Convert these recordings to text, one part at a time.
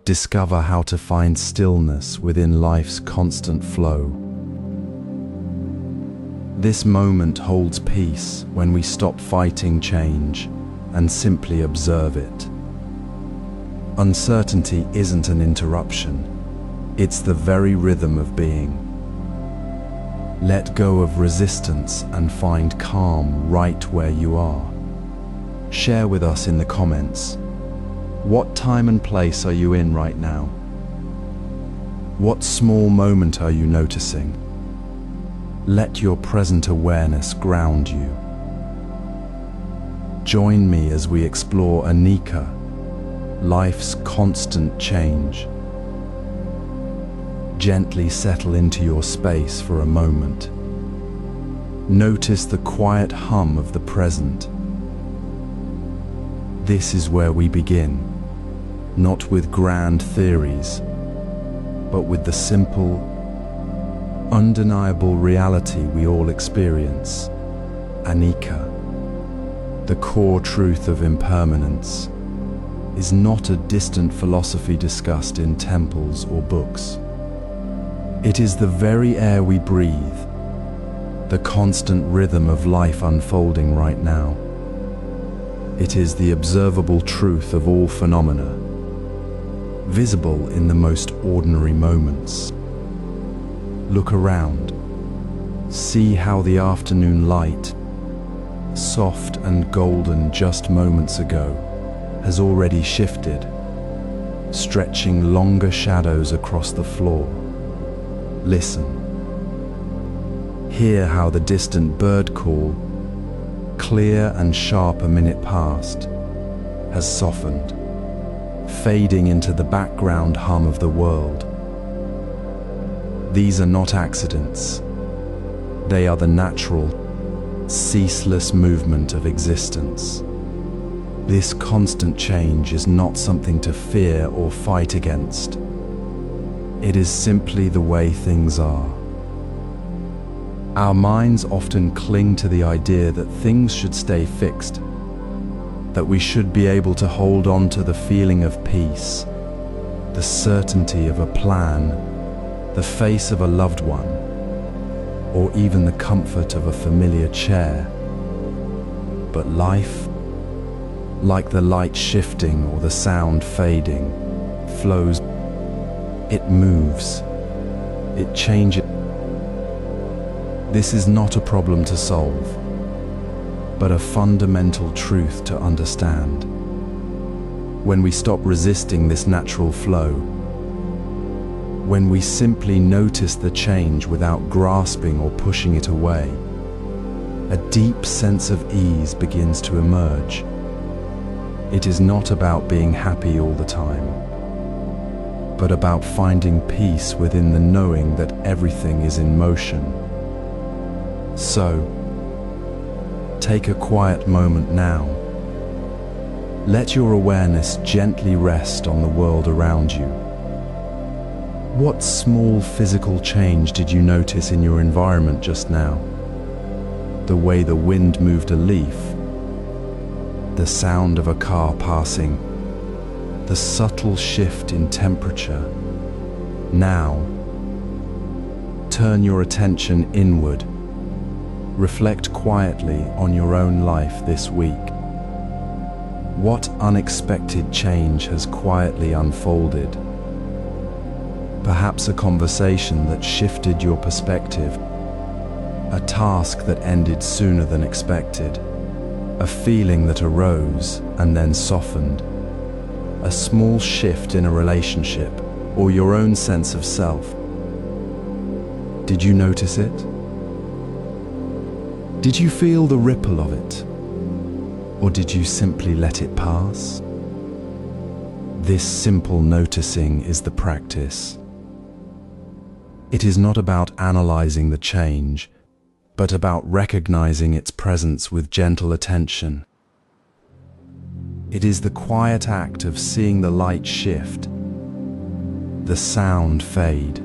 discover how to find stillness within life's constant flow. This moment holds peace when we stop fighting change and simply observe it. Uncertainty isn't an interruption, it's the very rhythm of being. Let go of resistance and find calm right where you are. Share with us in the comments. What time and place are you in right now? What small moment are you noticing? Let your present awareness ground you. Join me as we explore anicca, life's constant change. Gently settle into your space for a moment. Notice the quiet hum of the present. This is where we begin, not with grand theories, but with the simple, undeniable reality we all experience, anicca. The core truth of impermanence is not a distant philosophy discussed in temples or books. It is the very air we breathe, the constant rhythm of life unfolding right now. It is the observable truth of all phenomena, visible in the most ordinary moments. Look around. See how the afternoon light, soft and golden just moments ago, has already shifted, stretching longer shadows across the floor. Listen. Hear how the distant bird call, clear and sharp a minute past, has softened, fading into the background hum of the world. These are not accidents. They are the natural, ceaseless movement of existence. This constant change is not something to fear or fight against. It is simply the way things are. Our minds often cling to the idea that things should stay fixed, that we should be able to hold on to the feeling of peace, the certainty of a plan, the face of a loved one, or even the comfort of a familiar chair. But life, like the light shifting or the sound fading, flows. It moves. It changes. This is not a problem to solve, but a fundamental truth to understand. When we stop resisting this natural flow, when we simply notice the change without grasping or pushing it away, a deep sense of ease begins to emerge. It is not about being happy all the time, but about finding peace within the knowing that everything is in motion. So, take a quiet moment now. Let your awareness gently rest on the world around you. What small physical change did you notice in your environment just now? The way the wind moved a leaf, the sound of a car passing, the subtle shift in temperature. Now, turn your attention inward. Reflect quietly on your own life this week. What unexpected change has quietly unfolded? Perhaps a conversation that shifted your perspective, a task that ended sooner than expected, a feeling that arose and then softened, a small shift in a relationship or your own sense of self. Did you notice it? Did you feel the ripple of it? Or did you simply let it pass? This simple noticing is the practice. It is not about analyzing the change, but about recognizing its presence with gentle attention. It is the quiet act of seeing the light shift, the sound fade,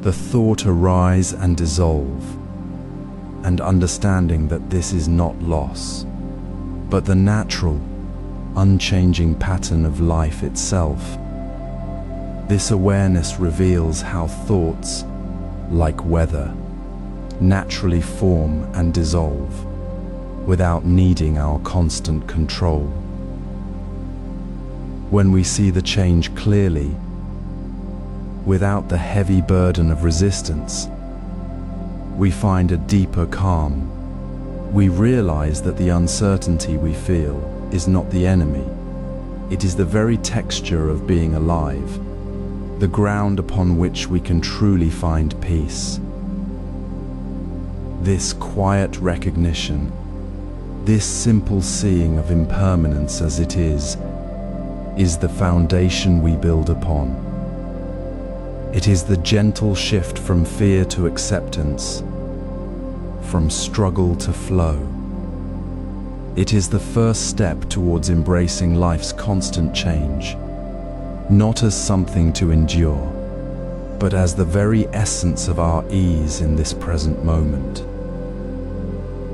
the thought arise and dissolve, and understanding that this is not loss, but the natural, unchanging pattern of life itself. This awareness reveals how thoughts, like weather, naturally form and dissolve without needing our constant control. When we see the change clearly, without the heavy burden of resistance, we find a deeper calm. We realize that the uncertainty we feel is not the enemy. It is the very texture of being alive, the ground upon which we can truly find peace. This quiet recognition, this simple seeing of impermanence as it is the foundation we build upon. It is the gentle shift from fear to acceptance, from struggle to flow. It is the first step towards embracing life's constant change, not as something to endure, but as the very essence of our ease in this present moment.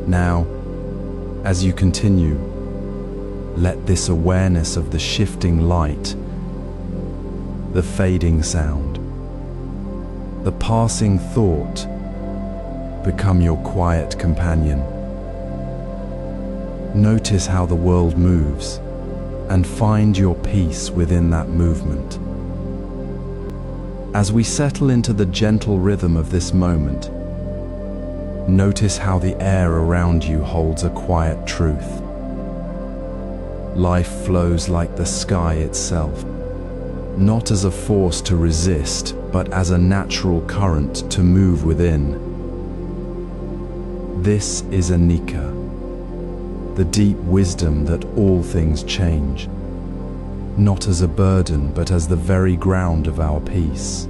Now, as you continue, let this awareness of the shifting light, the fading sound, the passing thought become your quiet companion. Notice how the world moves and find your peace within that movement. As we settle into the gentle rhythm of this moment, notice how the air around you holds a quiet truth. Life flows like the sky itself, not as a force to resist, but as a natural current to move within. This is anicca, the deep wisdom that all things change, not as a burden, but as the very ground of our peace.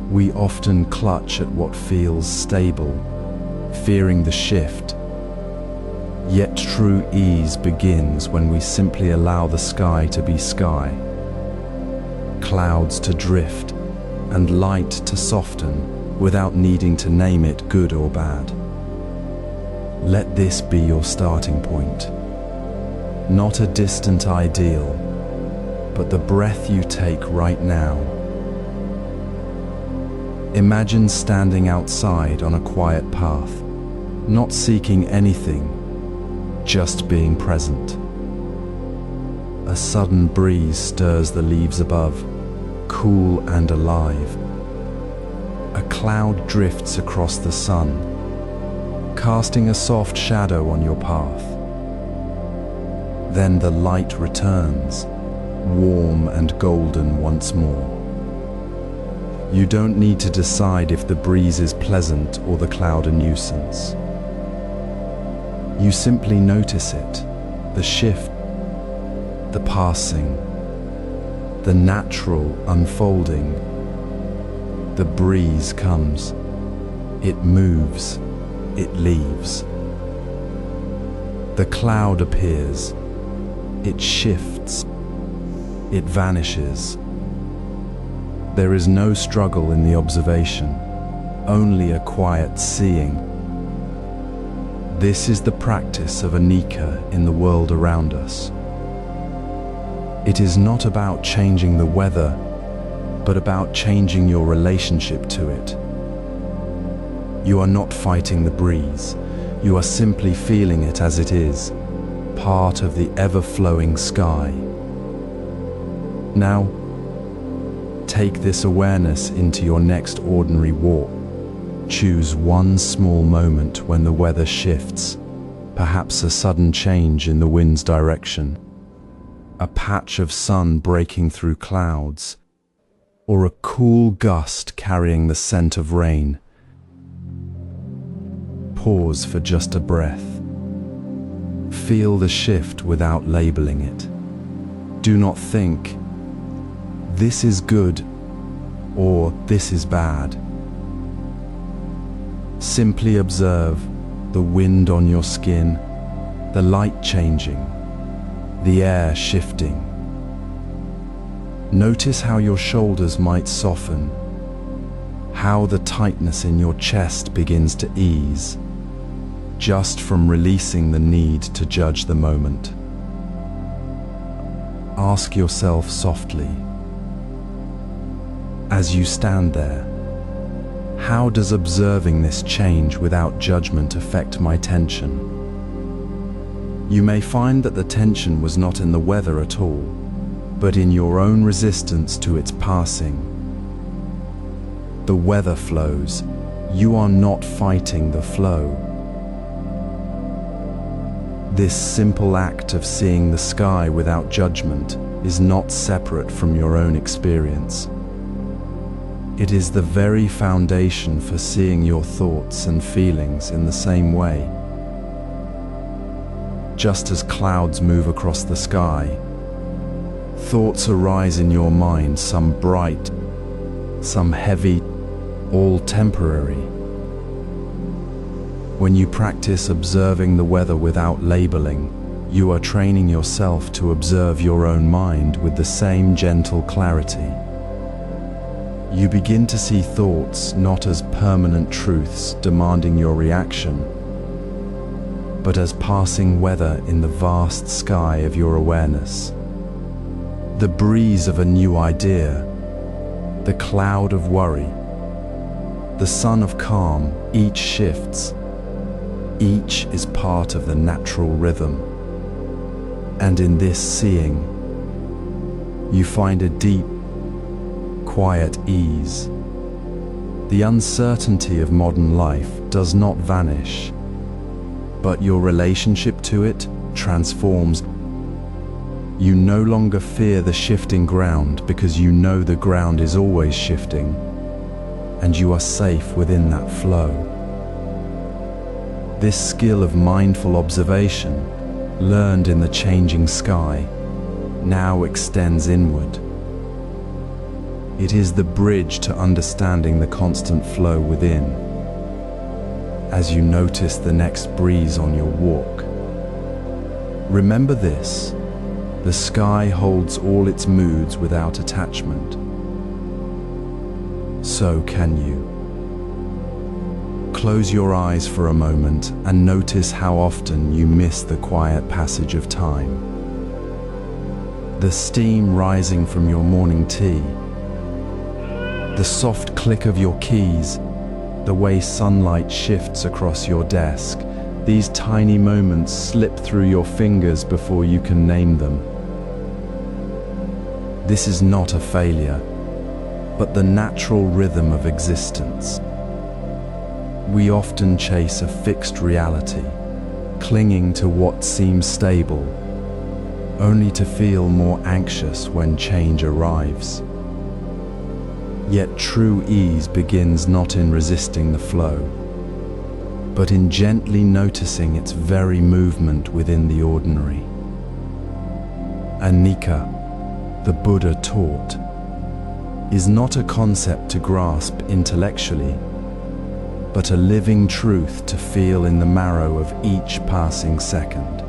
We often clutch at what feels stable, fearing the shift. Yet true ease begins when we simply allow the sky to be sky, clouds to drift, and light to soften without needing to name it good or bad. Let this be your starting point. Not a distant ideal, but the breath you take right now. Imagine standing outside on a quiet path, not seeking anything, just being present. A sudden breeze stirs the leaves above, cool and alive. A cloud drifts across the sun, casting a soft shadow on your path. Then the light returns, warm and golden once more. You don't need to decide if the breeze is pleasant or the cloud a nuisance. You simply notice it, the shift, the passing, the natural unfolding. The breeze comes, it moves, it leaves. The cloud appears, it shifts, it vanishes. There is no struggle in the observation, only a quiet seeing. This is the practice of anicca in the world around us. It is not about changing the weather, but about changing your relationship to it. You are not fighting the breeze, you are simply feeling it as it is, part of the ever-flowing sky. Now, take this awareness into your next ordinary walk. Choose one small moment when the weather shifts, perhaps a sudden change in the wind's direction, a patch of sun breaking through clouds, or a cool gust carrying the scent of rain. Pause for just a breath. Feel the shift without labeling it. Do not think, this is good or this is bad. Simply observe the wind on your skin, the light changing, the air shifting. Notice how your shoulders might soften, how the tightness in your chest begins to ease, just from releasing the need to judge the moment. Ask yourself softly, As you stand there, how does observing this change without judgment affect my tension? You may find that the tension was not in the weather at all, but in your own resistance to its passing. The weather flows. You are not fighting the flow. This simple act of seeing the sky without judgment is not separate from your own experience. It is the very foundation for seeing your thoughts and feelings in the same way. Just as clouds move across the sky, thoughts arise in your mind, some bright, some heavy, all temporary. When you practice observing the weather without labeling, you are training yourself to observe your own mind with the same gentle clarity. You begin to see thoughts not as permanent truths demanding your reaction, but as passing weather in the vast sky of your awareness. The breeze of a new idea, the cloud of worry, the sun of calm, each shifts. Each is part of the natural rhythm. And in this seeing, you find a deep, quiet ease. The uncertainty of modern life does not vanish, but your relationship to it transforms. You no longer fear the shifting ground because you know the ground is always shifting, and you are safe within that flow. This skill of mindful observation, learned in the changing sky, now extends inward. It is the bridge to understanding the constant flow within. As you notice the next breeze on your walk, remember this: the sky holds all its moods without attachment. So can you. Close your eyes for a moment and notice how often you miss the quiet passage of time. The steam rising from your morning tea, the soft click of your keys, the way sunlight shifts across your desk. These tiny moments slip through your fingers before you can name them. This is not a failure, but the natural rhythm of existence. We often chase a fixed reality, clinging to what seems stable, only to feel more anxious when change arrives. Yet true ease begins not in resisting the flow, but in gently noticing its very movement within the ordinary. Anicca, the Buddha taught, is not a concept to grasp intellectually, but a living truth to feel in the marrow of each passing second.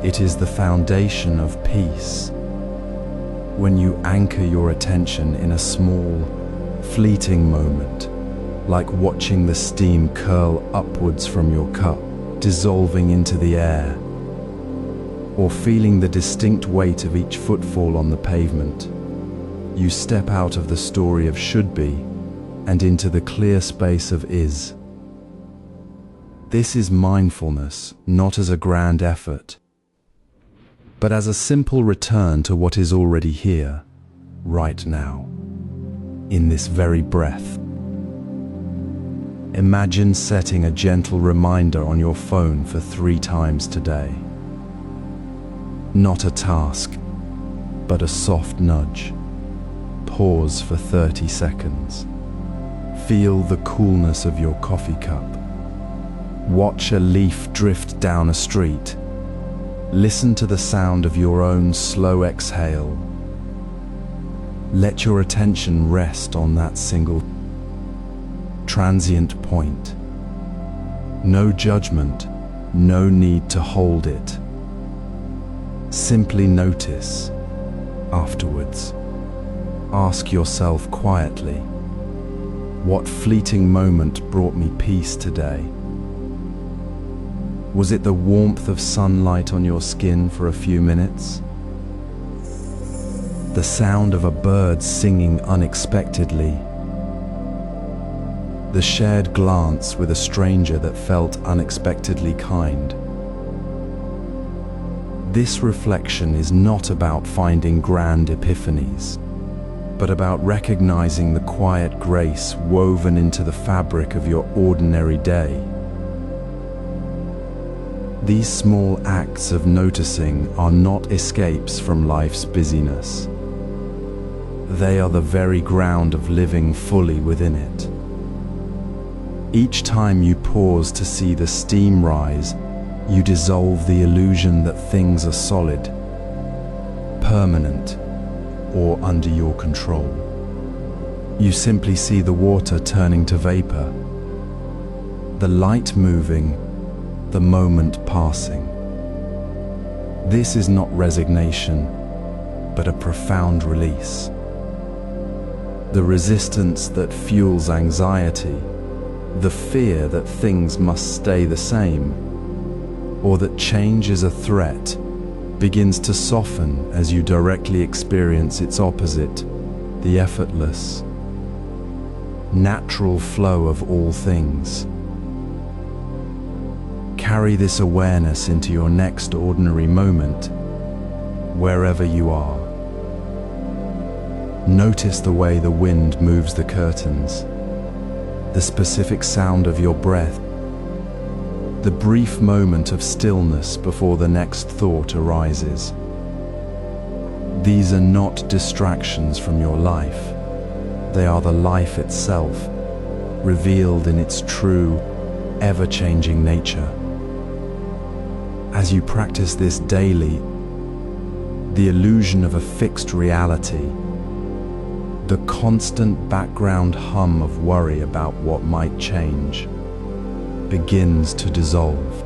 It is the foundation of peace. When you anchor your attention in a small, fleeting moment, like watching the steam curl upwards from your cup, dissolving into the air, or feeling the distinct weight of each footfall on the pavement, you step out of the story of should be and into the clear space of is. This is mindfulness, not as a grand effort, but as a simple return to what is already here, right now, in this very breath. Imagine setting a gentle reminder on your phone for 3 times today. Not a task, but a soft nudge. Pause for 30 seconds. Feel the coolness of your coffee cup. Watch a leaf drift down a street. Listen to the sound of your own slow exhale. Let your attention rest on that single transient point. No judgment, no need to hold it. Simply notice. Afterwards, ask yourself quietly, what fleeting moment brought me peace today? Was it the warmth of sunlight on your skin for a few minutes? the sound of a bird singing unexpectedly, the shared glance with a stranger that felt unexpectedly kind. This reflection is not about finding grand epiphanies, but about recognizing the quiet grace woven into the fabric of your ordinary day. These small acts of noticing are not escapes from life's busyness. They are the very ground of living fully within it. Each time you pause to see the steam rise, you dissolve the illusion that things are solid, permanent, or under your control. You simply see the water turning to vapor, the light moving, the moment passing. This is not resignation, but a profound release. The resistance that fuels anxiety, the fear that things must stay the same, or that change is a threat, begins to soften as you directly experience its opposite, the effortless, natural flow of all things. Carry this awareness into your next ordinary moment, wherever you are. Notice the way the wind moves the curtains, the specific sound of your breath, the brief moment of stillness before the next thought arises. These are not distractions from your life. They are the life itself, revealed in its true, ever-changing nature. As you practice this daily, the illusion of a fixed reality, the constant background hum of worry about what might change, begins to dissolve.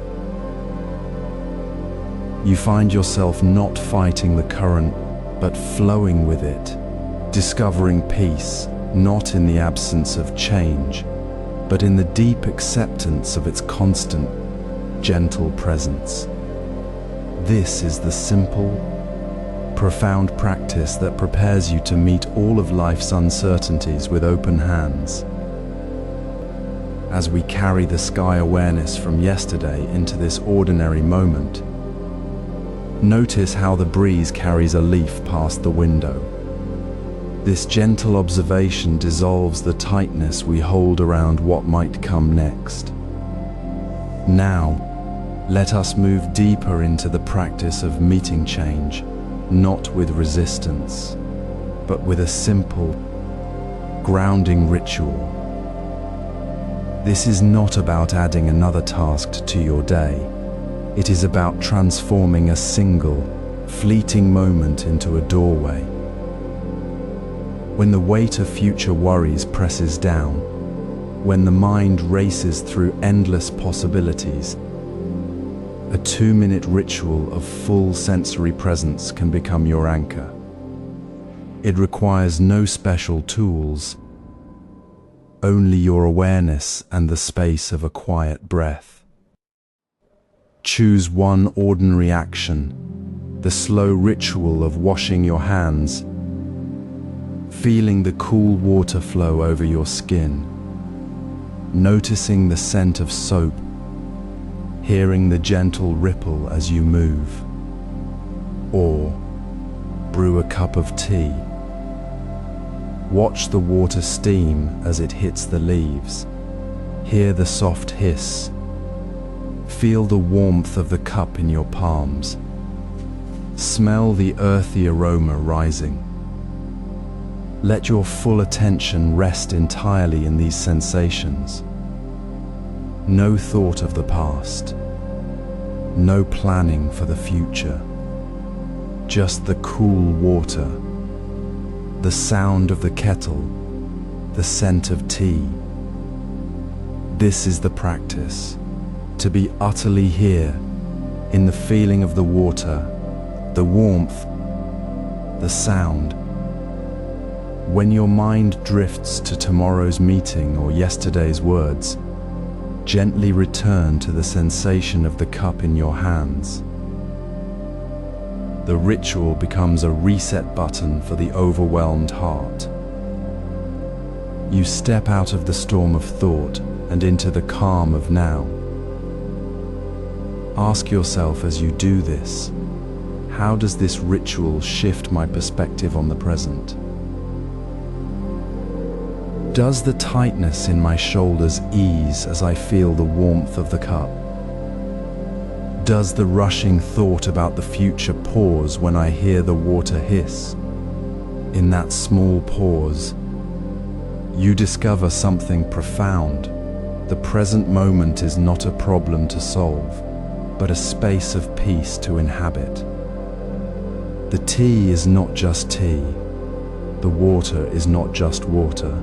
You find yourself not fighting the current, but flowing with it, discovering peace, not in the absence of change, but in the deep acceptance of its constant, gentle presence. This is the simple, profound practice that prepares you to meet all of life's uncertainties with open hands. As we carry the sky awareness from yesterday into this ordinary moment, notice how the breeze carries a leaf past the window. This gentle observation dissolves the tightness we hold around what might come next. Now, let us move deeper into the practice of meeting change, not with resistance, but with a simple, grounding ritual. This is not about adding another task to your day. It is about transforming a single, fleeting moment into a doorway. When the weight of future worries presses down, when the mind races through endless possibilities, a 2-minute ritual of full sensory presence can become your anchor. It requires no special tools, only your awareness and the space of a quiet breath. Choose one ordinary action, the slow ritual of washing your hands, feeling the cool water flow over your skin, noticing the scent of soap, hearing the gentle ripple as you move, or brew a cup of tea. Watch the water steam as it hits the leaves. Hear the soft hiss. Feel the warmth of the cup in your palms. Smell the earthy aroma rising. Let your full attention rest entirely in these sensations. No thought of the past. No planning for the future. Just the cool water, the sound of the kettle, the scent of tea. This is the practice, to be utterly here, in the feeling of the water, the warmth, the sound. When your mind drifts to tomorrow's meeting or yesterday's words, gently return to the sensation of the cup in your hands. The ritual becomes a reset button for the overwhelmed heart. You step out of the storm of thought and into the calm of now. Ask yourself as you do this, how does this ritual shift my perspective on the present? Does the tightness in my shoulders ease as I feel the warmth of the cup? Does the rushing thought about the future pause when I hear the water hiss? In that small pause, you discover something profound. The present moment is not a problem to solve, but a space of peace to inhabit. The tea is not just tea. The water is not just water.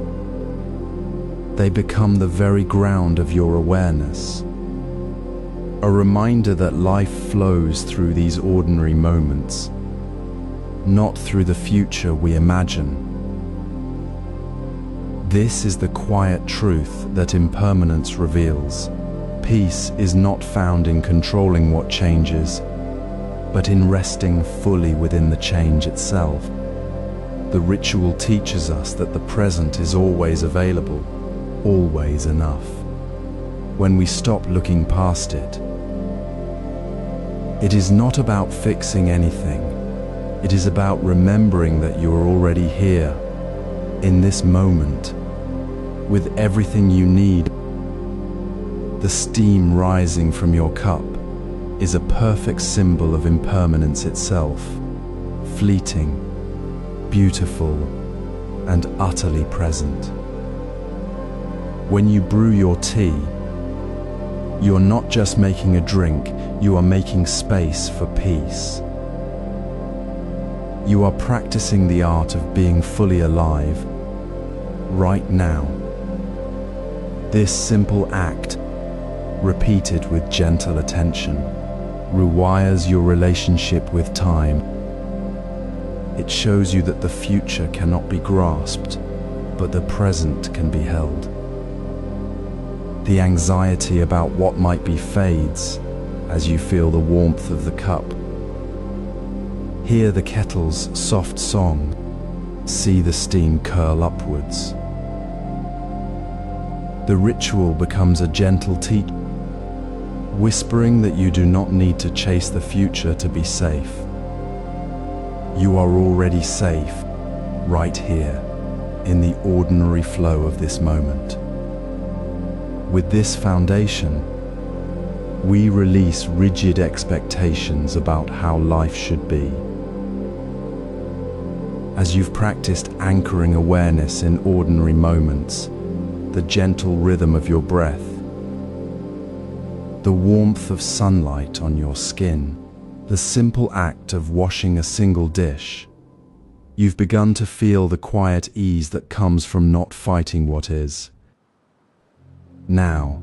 They become the very ground of your awareness. A reminder that life flows through these ordinary moments, not through the future we imagine. This is the quiet truth that impermanence reveals. Peace is not found in controlling what changes, but in resting fully within the change itself. The ritual teaches us that the present is always available, always enough. When we stop looking past it, it is not about fixing anything. It is about remembering that you are already here, in this moment, with everything you need. The steam rising from your cup is a perfect symbol of impermanence itself, fleeting, beautiful, and utterly present. When you brew your tea, you are not just making a drink, you are making space for peace. You are practicing the art of being fully alive, right now. This simple act, repeated with gentle attention, rewires your relationship with time. It shows you that the future cannot be grasped, but the present can be held. The anxiety about what might be fades as you feel the warmth of the cup. Hear the kettle's soft song, see the steam curl upwards. The ritual becomes a gentle teacher, whispering that you do not need to chase the future to be safe. You are already safe, right here, in the ordinary flow of this moment. With this foundation, we release rigid expectations about how life should be. As you've practiced anchoring awareness in ordinary moments, the gentle rhythm of your breath, the warmth of sunlight on your skin, the simple act of washing a single dish, you've begun to feel the quiet ease that comes from not fighting what is. Now,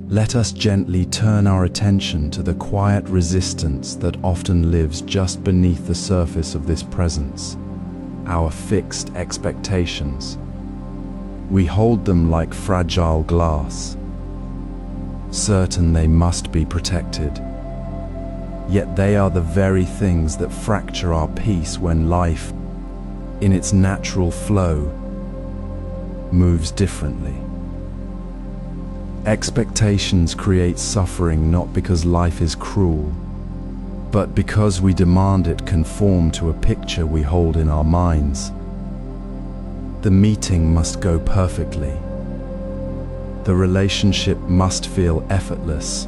let us gently turn our attention to the quiet resistance that often lives just beneath the surface of this presence, our fixed expectations. We hold them like fragile glass, certain they must be protected. Yet they are the very things that fracture our peace when life, in its natural flow, moves differently. Expectations create suffering not because life is cruel, but because we demand it conform to a picture we hold in our minds. The meeting must go perfectly. The relationship must feel effortless.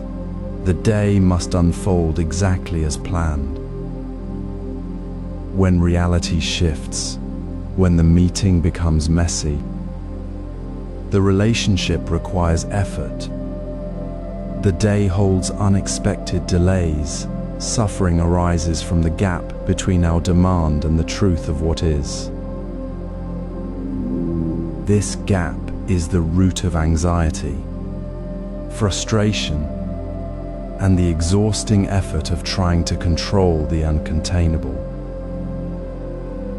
The day must unfold exactly as planned. When reality shifts, when the meeting becomes messy, the relationship requires effort. The day holds unexpected delays. Suffering arises from the gap between our demand and the truth of what is. This gap is the root of anxiety, frustration, and the exhausting effort of trying to control the uncontainable.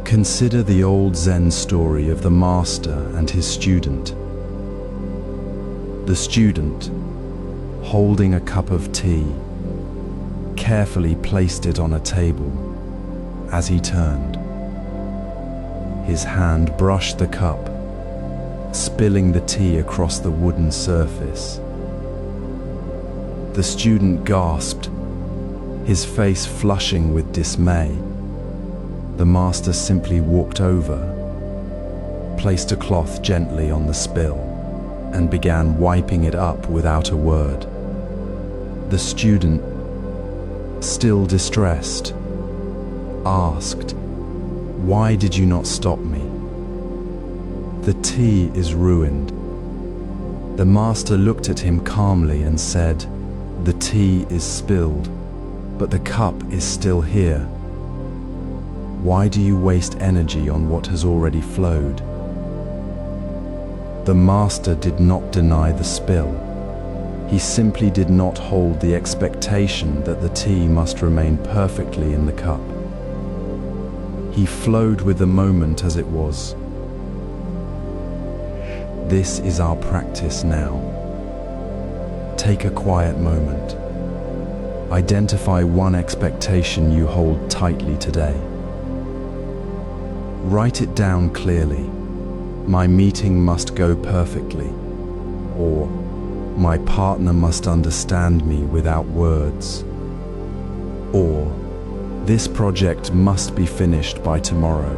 Consider the old Zen story of the master and his student. The student, holding a cup of tea, carefully placed it on a table. as he turned. His hand brushed the cup, spilling the tea across the wooden surface. The student gasped, his face flushing with dismay. The master simply walked over, placed a cloth gently on the spill, and began wiping it up without a word. The student, still distressed, asked, "Why did you not stop me? The tea is ruined." The master looked at him calmly and said, "The tea is spilled, but the cup is still here. Why do you waste energy on what has already flowed?" The master did not deny the spill. He simply did not hold the expectation that the tea must remain perfectly in the cup. He flowed with the moment as it was. This is our practice now. Take a quiet moment. Identify one expectation you hold tightly today. Write it down clearly. My meeting must go perfectly, or my partner must understand me without words, or this project must be finished by tomorrow.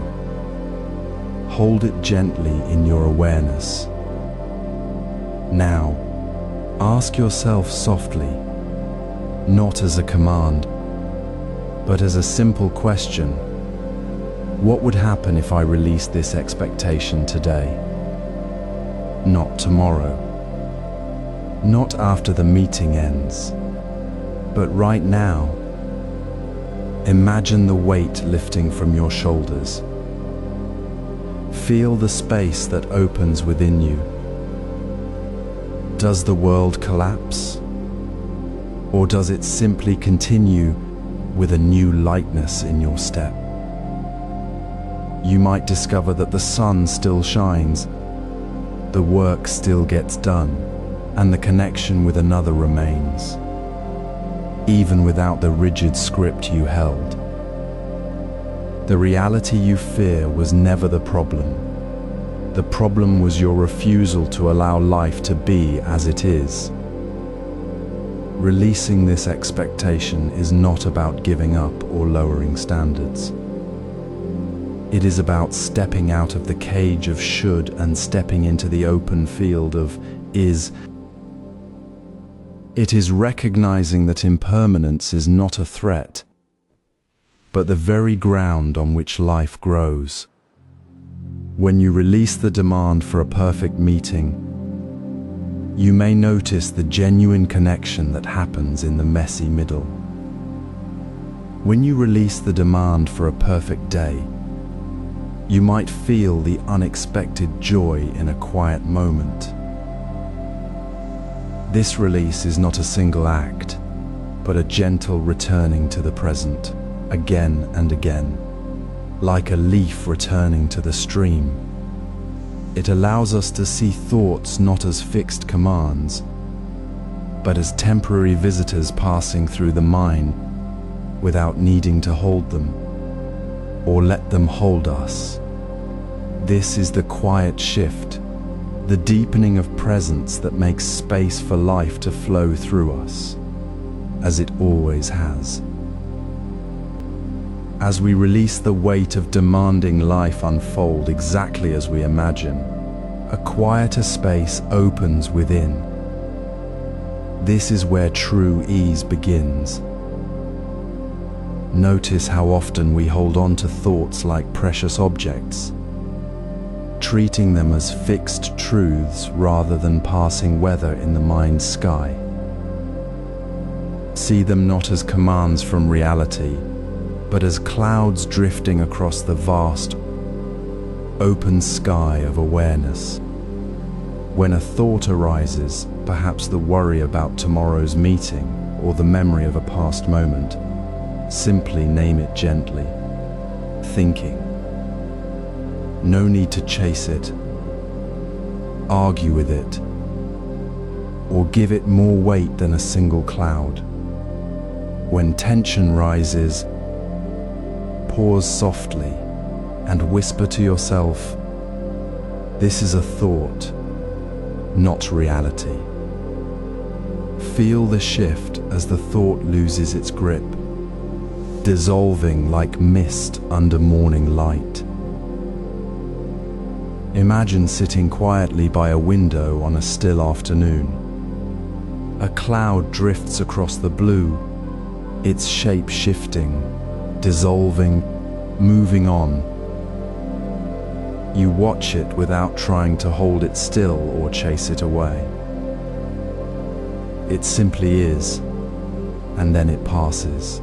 Hold it gently in your awareness. Now, ask yourself softly, not as a command, but as a simple question. What would happen if I released this expectation today? Not tomorrow. Not after the meeting ends, but right now. Imagine the weight lifting from your shoulders. Feel the space that opens within you. Does the world collapse? Or does it simply continue with a new lightness in your step? You might discover that the sun still shines, the work still gets done, and the connection with another remains, even without the rigid script you held. The reality you fear was never the problem. The problem was your refusal to allow life to be as it is. Releasing this expectation is not about giving up or lowering standards. It is about stepping out of the cage of should and stepping into the open field of is. It is recognizing that impermanence is not a threat, but the very ground on which life grows. When you release the demand for a perfect meeting, you may notice the genuine connection that happens in the messy middle. When you release the demand for a perfect day, you might feel the unexpected joy in a quiet moment. This release is not a single act, but a gentle returning to the present, again and again, like a leaf returning to the stream. It allows us to see thoughts not as fixed commands, but as temporary visitors passing through the mind without needing to hold them or let them hold us. This is the quiet shift, the deepening of presence that makes space for life to flow through us, as it always has. As we release the weight of demanding life unfold exactly as we imagine, a quieter space opens within. This is where true ease begins. Notice how often we hold on to thoughts like precious objects, treating them as fixed truths rather than passing weather in the mind's sky. See them not as commands from reality, but as clouds drifting across the vast, open sky of awareness. When a thought arises, perhaps the worry about tomorrow's meeting or the memory of a past moment, simply name it gently. Thinking. No need to chase it, argue with it, or give it more weight than a single cloud. When tension rises, pause softly and whisper to yourself, "This is a thought, not reality." Feel the shift as the thought loses its grip, dissolving like mist under morning light. Imagine sitting quietly by a window on a still afternoon. A cloud drifts across the blue, its shape shifting, dissolving, moving on. You watch it without trying to hold it still or chase it away. It simply is, and then it passes.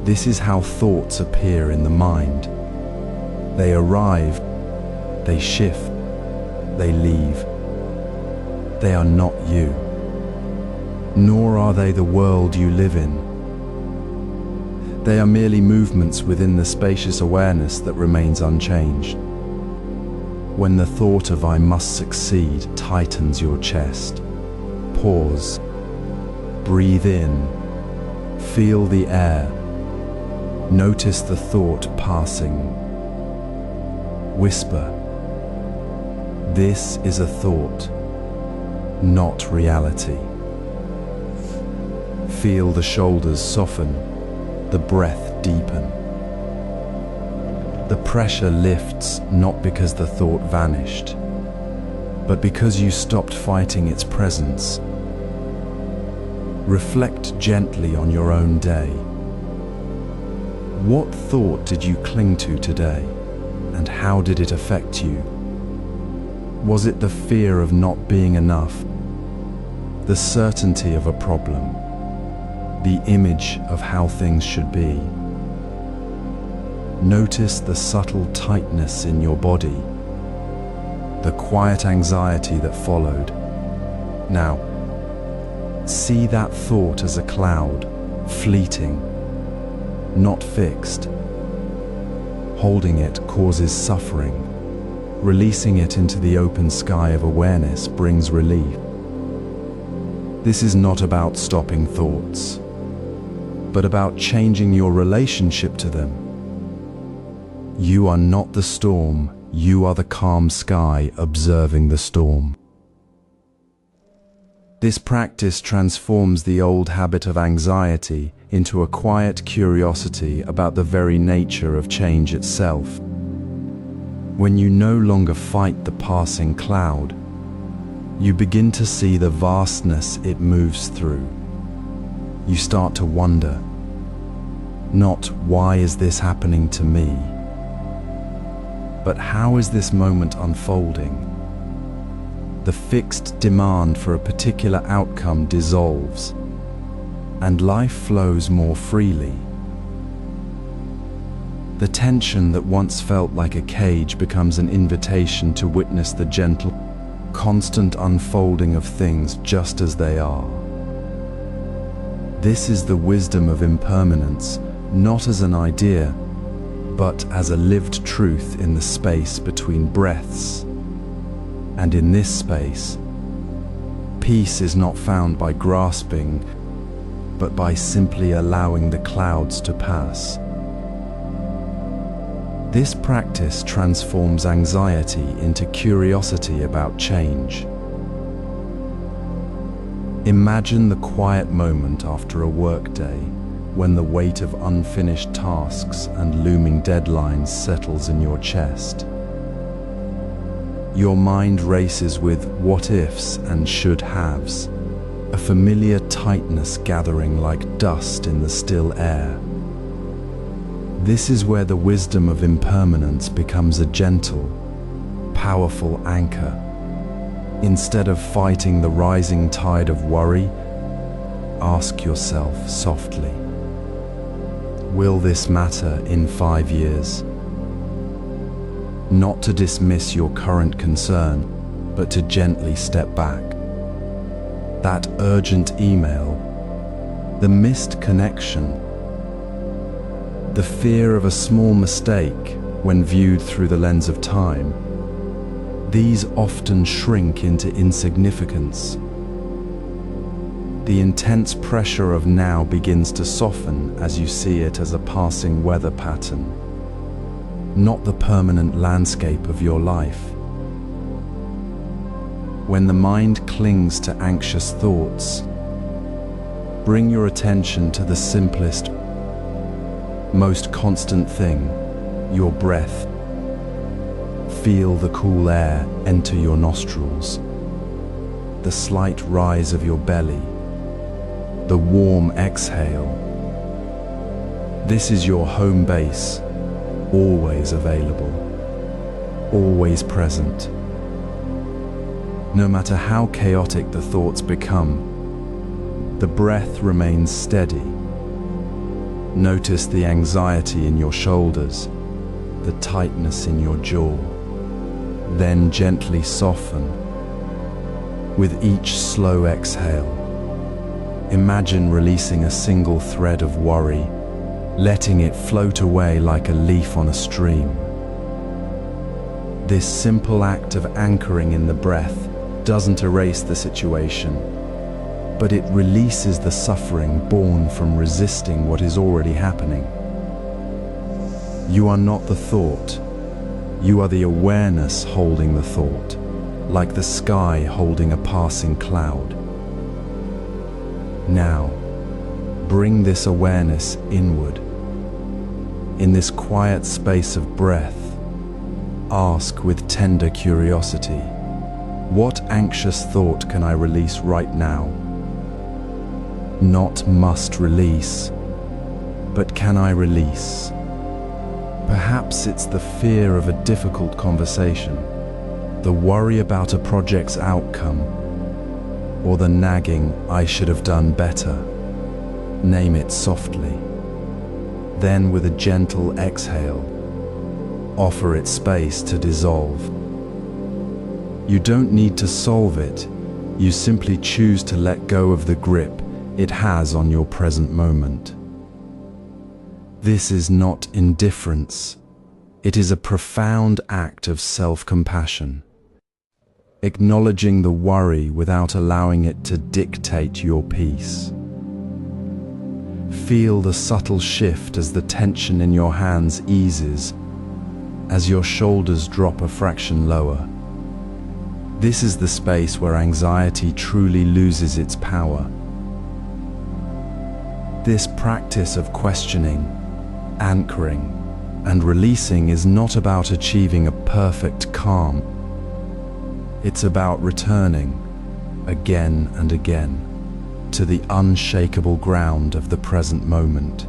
This is how thoughts appear in the mind. They arrive, they shift, they leave. They are not you, nor are they the world you live in. They are merely movements within the spacious awareness that remains unchanged. When the thought of "I must succeed" tightens your chest, pause, breathe in, feel the air, notice the thought passing. Whisper, "This is a thought, not reality." Feel the shoulders soften, the breath deepen. The pressure lifts not because the thought vanished, but because you stopped fighting its presence. Reflect gently on your own day. What thought did you cling to today, and how did it affect you? Was it the fear of not being enough, the certainty of a problem, the image of how things should be? Notice the subtle tightness in your body, the quiet anxiety that followed. Now, see that thought as a cloud, fleeting, not fixed. Holding it causes suffering. Releasing it into the open sky of awareness brings relief. This is not about stopping thoughts, but about changing your relationship to them. You are not the storm, you are the calm sky observing the storm. This practice transforms the old habit of anxiety into a quiet curiosity about the very nature of change itself. When you no longer fight the passing cloud, you begin to see the vastness it moves through. You start to wonder, not "Why is this happening to me?" but "How is this moment unfolding?" The fixed demand for a particular outcome dissolves, and life flows more freely. The tension that once felt like a cage becomes an invitation to witness the gentle, constant unfolding of things just as they are. This is the wisdom of impermanence, not as an idea, but as a lived truth in the space between breaths. And in this space, peace is not found by grasping, but by simply allowing the clouds to pass. This practice transforms anxiety into curiosity about change. Imagine the quiet moment after a workday when the weight of unfinished tasks and looming deadlines settles in your chest. Your mind races with what ifs and should haves, a familiar tightness gathering like dust in the still air. This is where the wisdom of impermanence becomes a gentle, powerful anchor. Instead of fighting the rising tide of worry, ask yourself softly, will this matter in 5 years? Not to dismiss your current concern, but to gently step back. That urgent email, the missed connection, the fear of a small mistake when viewed through the lens of time, these often shrink into insignificance. The intense pressure of now begins to soften as you see it as a passing weather pattern, not the permanent landscape of your life. When the mind clings to anxious thoughts, bring your attention to the simplest, most constant thing, your breath. Feel the cool air enter your nostrils, the slight rise of your belly, the warm exhale. This is your home base, always available, always present. No matter how chaotic the thoughts become, the breath remains steady. Notice the anxiety in your shoulders, the tightness in your jaw. Then gently soften. With each slow exhale, imagine releasing a single thread of worry, letting it float away like a leaf on a stream. This simple act of anchoring in the breath doesn't erase the situation, but it releases the suffering born from resisting what is already happening. You are not the thought. You are the awareness holding the thought, like the sky holding a passing cloud. Now, bring this awareness inward. In this quiet space of breath, ask with tender curiosity, what anxious thought can I release right now? Not must release, but can I release? Perhaps it's the fear of a difficult conversation, the worry about a project's outcome, or the nagging I should have done better. Name it softly. Then with a gentle exhale, offer it space to dissolve. You don't need to solve it, you simply choose to let go of the grip it has on your present moment. This is not indifference, it is a profound act of self-compassion, acknowledging the worry without allowing it to dictate your peace. Feel the subtle shift as the tension in your hands eases, as your shoulders drop a fraction lower. This is the space where anxiety truly loses its power. This practice of questioning, anchoring, and releasing is not about achieving a perfect calm. It's about returning, again and again, to the unshakable ground of the present moment.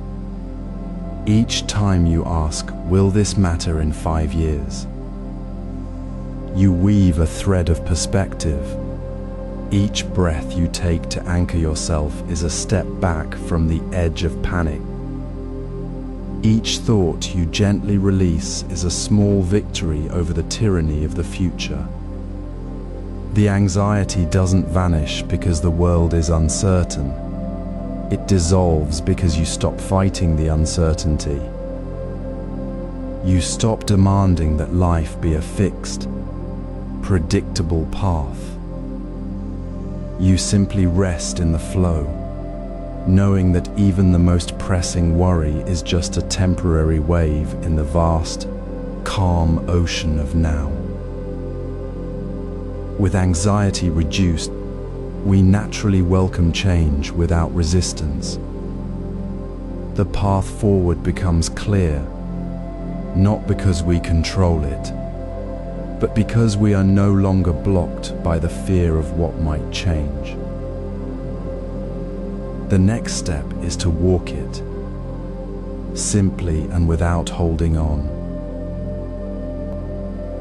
Each time you ask, will this matter in 5 years? You weave a thread of perspective. Each breath you take to anchor yourself is a step back from the edge of panic. Each thought you gently release is a small victory over the tyranny of the future. The anxiety doesn't vanish because the world is uncertain. It dissolves because you stop fighting the uncertainty. You stop demanding that life be a fixed, predictable path. You simply rest in the flow, knowing that even the most pressing worry is just a temporary wave in the vast, calm ocean of now. With anxiety reduced, we naturally welcome change without resistance. The path forward becomes clear, not because we control it, but because we are no longer blocked by the fear of what might change. The next step is to walk it, simply and without holding on.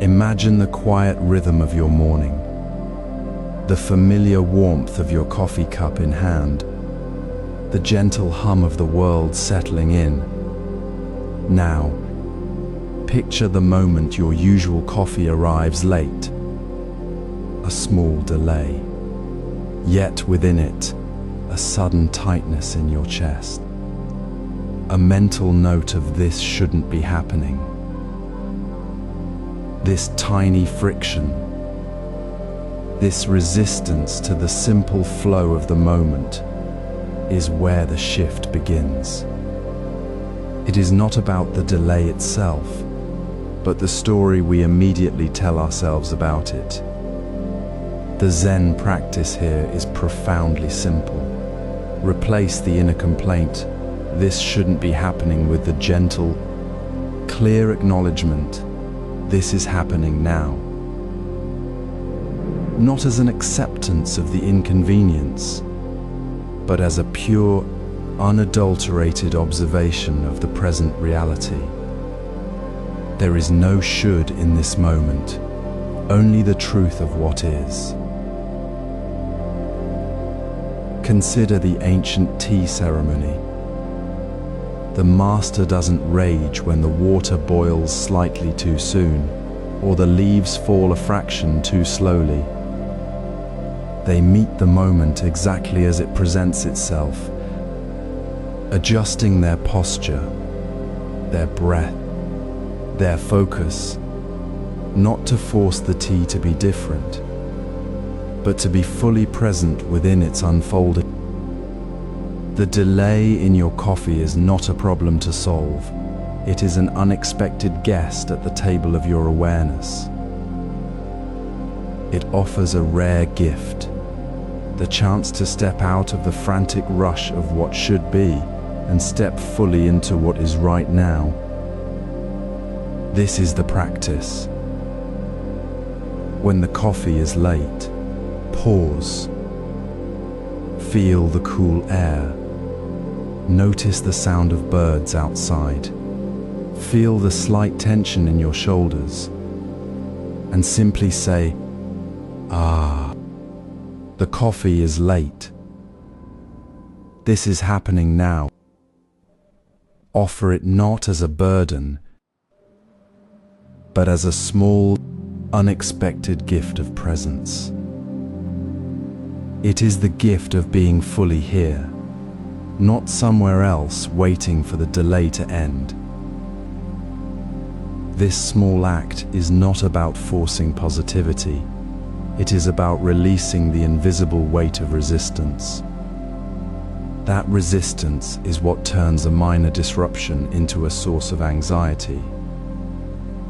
Imagine the quiet rhythm of your morning, the familiar warmth of your coffee cup in hand, the gentle hum of the world settling in. Now, picture the moment your usual coffee arrives late, a small delay, yet within it, a sudden tightness in your chest. A mental note of this shouldn't be happening. This tiny friction, This resistance to the simple flow of the moment is where the shift begins. It is not about the delay itself, but the story we immediately tell ourselves about it. The Zen practice here is profoundly simple. Replace the inner complaint, "This shouldn't be happening," with the gentle, clear acknowledgement, "This is happening now." Not as an acceptance of the inconvenience, but as a pure, unadulterated observation of the present reality. There is no should in this moment, only the truth of what is. Consider the ancient tea ceremony. The master doesn't rage when the water boils slightly too soon, or the leaves fall a fraction too slowly. They meet the moment exactly as it presents itself, adjusting their posture, their breath, their focus, not to force the tea to be different, but to be fully present within its unfolding. The delay in your coffee is not a problem to solve. It is an unexpected guest at the table of your awareness. It offers a rare gift, the chance to step out of the frantic rush of what should be and step fully into what is right now. This is the practice. When the coffee is late, pause. Feel the cool air. Notice the sound of birds outside. Feel the slight tension in your shoulders. And simply say, "Ah, the coffee is late. This is happening now." Offer it not as a burden, but as a small, unexpected gift of presence. It is the gift of being fully here, not somewhere else waiting for the delay to end. This small act is not about forcing positivity. It is about releasing the invisible weight of resistance. That resistance is what turns a minor disruption into a source of anxiety.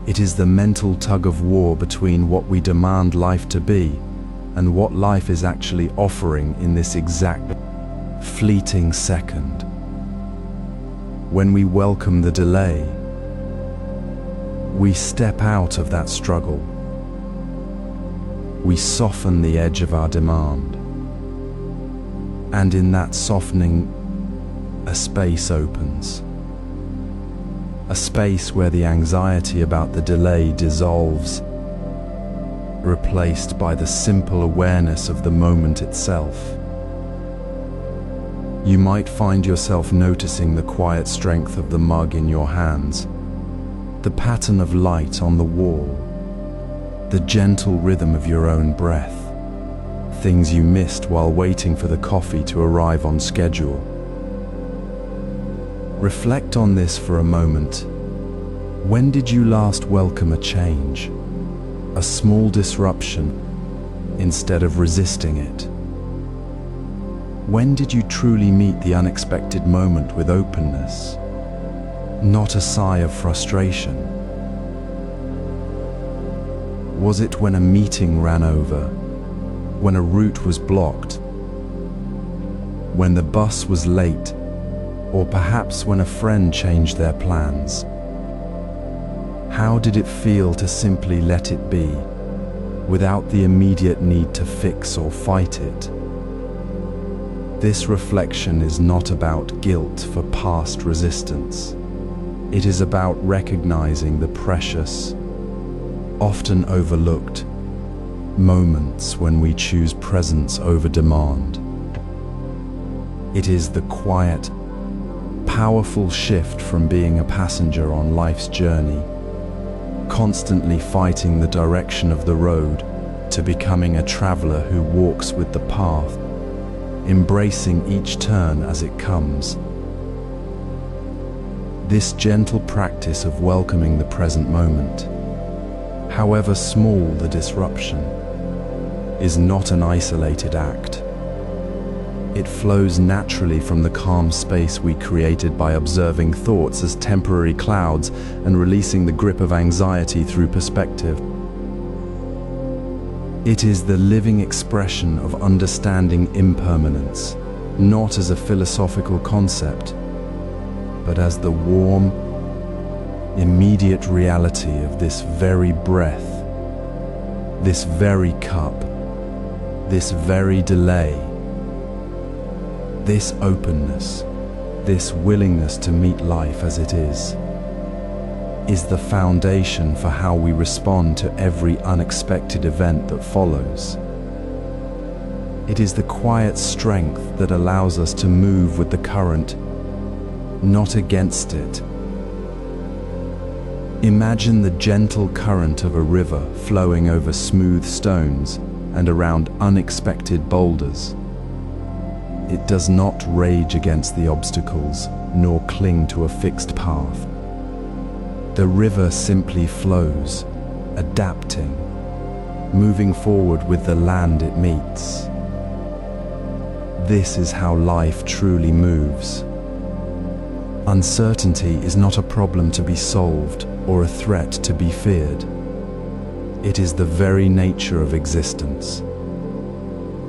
It is the mental tug of war between what we demand life to be and what life is actually offering in this exact, fleeting second. When we welcome the delay, we step out of that struggle. We soften the edge of our demand. And in that softening, a space opens. A space where the anxiety about the delay dissolves, replaced by the simple awareness of the moment itself. You might find yourself noticing the quiet strength of the mug in your hands, the pattern of light on the wall, the gentle rhythm of your own breath, things you missed while waiting for the coffee to arrive on schedule. Reflect on this for a moment. When did you last welcome a change, a small disruption, instead of resisting it? When did you truly meet the unexpected moment with openness, not a sigh of frustration? Was it when a meeting ran over, when a route was blocked, when the bus was late, or perhaps when a friend changed their plans? How did it feel to simply let it be, without the immediate need to fix or fight it? This reflection is not about guilt for past resistance. It is about recognizing the precious, often overlooked, moments when we choose presence over demand. It is the quiet, powerful shift from being a passenger on life's journey, constantly fighting the direction of the road, to becoming a traveler who walks with the path, embracing each turn as it comes. This gentle practice of welcoming the present moment, however small the disruption, is not an isolated act. It flows naturally from the calm space we created by observing thoughts as temporary clouds and releasing the grip of anxiety through perspective. It is the living expression of understanding impermanence, not as a philosophical concept, but as the warm, immediate reality of this very breath, this very cup, this very delay, this openness, this willingness to meet life as it is the foundation for how we respond to every unexpected event that follows. It is the quiet strength that allows us to move with the current, not against it. Imagine the gentle current of a river flowing over smooth stones and around unexpected boulders. It does not rage against the obstacles, nor cling to a fixed path. The river simply flows, adapting, moving forward with the land it meets. This is how life truly moves. Uncertainty is not a problem to be solved or a threat to be feared. It is the very nature of existence,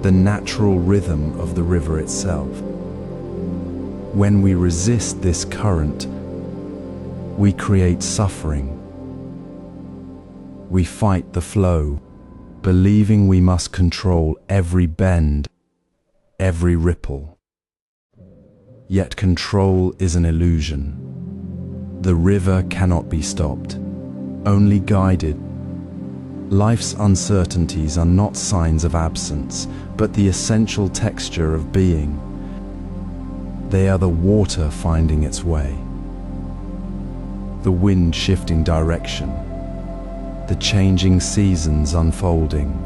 the natural rhythm of the river itself. When we resist this current, we create suffering. We fight the flow, believing we must control every bend, every ripple. Yet control is an illusion. The river cannot be stopped, only guided. Life's uncertainties are not signs of absence, but the essential texture of being. They are the water finding its way, the wind shifting direction, the changing seasons unfolding.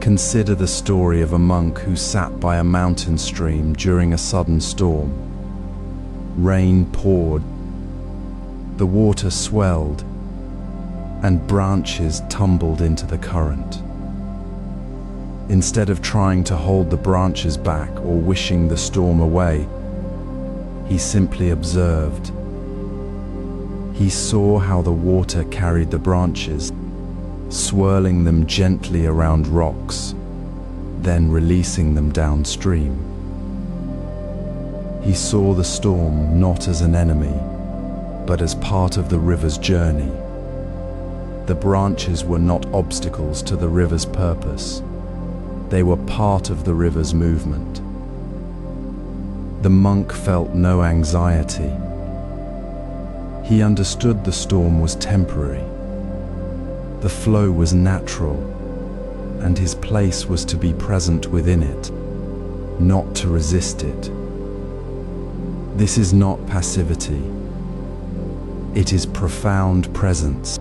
Consider the story of a monk who sat by a mountain stream during a sudden storm. Rain poured, the water swelled, and branches tumbled into the current. Instead of trying to hold the branches back or wishing the storm away, he simply observed. He saw how the water carried the branches, swirling them gently around rocks, then releasing them downstream. He saw the storm not as an enemy, but as part of the river's journey. The branches were not obstacles to the river's purpose. They were part of the river's movement. The monk felt no anxiety. He understood the storm was temporary. The flow was natural, and his place was to be present within it, not to resist it. This is not passivity. It is profound presence,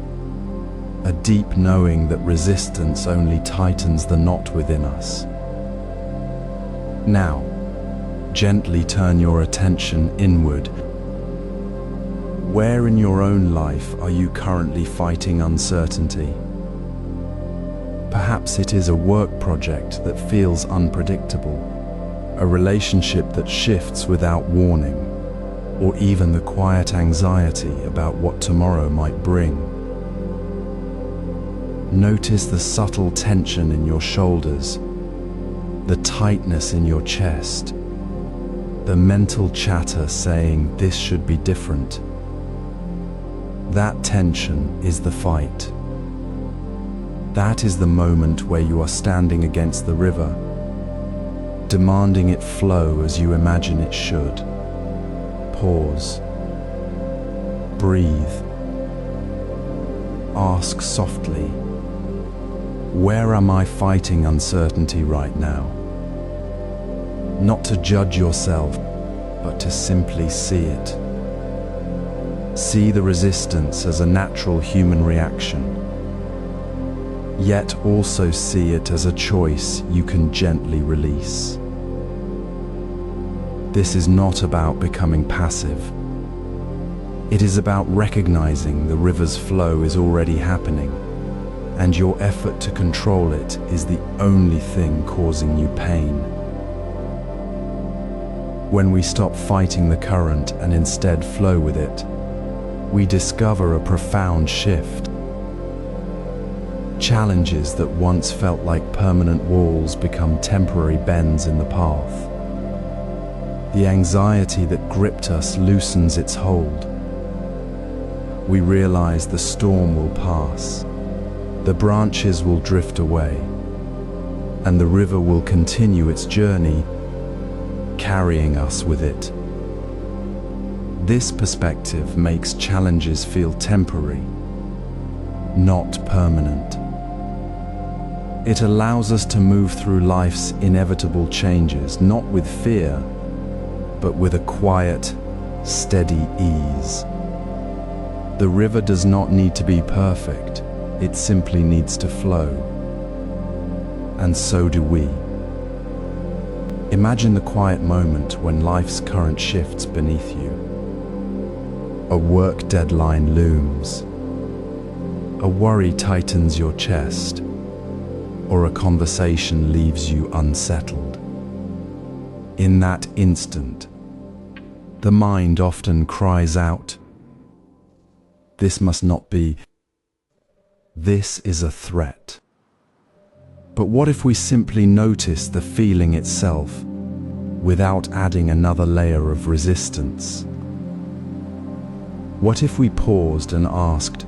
a deep knowing that resistance only tightens the knot within us. Now, gently turn your attention inward. Where in your own life are you currently fighting uncertainty? Perhaps it is a work project that feels unpredictable, a relationship that shifts without warning, or even the quiet anxiety about what tomorrow might bring. Notice the subtle tension in your shoulders, the tightness in your chest, the mental chatter saying this should be different. That tension is the fight. That is the moment where you are standing against the river, demanding it flow as you imagine it should. Pause. Breathe. Ask softly, where am I fighting uncertainty right now? Not to judge yourself, but to simply see it. See the resistance as a natural human reaction, yet also see it as a choice you can gently release. This is not about becoming passive. It is about recognizing the river's flow is already happening, and your effort to control it is the only thing causing you pain. When we stop fighting the current and instead flow with it, we discover a profound shift. Challenges that once felt like permanent walls become temporary bends in the path. The anxiety that gripped us loosens its hold. We realize the storm will pass, the branches will drift away, and the river will continue its journey, carrying us with it. This perspective makes challenges feel temporary, not permanent. It allows us to move through life's inevitable changes, not with fear, but with a quiet, steady ease. The river does not need to be perfect, it simply needs to flow. And so do we. Imagine the quiet moment when life's current shifts beneath you. A work deadline looms. A worry tightens your chest, or a conversation leaves you unsettled. In that instant, the mind often cries out, "This must not be. This is a threat." But what if we simply notice the feeling itself without adding another layer of resistance? What if we paused and asked,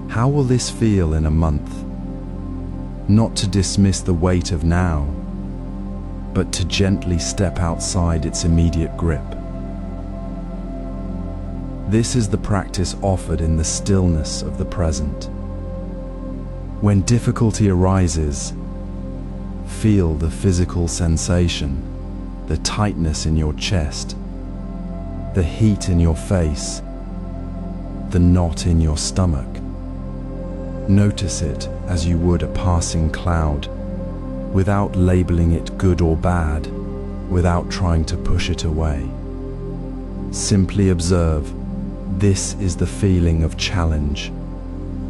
how will this feel in a month? Not to dismiss the weight of now, but to gently step outside its immediate grip. This is the practice offered in the stillness of the present. When difficulty arises, feel the physical sensation, the tightness in your chest, the heat in your face, the knot in your stomach. Notice it as you would a passing cloud, without labeling it good or bad, without trying to push it away. Simply observe, this is the feeling of challenge,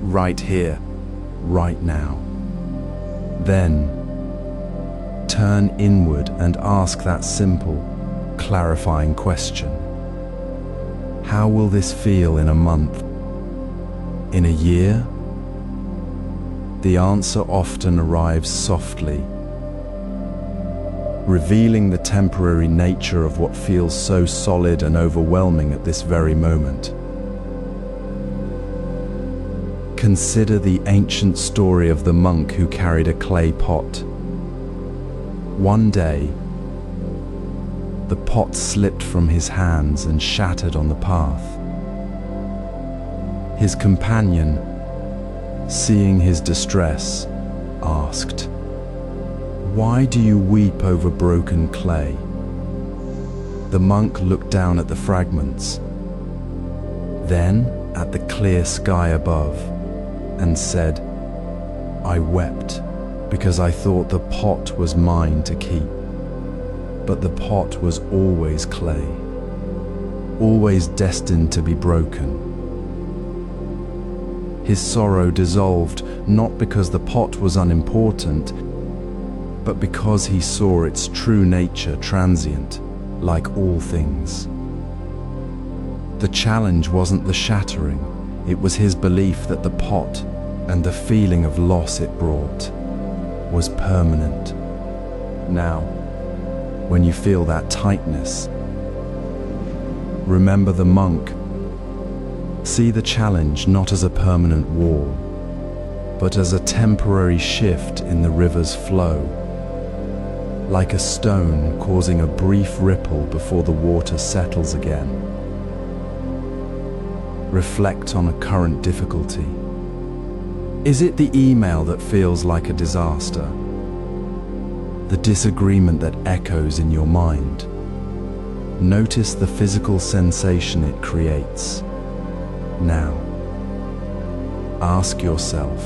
right here, right now. Then, turn inward and ask that simple, clarifying question. How will this feel in a month? In a year? The answer often arrives softly, revealing the temporary nature of what feels so solid and overwhelming at this very moment. Consider the ancient story of the monk who carried a clay pot. One day, the pot slipped from his hands and shattered on the path. His companion, seeing his distress, asked, "Why do you weep over broken clay?" The monk looked down at the fragments, then at the clear sky above, and said, "I wept because I thought the pot was mine to keep. But the pot was always clay, always destined to be broken." His sorrow dissolved not because the pot was unimportant, but because he saw its true nature transient, like all things. The challenge wasn't the shattering, it was his belief that the pot and the feeling of loss it brought was permanent. Now, when you feel that tightness, remember the monk. See the challenge not as a permanent wall, but as a temporary shift in the river's flow, like a stone causing a brief ripple before the water settles again. Reflect on a current difficulty. Is it the email that feels like a disaster? The disagreement that echoes in your mind? Notice the physical sensation it creates. Now, ask yourself,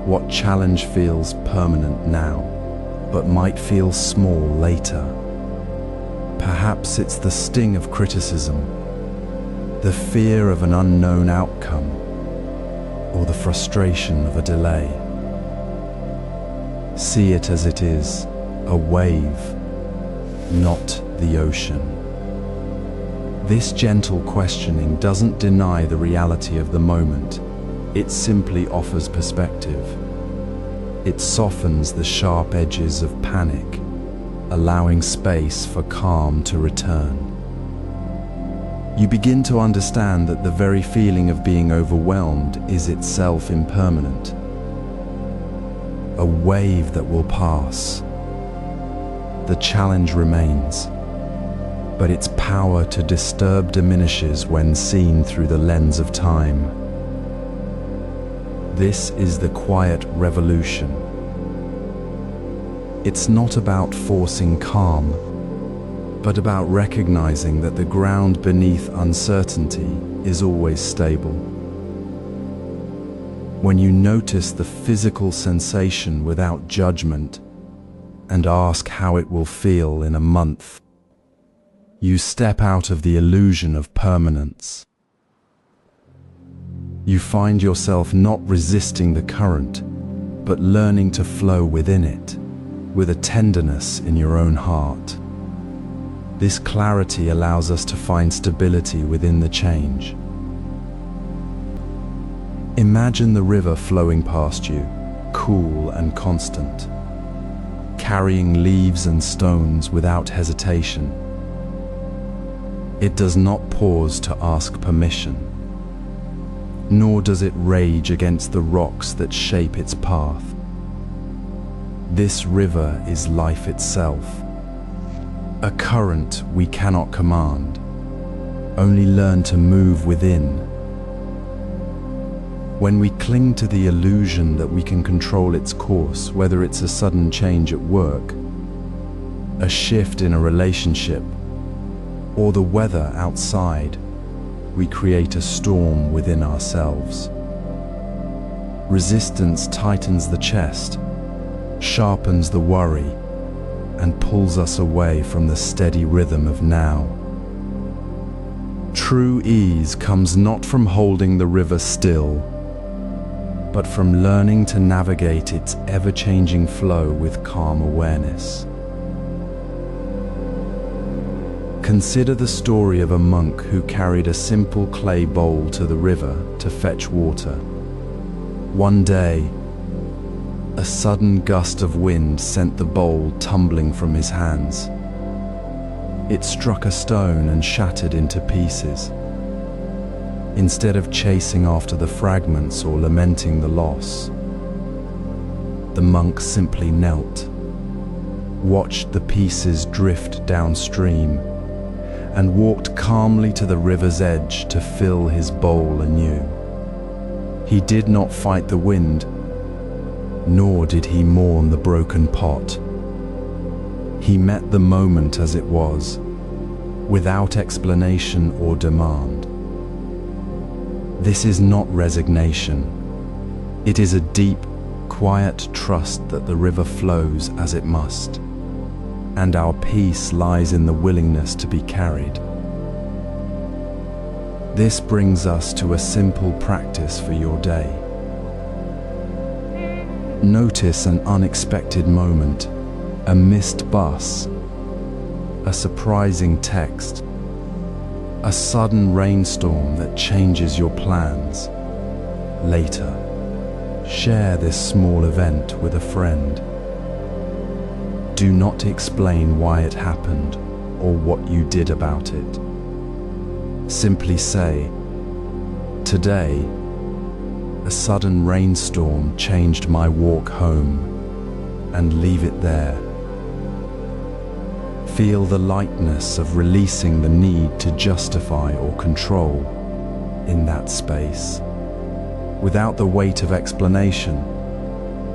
what challenge feels permanent now, but might feel small later? Perhaps it's the sting of criticism, the fear of an unknown outcome, or the frustration of a delay. See it as it is, a wave, not the ocean. This gentle questioning doesn't deny the reality of the moment. It simply offers perspective. It softens the sharp edges of panic, allowing space for calm to return. You begin to understand that the very feeling of being overwhelmed is itself impermanent. A wave that will pass. The challenge remains, but its power to disturb diminishes when seen through the lens of time. This is the quiet revolution. It's not about forcing calm, but about recognizing that the ground beneath uncertainty is always stable. When you notice the physical sensation without judgment and ask how it will feel in a month, you step out of the illusion of permanence. You find yourself not resisting the current, but learning to flow within it, with a tenderness in your own heart. This clarity allows us to find stability within the change. Imagine the river flowing past you, cool and constant, carrying leaves and stones without hesitation. It does not pause to ask permission, nor does it rage against the rocks that shape its path. This river is life itself, a current we cannot command, only learn to move within. When we cling to the illusion that we can control its course, whether it's a sudden change at work, a shift in a relationship, or the weather outside, we create a storm within ourselves. Resistance tightens the chest, sharpens the worry, and pulls us away from the steady rhythm of now. True ease comes not from holding the river still, but from learning to navigate its ever-changing flow with calm awareness. Consider the story of a monk who carried a simple clay bowl to the river to fetch water. One day, a sudden gust of wind sent the bowl tumbling from his hands. It struck a stone and shattered into pieces. Instead of chasing after the fragments or lamenting the loss, the monk simply knelt, watched the pieces drift downstream, and walked calmly to the river's edge to fill his bowl anew. He did not fight the wind, nor did he mourn the broken pot. He met the moment as it was, without explanation or demand. This is not resignation. It is a deep, quiet trust that the river flows as it must, and our peace lies in the willingness to be carried. This brings us to a simple practice for your day. Notice an unexpected moment, a missed bus, a surprising text, a sudden rainstorm that changes your plans. Later, share this small event with a friend. Do not explain why it happened or what you did about it. Simply say, "Today, a sudden rainstorm changed my walk home," and leave it there. Feel the lightness of releasing the need to justify or control in that space. Without the weight of explanation,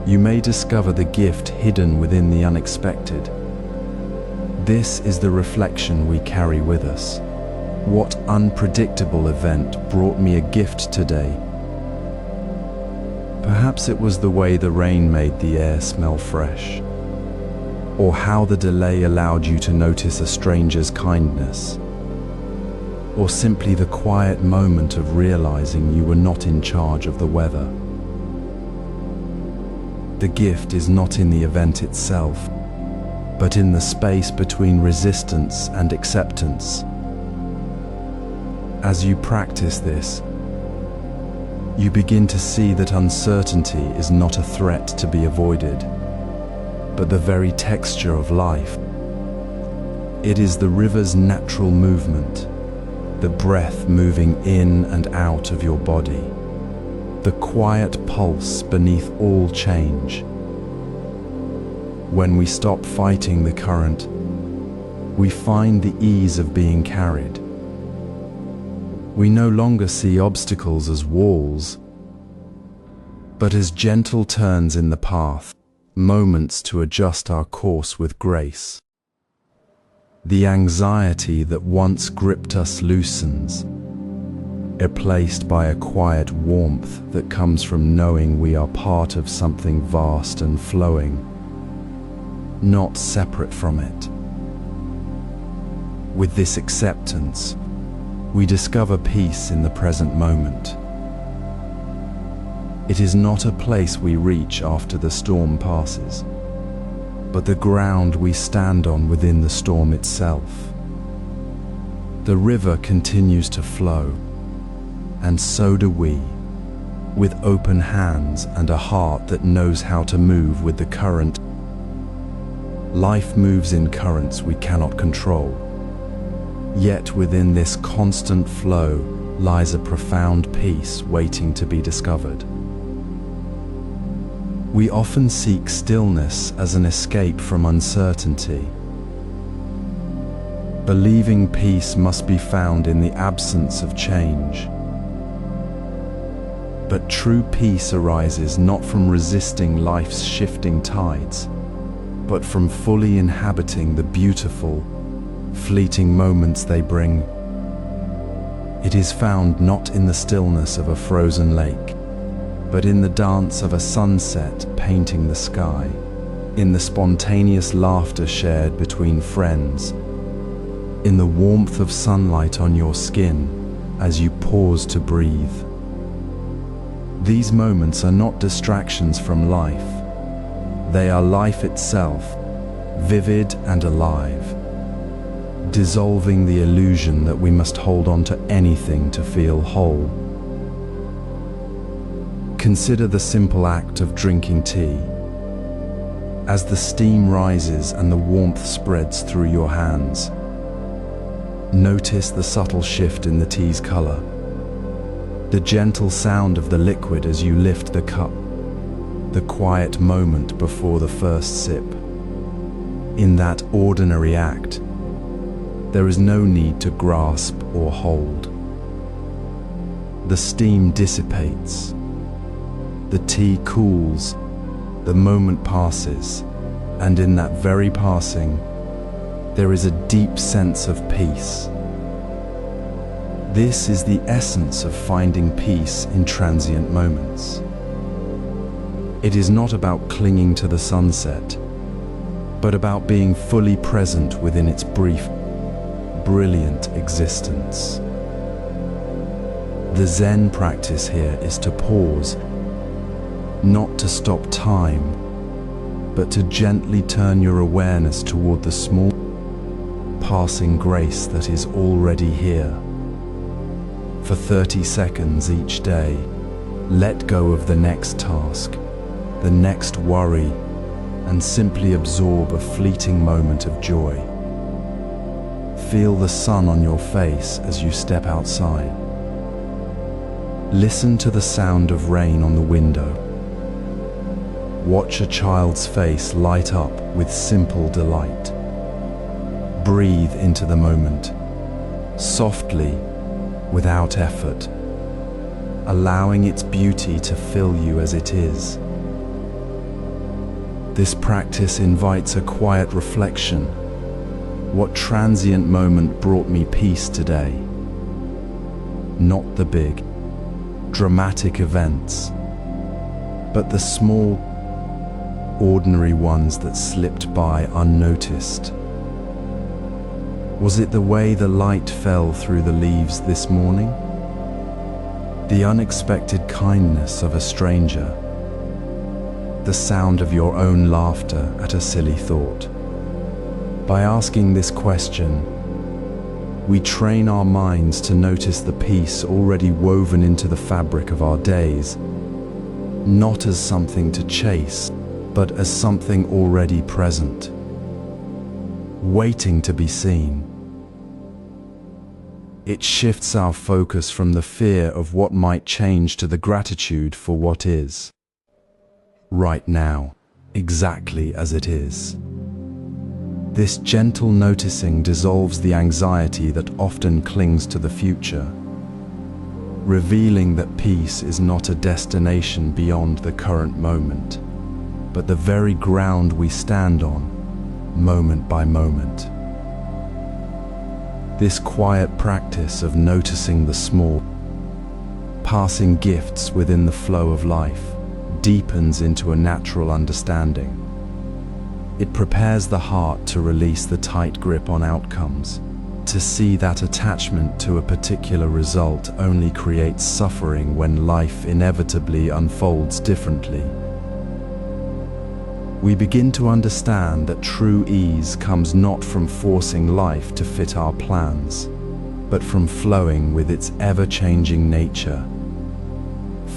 you may discover the gift hidden within the unexpected. This is the reflection we carry with us. What unpredictable event brought me a gift today? Perhaps it was the way the rain made the air smell fresh, or how the delay allowed you to notice a stranger's kindness, or simply the quiet moment of realizing you were not in charge of the weather. The gift is not in the event itself, but in the space between resistance and acceptance. As you practice this, you begin to see that uncertainty is not a threat to be avoided, but the very texture of life. It is the river's natural movement, the breath moving in and out of your body, the quiet pulse beneath all change. When we stop fighting the current, we find the ease of being carried. We no longer see obstacles as walls, but as gentle turns in the path, moments to adjust our course with grace. The anxiety that once gripped us loosens, replaced by a quiet warmth that comes from knowing we are part of something vast and flowing, not separate from it. With this acceptance, we discover peace in the present moment. It is not a place we reach after the storm passes, but the ground we stand on within the storm itself. The river continues to flow, and so do we, with open hands and a heart that knows how to move with the current. Life moves in currents we cannot control, yet within this constant flow lies a profound peace waiting to be discovered. We often seek stillness as an escape from uncertainty. Believing peace must be found in the absence of change. But true peace arises not from resisting life's shifting tides, but from fully inhabiting the beautiful, fleeting moments they bring. It is found not in the stillness of a frozen lake, but in the dance of a sunset painting the sky, in the spontaneous laughter shared between friends, in the warmth of sunlight on your skin as you pause to breathe. These moments are not distractions from life. They are life itself, vivid and alive, dissolving the illusion that we must hold on to anything to feel whole. Consider the simple act of drinking tea. As the steam rises and the warmth spreads through your hands, notice the subtle shift in the tea's color, the gentle sound of the liquid as you lift the cup, the quiet moment before the first sip. In that ordinary act, there is no need to grasp or hold. The steam dissipates, the tea cools, the moment passes, and in that very passing, there is a deep sense of peace. This is the essence of finding peace in transient moments. It is not about clinging to the sunset, but about being fully present within its brief, brilliant existence. The Zen practice here is to pause, not to stop time, but to gently turn your awareness toward the small, passing grace that is already here. For 30 seconds each day, let go of the next task, the next worry, and simply absorb a fleeting moment of joy. Feel the sun on your face as you step outside. Listen to the sound of rain on the window. Watch a child's face light up with simple delight. Breathe into the moment, softly, without effort, allowing its beauty to fill you as it is. This practice invites a quiet reflection. What transient moment brought me peace today? Not the big, dramatic events, but the small, ordinary ones that slipped by unnoticed. Was it the way the light fell through the leaves this morning? The unexpected kindness of a stranger? The sound of your own laughter at a silly thought? By asking this question, we train our minds to notice the peace already woven into the fabric of our days, not as something to chase, but as something already present, waiting to be seen. It shifts our focus from the fear of what might change to the gratitude for what is, right now, exactly as it is. This gentle noticing dissolves the anxiety that often clings to the future, revealing that peace is not a destination beyond the current moment, but the very ground we stand on, moment by moment. This quiet practice of noticing the small, passing gifts within the flow of life, deepens into a natural understanding. It prepares the heart to release the tight grip on outcomes, to see that attachment to a particular result only creates suffering when life inevitably unfolds differently. We begin to understand that true ease comes not from forcing life to fit our plans, but from flowing with its ever-changing nature,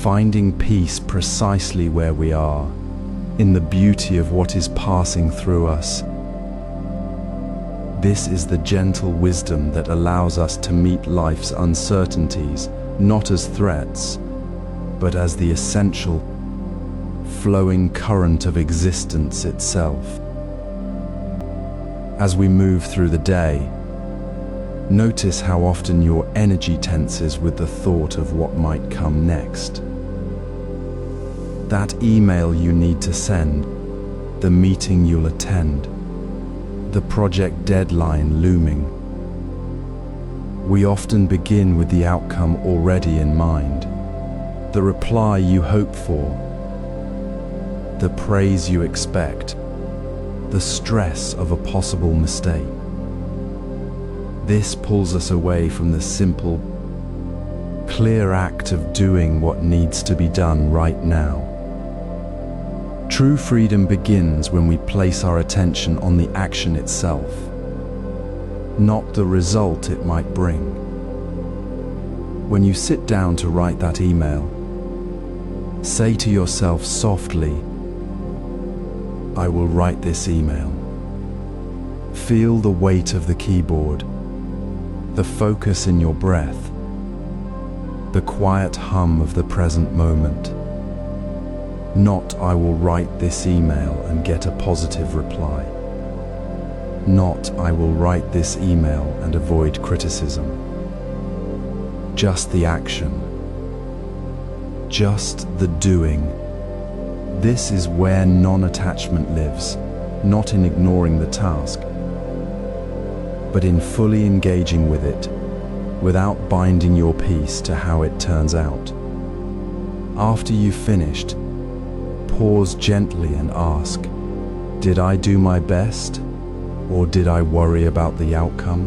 finding peace precisely where we are, in the beauty of what is passing through us. This is the gentle wisdom that allows us to meet life's uncertainties, not as threats, but as the essential, flowing current of existence itself. As we move through the day, notice how often your energy tenses with the thought of what might come next. That email you need to send, the meeting you'll attend, the project deadline looming. We often begin with the outcome already in mind, the reply you hope for, the praise you expect, the stress of a possible mistake. This pulls us away from the simple, clear act of doing what needs to be done right now. True freedom begins when we place our attention on the action itself, not the result it might bring. When you sit down to write that email, say to yourself softly, I will write this email. Feel the weight of the keyboard, the focus in your breath, the quiet hum of the present moment. Not, I will write this email and get a positive reply. Not, I will write this email and avoid criticism. Just the action. Just the doing. This is where non-attachment lives, not in ignoring the task, but in fully engaging with it, without binding your peace to how it turns out. After you've finished, pause gently and ask, did I do my best, or did I worry about the outcome?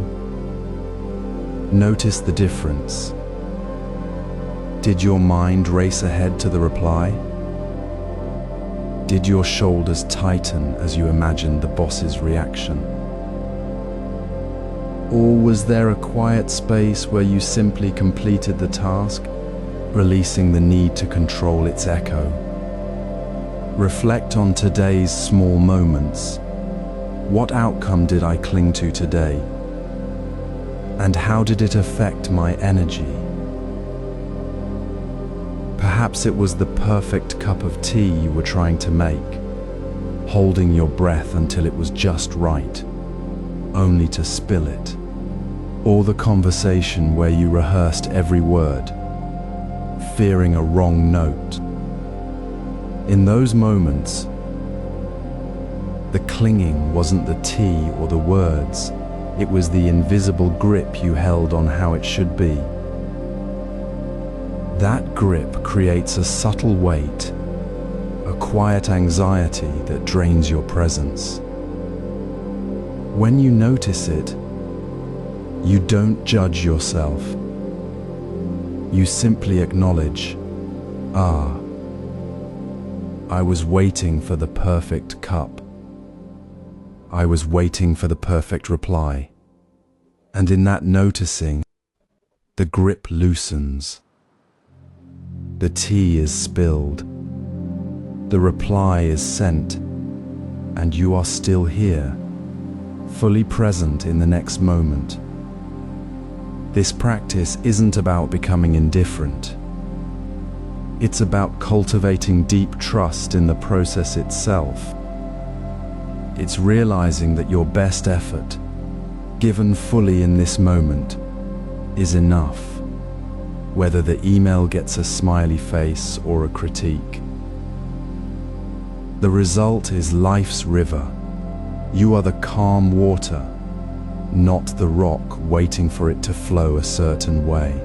Notice the difference. Did your mind race ahead to the reply? Did your shoulders tighten as you imagined the boss's reaction? Or was there a quiet space where you simply completed the task, releasing the need to control its echo? Reflect on today's small moments. What outcome did I cling to today? And how did it affect my energy? Perhaps it was the perfect cup of tea you were trying to make, holding your breath until it was just right, only to spill it. Or the conversation where you rehearsed every word, fearing a wrong note. In those moments, the clinging wasn't the tea or the words, it was the invisible grip you held on how it should be. That grip creates a subtle weight, a quiet anxiety that drains your presence. When you notice it, You don't judge yourself. You simply acknowledge, I was waiting for the perfect cup. I was waiting for the perfect reply. And in that noticing, the grip loosens. The tea is spilled. The reply is sent. And you are still here, fully present in the next moment. This practice isn't about becoming indifferent. It's about cultivating deep trust in the process itself. It's realizing that your best effort, given fully in this moment, is enough, whether the email gets a smiley face or a critique. The result is life's river. You are the calm water, not the rock waiting for it to flow a certain way.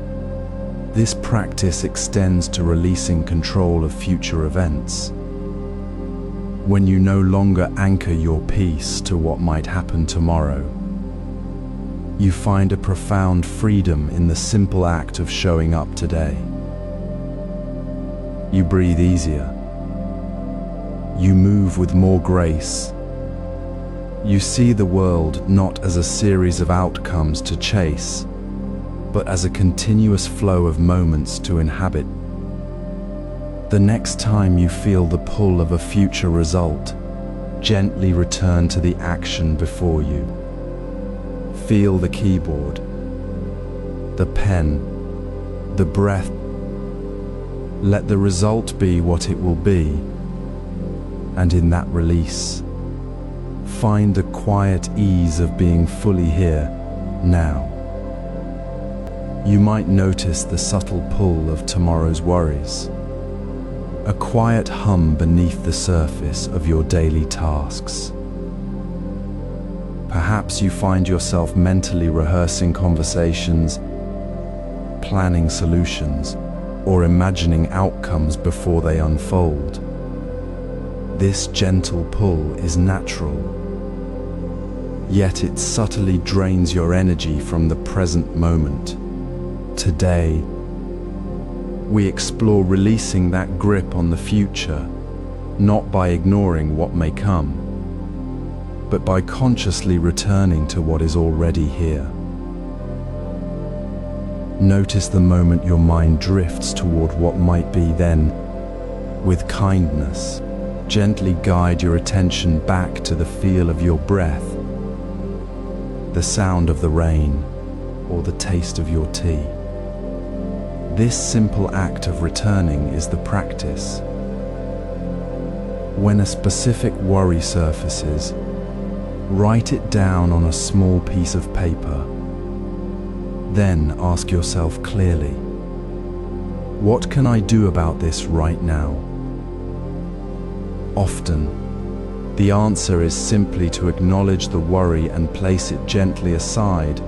This practice extends to releasing control of future events. When you no longer anchor your peace to what might happen tomorrow, you find a profound freedom in the simple act of showing up today. You breathe easier. You move with more grace. You see the world not as a series of outcomes to chase, but as a continuous flow of moments to inhabit. The next time you feel the pull of a future result, gently return to the action before you. Feel the keyboard, the pen, the breath. Let the result be what it will be, and in that release, find the quiet ease of being fully here, now. You might notice the subtle pull of tomorrow's worries, a quiet hum beneath the surface of your daily tasks. Perhaps you find yourself mentally rehearsing conversations, planning solutions, or imagining outcomes before they unfold. This gentle pull is natural, yet it subtly drains your energy from the present moment. Today, we explore releasing that grip on the future, not by ignoring what may come, but by consciously returning to what is already here. Notice the moment your mind drifts toward what might be, then, with kindness, gently guide your attention back to the feel of your breath, the sound of the rain, or the taste of your tea. This simple act of returning is the practice. When a specific worry surfaces, write it down on a small piece of paper. Then ask yourself clearly, what can I do about this right now? Often, the answer is simply to acknowledge the worry and place it gently aside,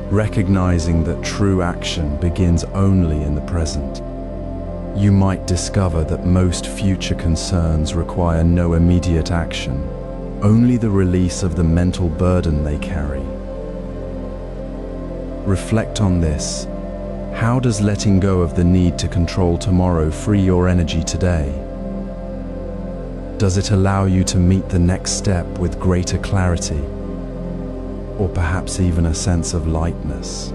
recognizing that true action begins only in the present. You might discover that most future concerns require no immediate action, only the release of the mental burden they carry. Reflect on this. How does letting go of the need to control tomorrow free your energy today? Does it allow you to meet the next step with greater clarity, or perhaps even a sense of lightness?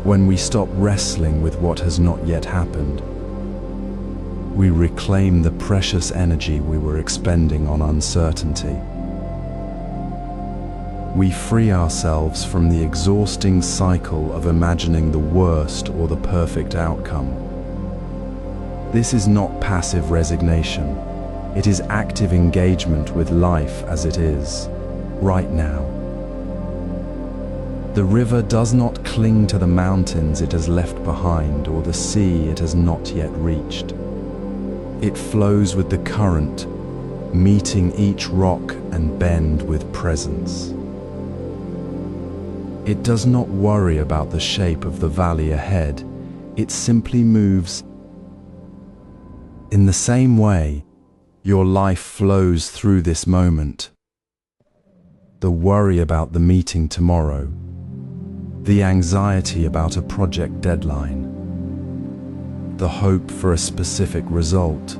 When we stop wrestling with what has not yet happened, we reclaim the precious energy we were expending on uncertainty. We free ourselves from the exhausting cycle of imagining the worst or the perfect outcome. This is not passive resignation. It is active engagement with life as it is, right now. The river does not cling to the mountains it has left behind or the sea it has not yet reached. It flows with the current, meeting each rock and bend with presence. It does not worry about the shape of the valley ahead. It simply moves. In the same way, your life flows through this moment. The worry about the meeting tomorrow the anxiety about a project deadline, the hope for a specific result.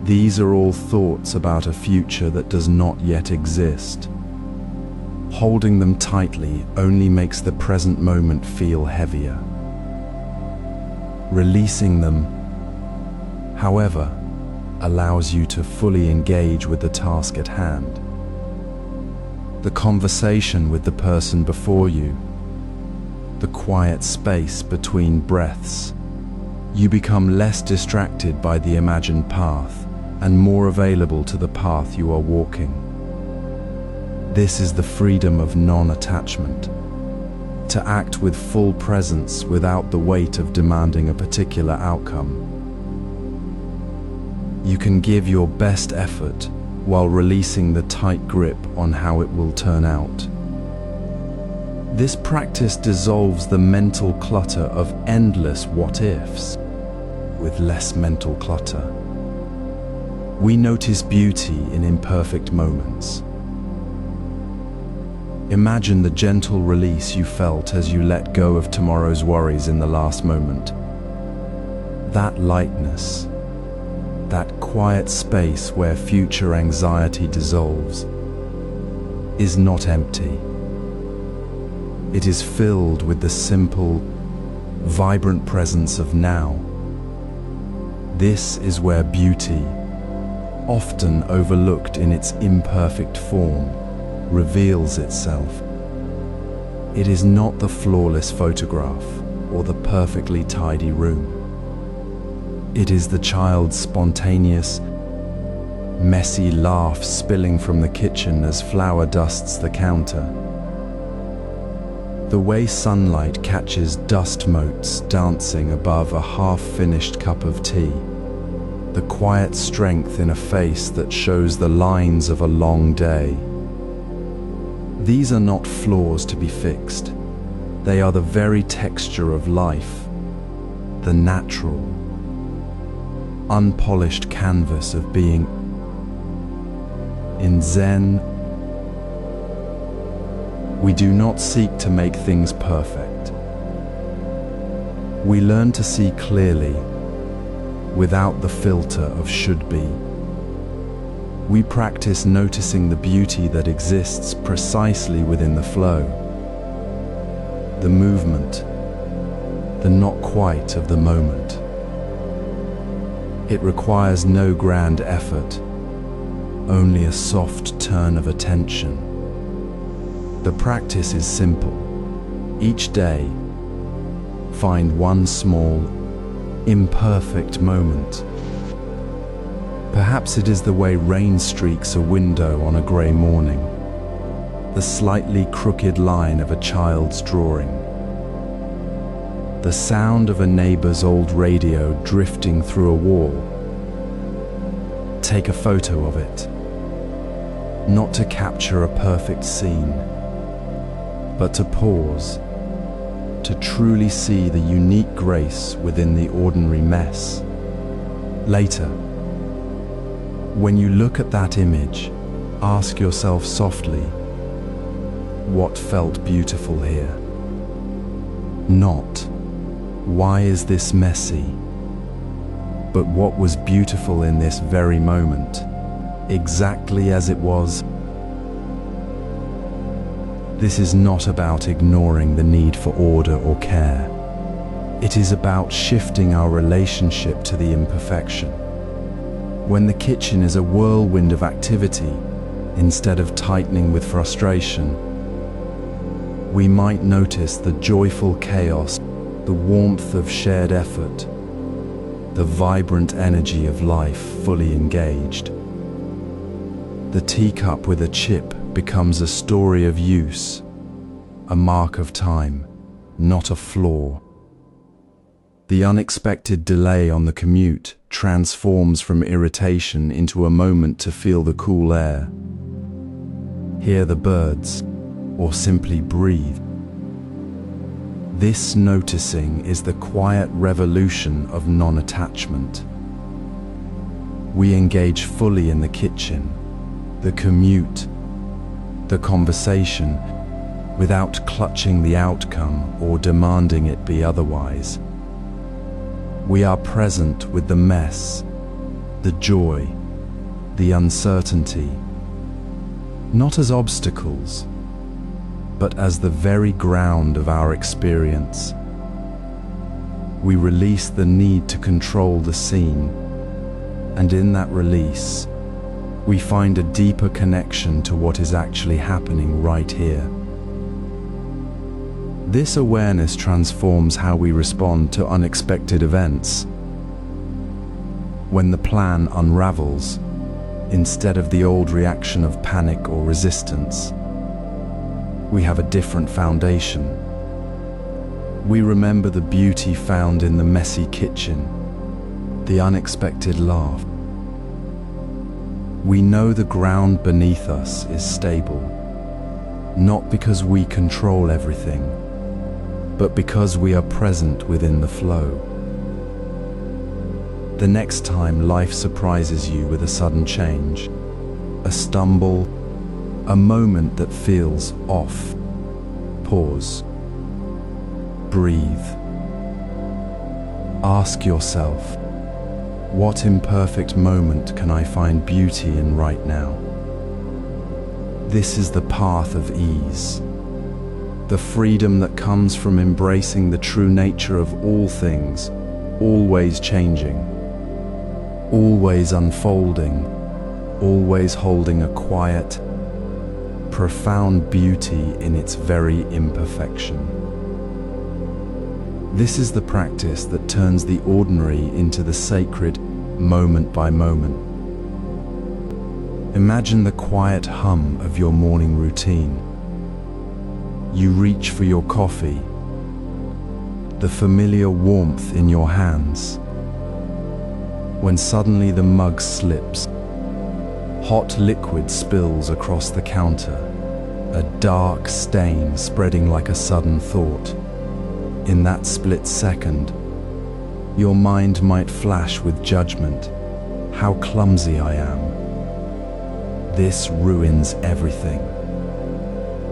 These are all thoughts about a future that does not yet exist. Holding them tightly only makes the present moment feel heavier. Releasing them, however, allows you to fully engage with the task at hand. The conversation with the person before you, the quiet space between breaths. You become less distracted by the imagined path and more available to the path you are walking. This is the freedom of non-attachment, to act with full presence without the weight of demanding a particular outcome. You can give your best effort while releasing the tight grip on how it will turn out. This practice dissolves the mental clutter of endless what-ifs with less mental clutter. We notice beauty in imperfect moments. Imagine the gentle release you felt as you let go of tomorrow's worries in the last moment. That lightness, that quiet space where future anxiety dissolves, is not empty. It is filled with the simple, vibrant presence of now. This is where beauty, often overlooked in its imperfect form, reveals itself. It is not the flawless photograph or the perfectly tidy room. It is the child's spontaneous, messy laugh spilling from the kitchen as flour dusts the counter. The way sunlight catches dust motes dancing above a half-finished cup of tea. The quiet strength in a face that shows the lines of a long day. These are not flaws to be fixed. They are the very texture of life, the natural, unpolished canvas of being. In Zen, we do not seek to make things perfect. We learn to see clearly, without the filter of should be. We practice noticing the beauty that exists precisely within the flow, the movement, the not quite of the moment. It requires no grand effort, only a soft turn of attention. The practice is simple. Each day, find one small, imperfect moment. Perhaps it is the way rain streaks a window on a grey morning, the slightly crooked line of a child's drawing, the sound of a neighbor's old radio drifting through a wall. Take a photo of it, not to capture a perfect scene, but to pause, to truly see the unique grace within the ordinary mess. Later, when you look at that image, ask yourself softly, what felt beautiful here? Not, why is this messy? But what was beautiful in this very moment, exactly as it was? This is not about ignoring the need for order or care. It is about shifting our relationship to the imperfection. When the kitchen is a whirlwind of activity, instead of tightening with frustration, we might notice the joyful chaos, the warmth of shared effort, the vibrant energy of life fully engaged. The teacup with a chip becomes a story of use, a mark of time, not a flaw. The unexpected delay on the commute transforms from irritation into a moment to feel the cool air, hear the birds, or simply breathe. This noticing is the quiet revolution of non-attachment. We engage fully in the kitchen, the commute, the conversation, without clutching the outcome or demanding it be otherwise. We are present with the mess, the joy, the uncertainty, not as obstacles, but as the very ground of our experience. We release the need to control the scene, and in that release, we find a deeper connection to what is actually happening right here. This awareness transforms how we respond to unexpected events. When the plan unravels, instead of the old reaction of panic or resistance, we have a different foundation. We remember the beauty found in the messy kitchen, the unexpected laugh. We know the ground beneath us is stable, not because we control everything, but because we are present within the flow. The next time life surprises you with a sudden change, a stumble, a moment that feels off, pause, breathe. Ask yourself, what imperfect moment can I find beauty in right now? This is the path of ease, the freedom that comes from embracing the true nature of all things, always changing, always unfolding, always holding a quiet, profound beauty in its very imperfection. This is the practice that turns the ordinary into the sacred moment by moment. Imagine the quiet hum of your morning routine. You reach for your coffee, the familiar warmth in your hands, when suddenly the mug slips. Hot liquid spills across the counter, a dark stain spreading like a sudden thought. In that split second, your mind might flash with judgment. How clumsy I am. This ruins everything.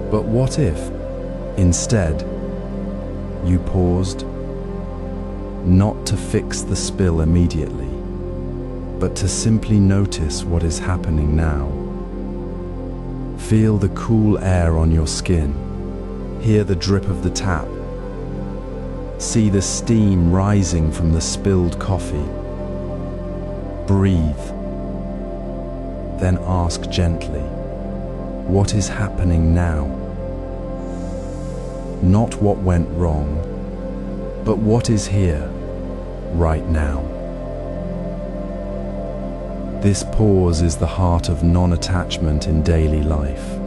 But what if, instead, you paused, not to fix the spill immediately, but to simply notice what is happening now? Feel the cool air on your skin, hear the drip of the tap, see the steam rising from the spilled coffee. Breathe. Then ask gently, what is happening now? Not what went wrong, but what is here, right now. This pause is the heart of non-attachment in daily life.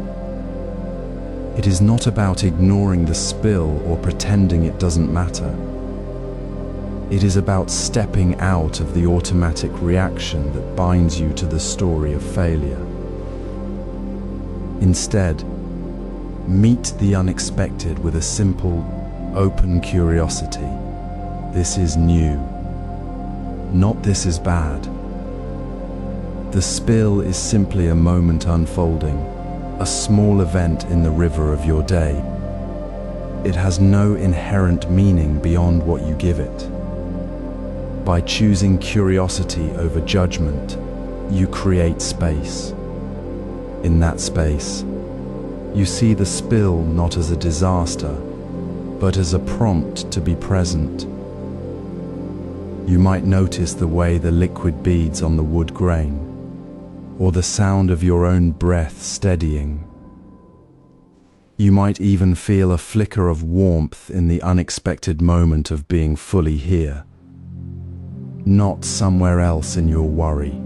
It is not about ignoring the spill or pretending it doesn't matter. It is about stepping out of the automatic reaction that binds you to the story of failure. Instead, meet the unexpected with a simple, open curiosity. This is new, not this is bad. The spill is simply a moment unfolding, a small event in the river of your day. It has no inherent meaning beyond what you give it. By choosing curiosity over judgment, you create space. In that space, you see the spill not as a disaster, but as a prompt to be present. You might notice the way the liquid beads on the wood grain, or the sound of your own breath steadying. You might even feel a flicker of warmth in the unexpected moment of being fully here, not somewhere else in your worry.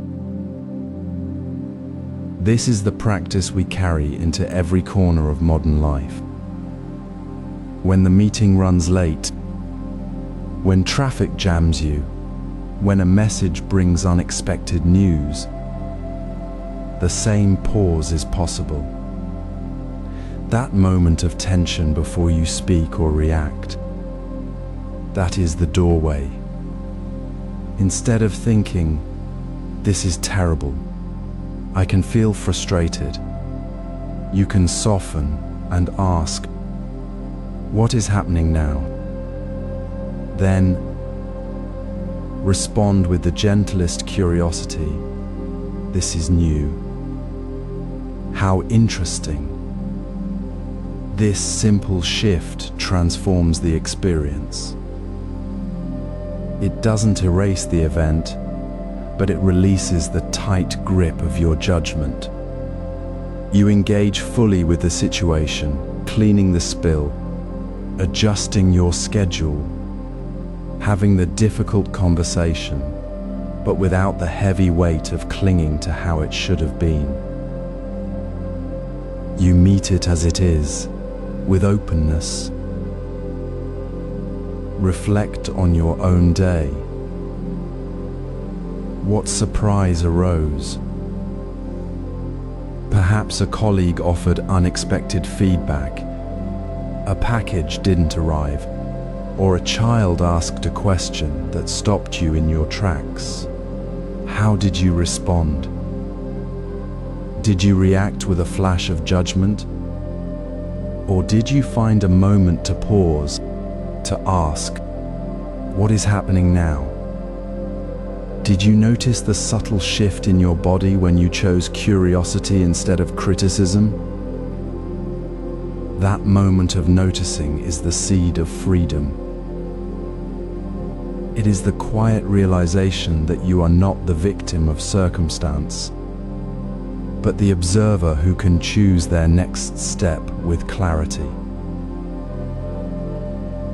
This is the practice we carry into every corner of modern life. When the meeting runs late, when traffic jams you, when a message brings unexpected news, the same pause is possible. That moment of tension before you speak or react, that is the doorway. Instead of thinking, this is terrible, I can feel frustrated, you can soften and ask, What is happening now? Then, respond with the gentlest curiosity. This is new. How interesting. This simple shift transforms the experience. It doesn't erase the event, but it releases the tight grip of your judgment. You engage fully with the situation, cleaning the spill, adjusting your schedule, having the difficult conversation, but without the heavy weight of clinging to how it should have been. You meet it as it is, with openness. Reflect on your own day. What surprise arose? Perhaps a colleague offered unexpected feedback, a package didn't arrive, or a child asked a question that stopped you in your tracks. How did you respond? Did you react with a flash of judgment? Or did you find a moment to pause, to ask, what is happening now? Did you notice the subtle shift in your body when you chose curiosity instead of criticism? That moment of noticing is the seed of freedom. It is the quiet realization that you are not the victim of circumstance, but the observer who can choose their next step with clarity.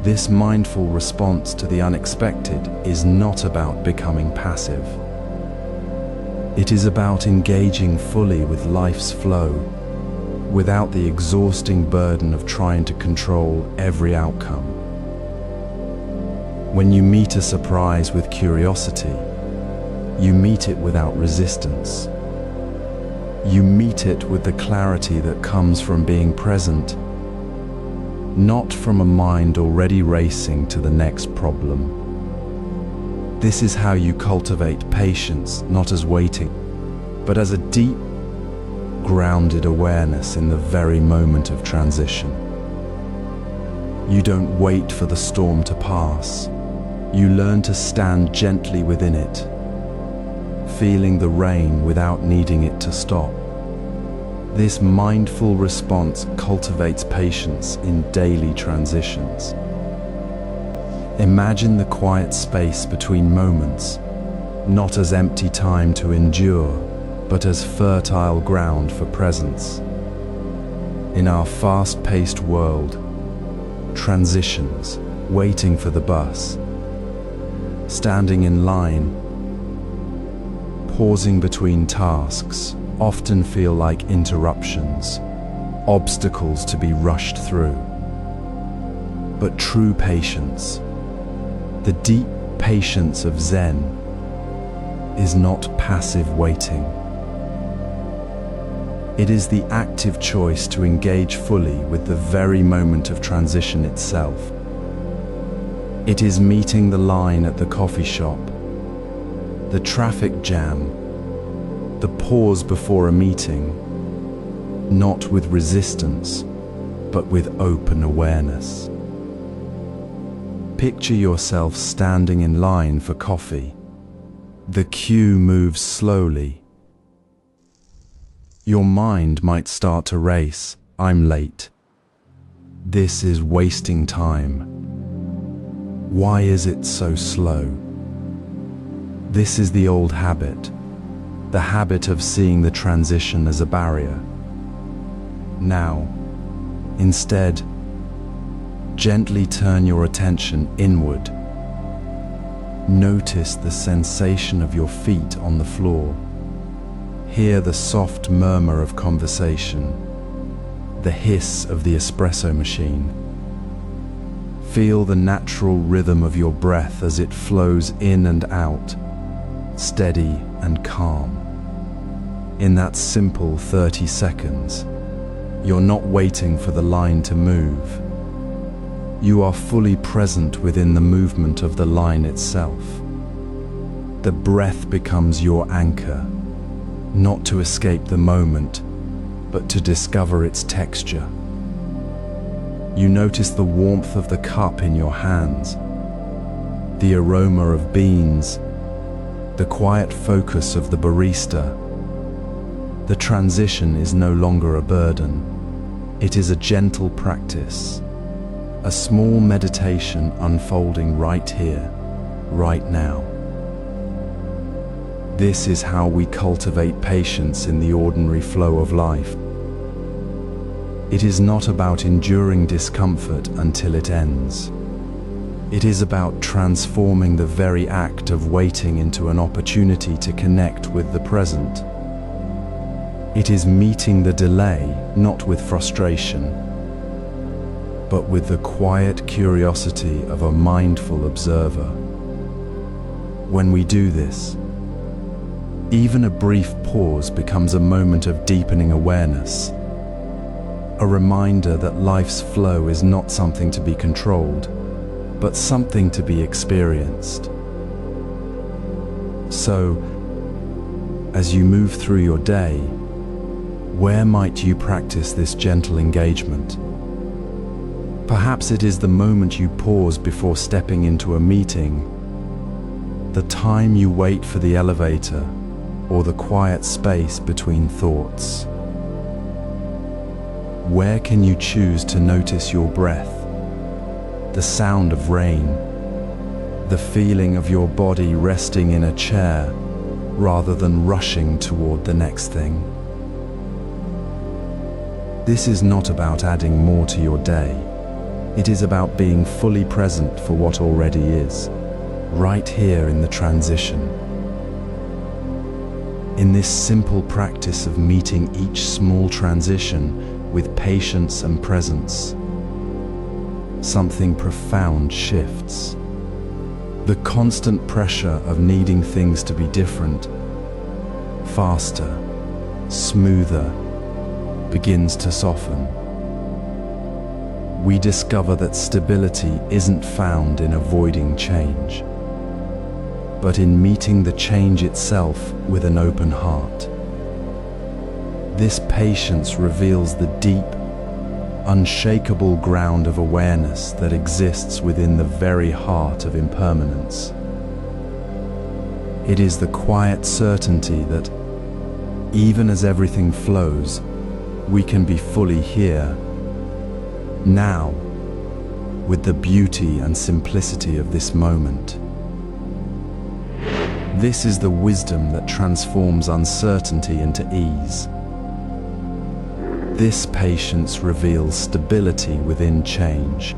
This mindful response to the unexpected is not about becoming passive. It is about engaging fully with life's flow, without the exhausting burden of trying to control every outcome. When you meet a surprise with curiosity, you meet it without resistance. You meet it with the clarity that comes from being present, not from a mind already racing to the next problem. This is how you cultivate patience, not as waiting, but as a deep, grounded awareness in the very moment of transition. You don't wait for the storm to pass. You learn to stand gently within it, feeling the rain without needing it to stop. This mindful response cultivates patience in daily transitions. Imagine the quiet space between moments, not as empty time to endure, but as fertile ground for presence. In our fast-paced world, transitions, waiting for the bus, standing in line, pausing between tasks, often feel like interruptions, obstacles to be rushed through. But true patience, the deep patience of Zen, is not passive waiting. It is the active choice to engage fully with the very moment of transition itself. It is meeting the line at the coffee shop, the traffic jam, the pause before a meeting, not with resistance, but with open awareness. Picture yourself standing in line for coffee. The queue moves slowly. Your mind might start to race. I'm late. This is wasting time. Why is it so slow? This is the old habit. The habit of seeing the transition as a barrier. Now, instead, gently turn your attention inward. Notice the sensation of your feet on the floor. Hear the soft murmur of conversation, the hiss of the espresso machine. Feel the natural rhythm of your breath as it flows in and out, steady and calm. In that simple 30 seconds, you're not waiting for the line to move. You are fully present within the movement of the line itself. The breath becomes your anchor, not to escape the moment, but to discover its texture. You notice the warmth of the cup in your hands, the aroma of beans, the quiet focus of the barista. The transition is no longer a burden. It is a gentle practice, a small meditation unfolding right here, right now. This is how we cultivate patience in the ordinary flow of life. It is not about enduring discomfort until it ends. It is about transforming the very act of waiting into an opportunity to connect with the present. It is meeting the delay, not with frustration, but with the quiet curiosity of a mindful observer. When we do this, even a brief pause becomes a moment of deepening awareness, a reminder that life's flow is not something to be controlled, but something to be experienced. So, as you move through your day, where might you practice this gentle engagement? Perhaps it is the moment you pause before stepping into a meeting, the time you wait for the elevator, or the quiet space between thoughts. Where can you choose to notice your breath, the sound of rain, the feeling of your body resting in a chair rather than rushing toward the next thing? This is not about adding more to your day. It is about being fully present for what already is, right here in the transition. In this simple practice of meeting each small transition with patience and presence, something profound shifts. The constant pressure of needing things to be different, faster, smoother, begins to soften. We discover that stability isn't found in avoiding change, but in meeting the change itself with an open heart. This patience reveals the deep, unshakable ground of awareness that exists within the very heart of impermanence. It is the quiet certainty that, even as everything flows, we can be fully here, now, with the beauty and simplicity of this moment. This is the wisdom that transforms uncertainty into ease. This patience reveals stability within change.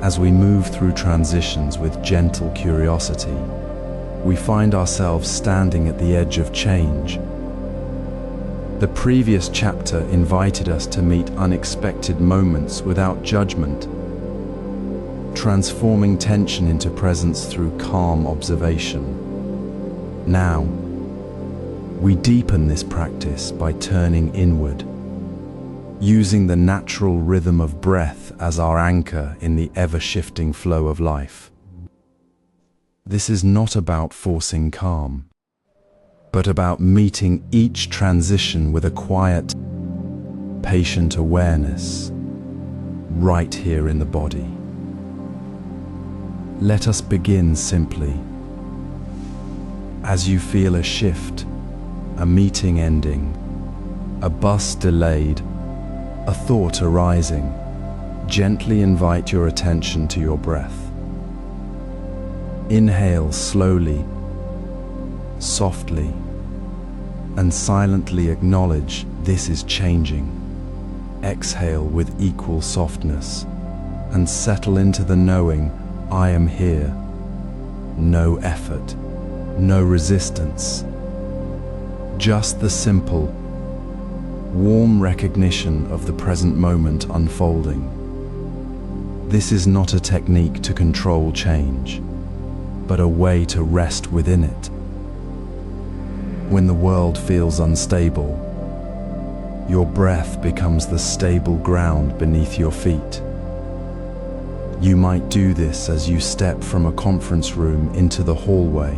As we move through transitions with gentle curiosity, we find ourselves standing at the edge of change. The previous chapter invited us to meet unexpected moments without judgment, transforming tension into presence through calm observation. Now, we deepen this practice by turning inward, using the natural rhythm of breath as our anchor in the ever-shifting flow of life. This is not about forcing calm, but about meeting each transition with a quiet, patient awareness, right here in the body. Let us begin simply. As you feel a shift, a meeting ending, a bus delayed, a thought arising, gently invite your attention to your breath. Inhale slowly, softly, and silently acknowledge this is changing. Exhale with equal softness and settle into the knowing, I am here. No effort, no resistance. Just the simple, warm recognition of the present moment unfolding. This is not a technique to control change, but a way to rest within it. When the world feels unstable, your breath becomes the stable ground beneath your feet. You might do this as you step from a conference room into the hallway,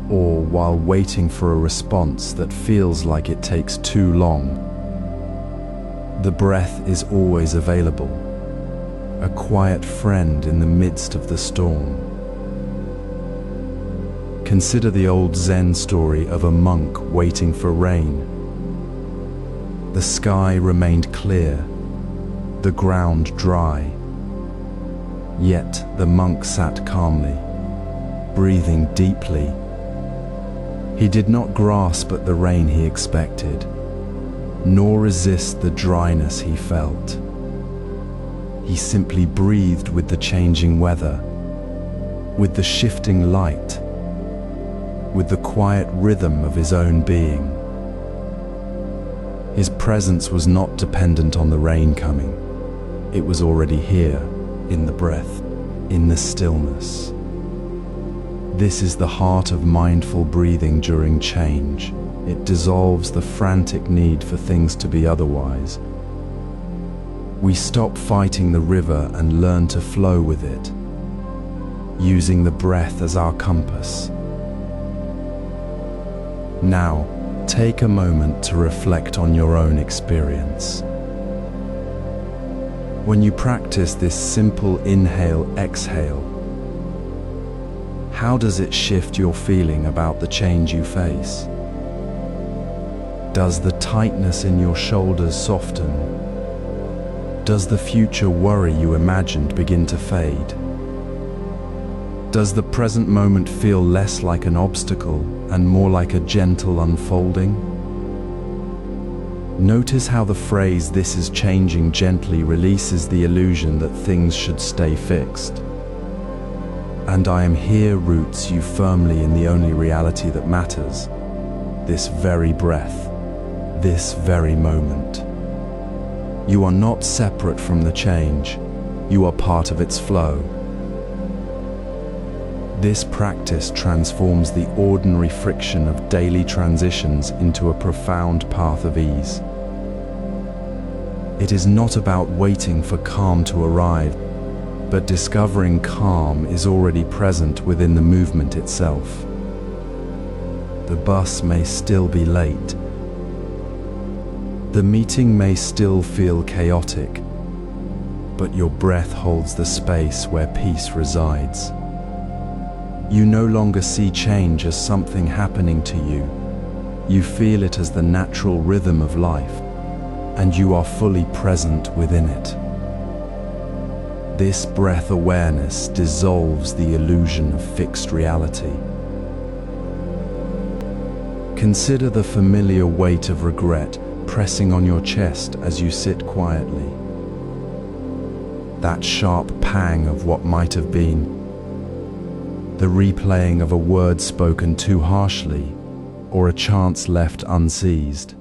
or while waiting for a response that feels like it takes too long. The breath is always available, a quiet friend in the midst of the storm. Consider the old Zen story of a monk waiting for rain. The sky remained clear, the ground dry. Yet the monk sat calmly, breathing deeply. He did not grasp at the rain he expected, nor resist the dryness he felt. He simply breathed with the changing weather, with the shifting light, with the quiet rhythm of his own being. His presence was not dependent on the rain coming. It was already here, in the breath, in the stillness. This is the heart of mindful breathing during change. It dissolves the frantic need for things to be otherwise. We stop fighting the river and learn to flow with it, using the breath as our compass. Now, take a moment to reflect on your own experience. When you practice this simple inhale-exhale, how does it shift your feeling about the change you face? Does the tightness in your shoulders soften? Does the future worry you imagined begin to fade? Does the present moment feel less like an obstacle and more like a gentle unfolding? Notice how the phrase "this is changing" gently releases the illusion that things should stay fixed. "And I am here" roots you firmly in the only reality that matters, this very breath, this very moment. You are not separate from the change, you are part of its flow. This practice transforms the ordinary friction of daily transitions into a profound path of ease. It is not about waiting for calm to arrive, but discovering calm is already present within the movement itself. The bus may still be late. The meeting may still feel chaotic, but your breath holds the space where peace resides. You no longer see change as something happening to you. You feel it as the natural rhythm of life, and you are fully present within it. This breath awareness dissolves the illusion of fixed reality. Consider the familiar weight of regret pressing on your chest as you sit quietly. That sharp pang of what might have been, the replaying of a word spoken too harshly, or a chance left unseized.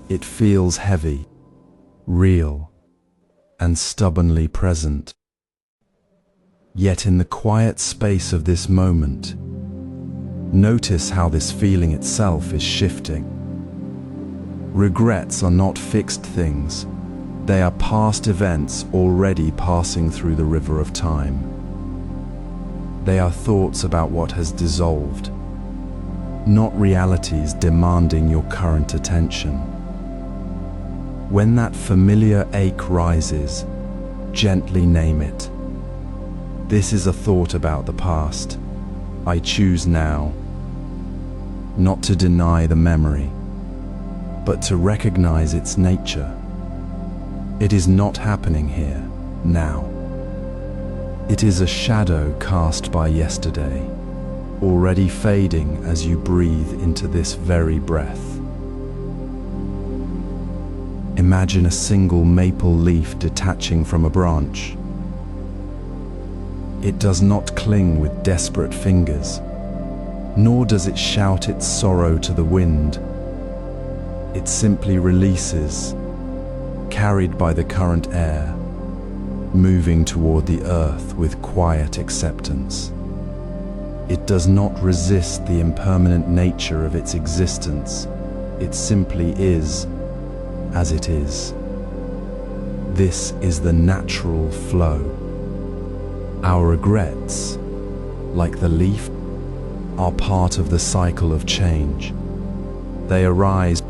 It feels heavy, real, and stubbornly present. Yet in the quiet space of this moment, notice how this feeling itself is shifting. Regrets are not fixed things. They are past events already passing through the river of time. They are thoughts about what has dissolved, not realities demanding your current attention. When that familiar ache rises, gently name it. This is a thought about the past. I choose now, not to deny the memory, but to recognize its nature. It is not happening here, now. It is a shadow cast by yesterday, already fading as you breathe into this very breath. Imagine a single maple leaf detaching from a branch. It does not cling with desperate fingers, nor does it shout its sorrow to the wind. It simply releases, carried by the current air, moving toward the earth with quiet acceptance. It does not resist the impermanent nature of its existence. It simply is as it is. This is the natural flow. Our regrets, like the leaf, are part of the cycle of change. They arise,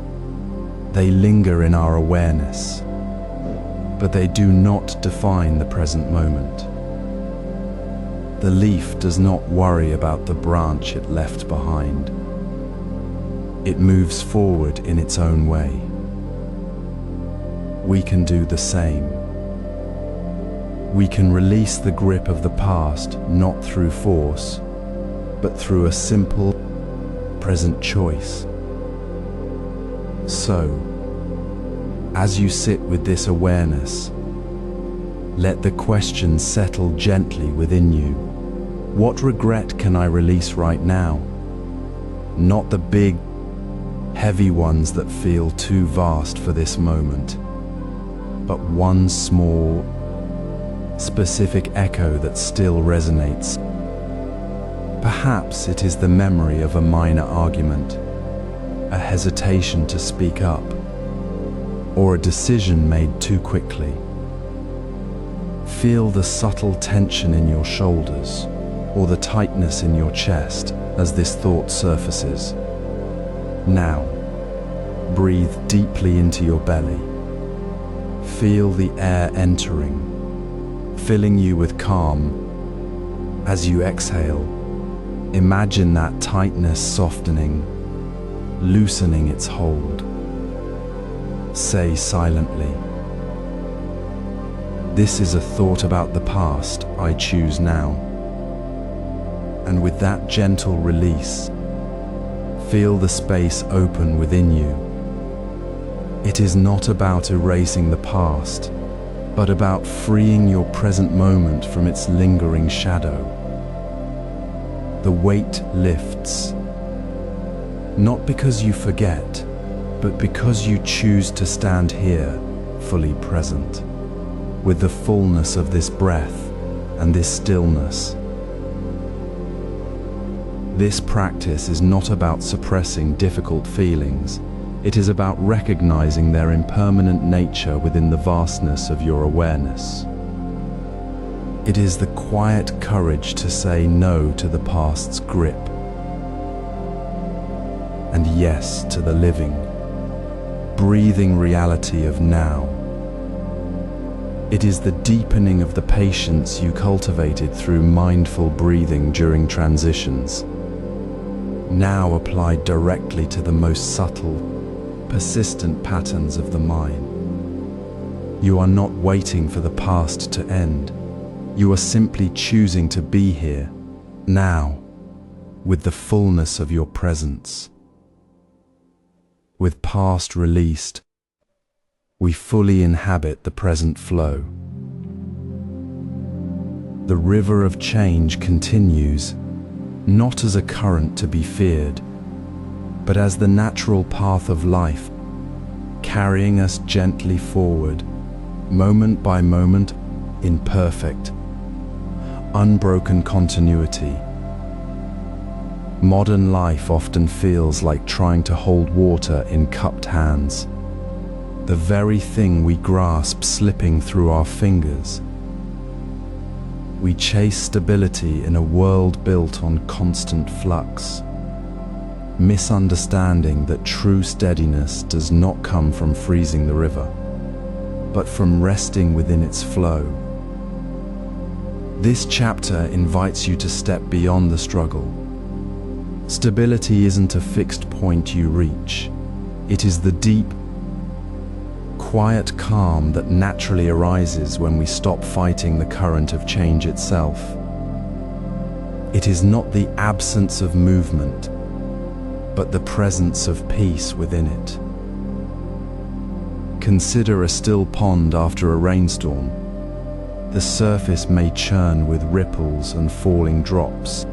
They linger in our awareness, but they do not define the present moment. The leaf does not worry about the branch it left behind. It moves forward in its own way. We can do the same. We can release the grip of the past not through force, but through a simple, present choice. So, as you sit with this awareness, let the question settle gently within you. What regret can I release right now? Not the big, heavy ones that feel too vast for this moment, but one small, specific echo that still resonates. Perhaps it is the memory of a minor argument, a hesitation to speak up, or a decision made too quickly. Feel the subtle tension in your shoulders or the tightness in your chest as this thought surfaces. Now, breathe deeply into your belly. Feel the air entering, filling you with calm. As you exhale, imagine that tightness softening, loosening its hold. Say silently, "This is a thought about the past I choose now." And with that gentle release, feel the space open within you. It is not about erasing the past, but about freeing your present moment from its lingering shadow. The weight lifts, not because you forget, but because you choose to stand here, fully present, with the fullness of this breath and this stillness. This practice is not about suppressing difficult feelings. It is about recognizing their impermanent nature within the vastness of your awareness. It is the quiet courage to say no to the past's grip and yes to the living, breathing reality of now. It is the deepening of the patience you cultivated through mindful breathing during transitions, now applied directly to the most subtle, persistent patterns of the mind. You are not waiting for the past to end. You are simply choosing to be here, now, with the fullness of your presence. With past released, we fully inhabit the present flow. The river of change continues, not as a current to be feared, but as the natural path of life, carrying us gently forward, moment by moment, in perfect, unbroken continuity. Modern life often feels like trying to hold water in cupped hands, the very thing we grasp slipping through our fingers. We chase stability in a world built on constant flux, misunderstanding that true steadiness does not come from freezing the river, but from resting within its flow. This chapter invites you to step beyond the struggle. Stability isn't a fixed point you reach. It is the deep, quiet calm that naturally arises when we stop fighting the current of change itself. It is not the absence of movement, but the presence of peace within it. Consider a still pond after a rainstorm. The surface may churn with ripples and falling drops,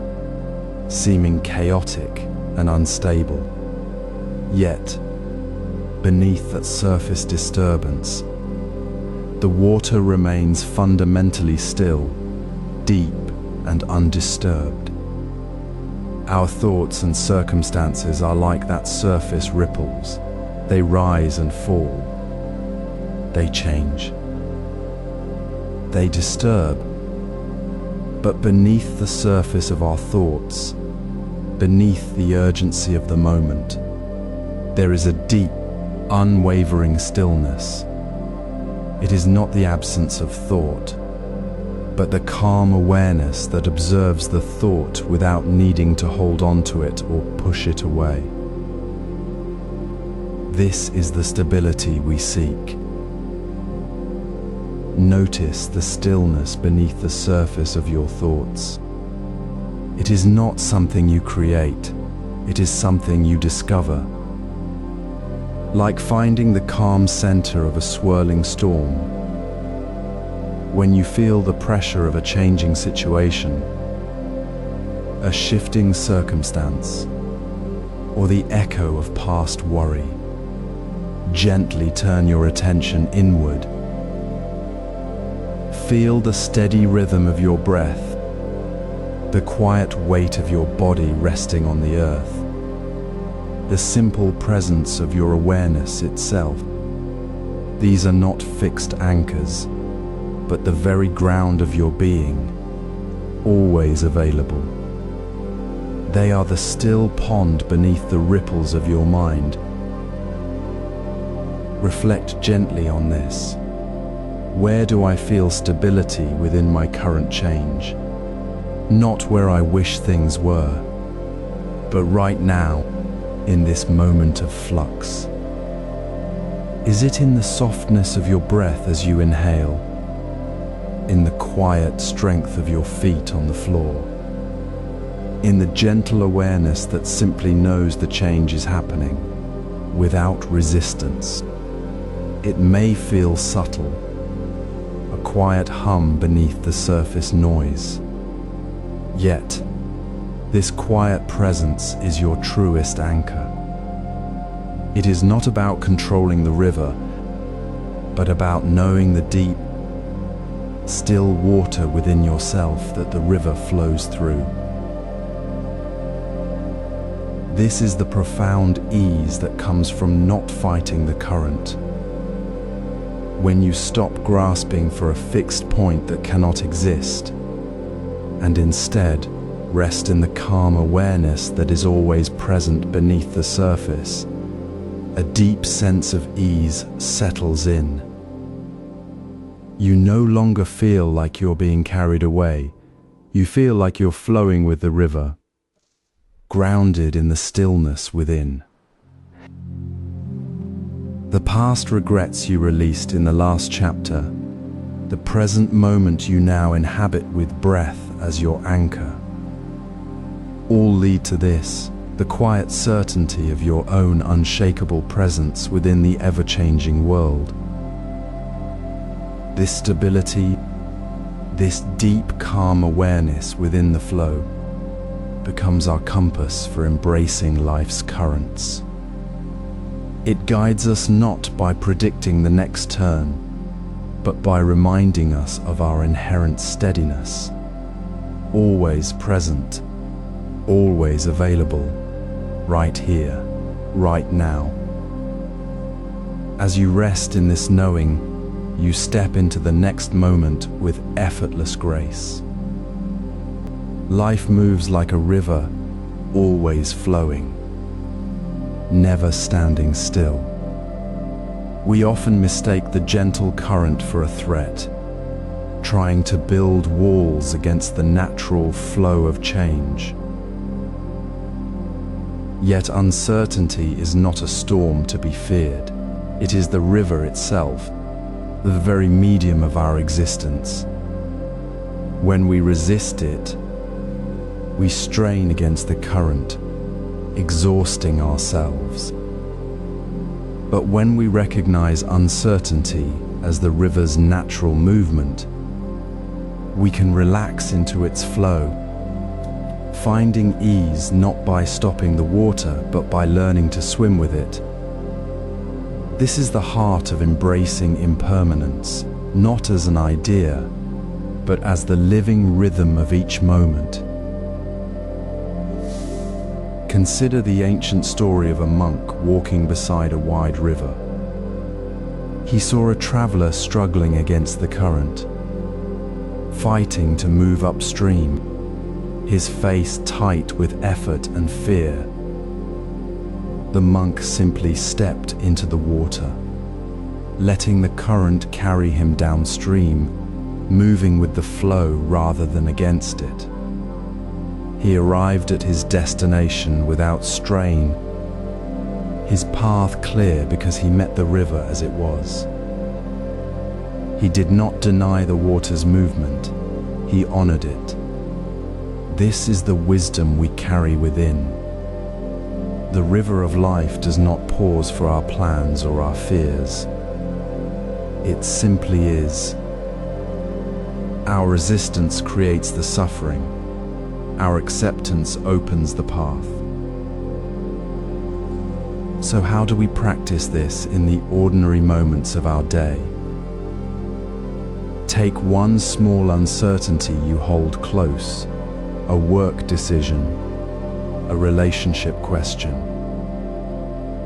seeming chaotic and unstable. Yet, beneath that surface disturbance, the water remains fundamentally still, deep and undisturbed. Our thoughts and circumstances are like that surface ripples. They rise and fall. They change. They disturb. But beneath the surface of our thoughts, beneath the urgency of the moment, there is a deep, unwavering stillness. It is not the absence of thought, but the calm awareness that observes the thought without needing to hold on to it or push it away. This is the stability we seek. Notice the stillness beneath the surface of your thoughts. It is not something you create, it is something you discover. Like finding the calm center of a swirling storm. When you feel the pressure of a changing situation, a shifting circumstance, or the echo of past worry, gently turn your attention inward. Feel the steady rhythm of your breath, the quiet weight of your body resting on the earth, the simple presence of your awareness itself. These are not fixed anchors, but the very ground of your being, always available. They are the still pond beneath the ripples of your mind. Reflect gently on this. Where do I feel stability within my current change? Not where I wish things were, but right now, in this moment of flux. Is it in the softness of your breath as you inhale? In the quiet strength of your feet on the floor? In the gentle awareness that simply knows the change is happening, without resistance? It may feel subtle, a quiet hum beneath the surface noise. Yet, this quiet presence is your truest anchor. It is not about controlling the river, but about knowing the deep, still water within yourself that the river flows through. This is the profound ease that comes from not fighting the current. When you stop grasping for a fixed point that cannot exist, and instead rest in the calm awareness that is always present beneath the surface, a deep sense of ease settles in. You no longer feel like you're being carried away. You feel like you're flowing with the river, grounded in the stillness within. The past regrets you released in the last chapter, the present moment you now inhabit with breath as your anchor, all lead to this, the quiet certainty of your own unshakable presence within the ever-changing world. This stability, this deep, calm awareness within the flow, becomes our compass for embracing life's currents. It guides us not by predicting the next turn, but by reminding us of our inherent steadiness, always present, always available, right here, right now. As you rest in this knowing, you step into the next moment with effortless grace. Life moves like a river, always flowing, never standing still. We often mistake the gentle current for a threat, trying to build walls against the natural flow of change. Yet uncertainty is not a storm to be feared. It is the river itself, the very medium of our existence. When we resist it, we strain against the current, exhausting ourselves. But when we recognize uncertainty as the river's natural movement, we can relax into its flow, finding ease not by stopping the water, but by learning to swim with it. This is the heart of embracing impermanence, not as an idea, but as the living rhythm of each moment. Consider the ancient story of a monk walking beside a wide river. He saw a traveler struggling against the current, fighting to move upstream, his face tight with effort and fear. The monk simply stepped into the water, letting the current carry him downstream, moving with the flow rather than against it. He arrived at his destination without strain, his path clear because he met the river as it was. He did not deny the water's movement, he honored it. This is the wisdom we carry within. The river of life does not pause for our plans or our fears. It simply is. Our resistance creates the suffering. Our acceptance opens the path. So how do we practice this in the ordinary moments of our day? Take one small uncertainty you hold close, a work decision, a relationship question,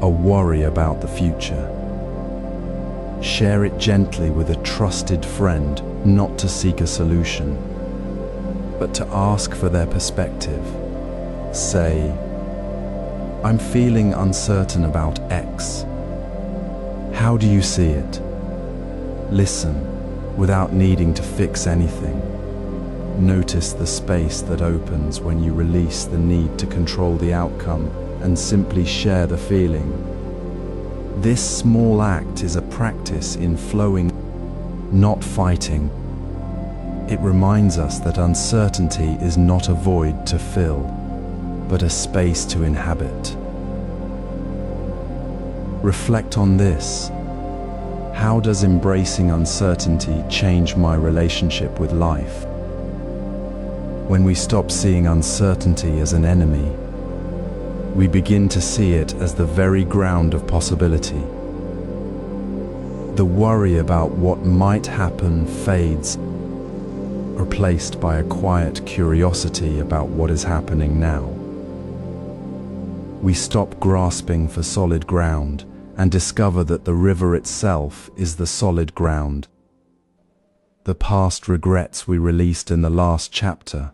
a worry about the future. Share it gently with a trusted friend, not to seek a solution, but to ask for their perspective. Say, "I'm feeling uncertain about X. How do you see it?" Listen, without needing to fix anything. Notice the space that opens when you release the need to control the outcome and simply share the feeling. This small act is a practice in flowing, not fighting. It reminds us that uncertainty is not a void to fill, but a space to inhabit. Reflect on this. How does embracing uncertainty change my relationship with life? When we stop seeing uncertainty as an enemy, we begin to see it as the very ground of possibility. The worry about what might happen fades, replaced by a quiet curiosity about what is happening now. We stop grasping for solid ground and discover that the river itself is the solid ground. The past regrets we released in the last chapter,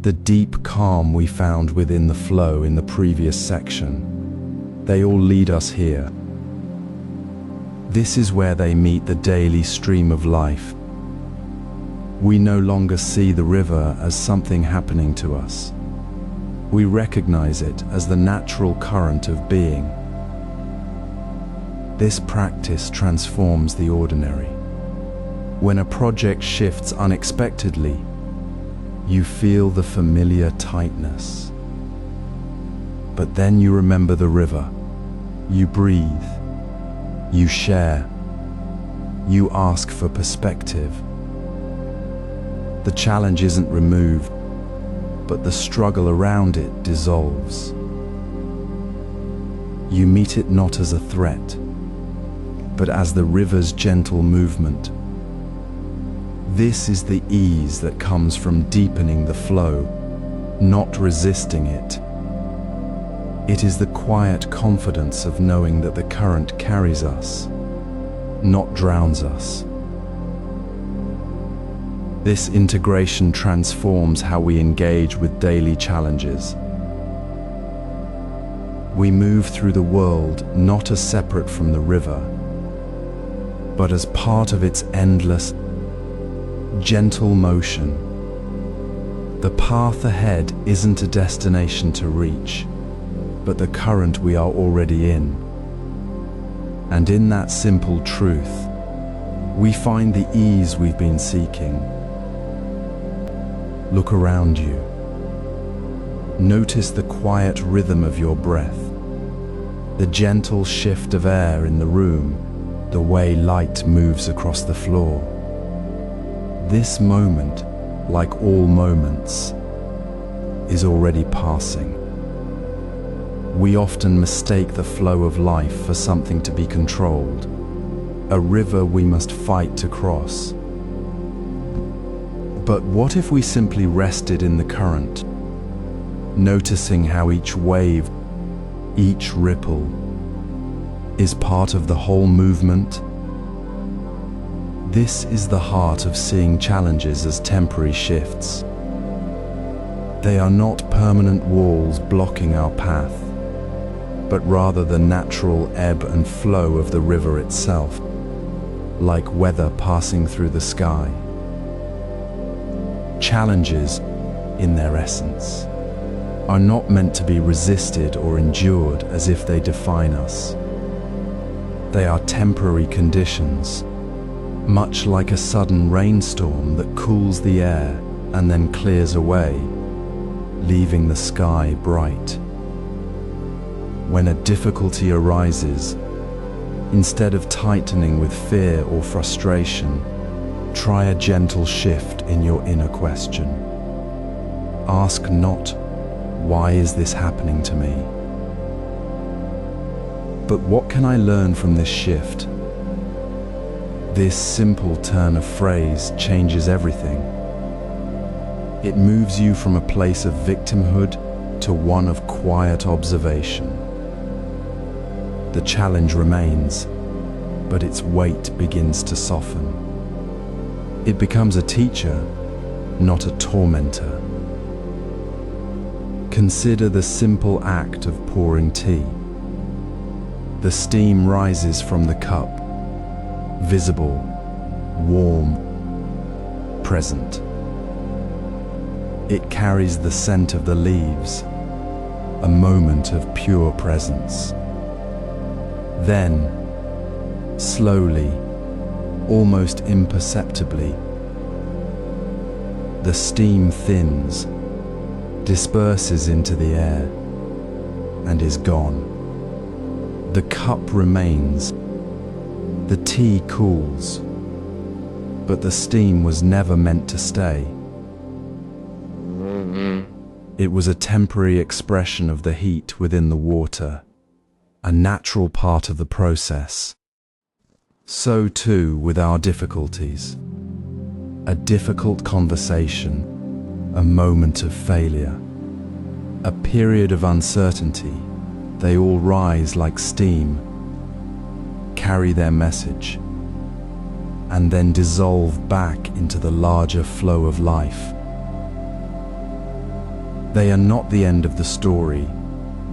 the deep calm we found within the flow in the previous section, they all lead us here. This is where they meet the daily stream of life. We no longer see the river as something happening to us. We recognize it as the natural current of being. This practice transforms the ordinary. When a project shifts unexpectedly, you feel the familiar tightness. But then you remember the river. You breathe. You share. You ask for perspective. The challenge isn't removed, but the struggle around it dissolves. You meet it not as a threat, but as the river's gentle movement. This is the ease that comes from deepening the flow, not resisting it. It is the quiet confidence of knowing that the current carries us, not drowns us. This integration transforms how we engage with daily challenges. We move through the world not as separate from the river, but as part of its endless, gentle motion. The path ahead isn't a destination to reach, but the current we are already in. And in that simple truth, we find the ease we've been seeking. Look around you. Notice the quiet rhythm of your breath, the gentle shift of air in the room, the way light moves across the floor. This moment, like all moments, is already passing. We often mistake the flow of life for something to be controlled, a river we must fight to cross. But what if we simply rested in the current, noticing how each wave, each ripple, is part of the whole movement? This is the heart of seeing challenges as temporary shifts. They are not permanent walls blocking our path. but rather the natural ebb and flow of the river itself, like weather passing through the sky. Challenges, in their essence, are not meant to be resisted or endured as if they define us. They are temporary conditions, much like a sudden rainstorm that cools the air and then clears away, leaving the sky bright. When a difficulty arises, instead of tightening with fear or frustration, try a gentle shift in your inner question. Ask not, "Why is this happening to me?" but "What can I learn from this shift?" This simple turn of phrase changes everything. It moves you from a place of victimhood to one of quiet observation. The challenge remains, but its weight begins to soften. It becomes a teacher, not a tormentor. Consider the simple act of pouring tea. The steam rises from the cup, visible, warm, present. It carries the scent of the leaves, a moment of pure presence. Then, slowly, almost imperceptibly, the steam thins, disperses into the air, and is gone. The cup remains, the tea cools, but the steam was never meant to stay. It was a temporary expression of the heat within the water, a natural part of the process. So too with our difficulties. A difficult conversation, a moment of failure, a period of uncertainty, they all rise like steam, carry their message, and then dissolve back into the larger flow of life. They are not the end of the story.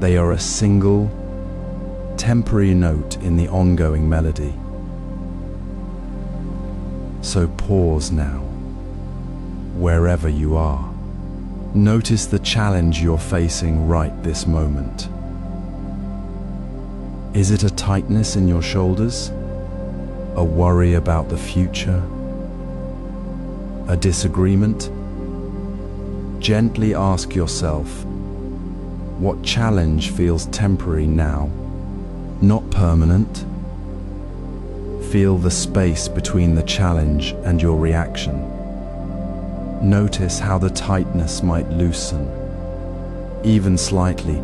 They are a single, temporary note in the ongoing melody. So pause now, wherever you are. Notice the challenge you're facing right this moment. Is it a tightness in your shoulders? A worry about the future? A disagreement? Gently ask yourself, what challenge feels temporary now, not permanent? Feel the space between the challenge and your reaction. Notice how the tightness might loosen, even slightly,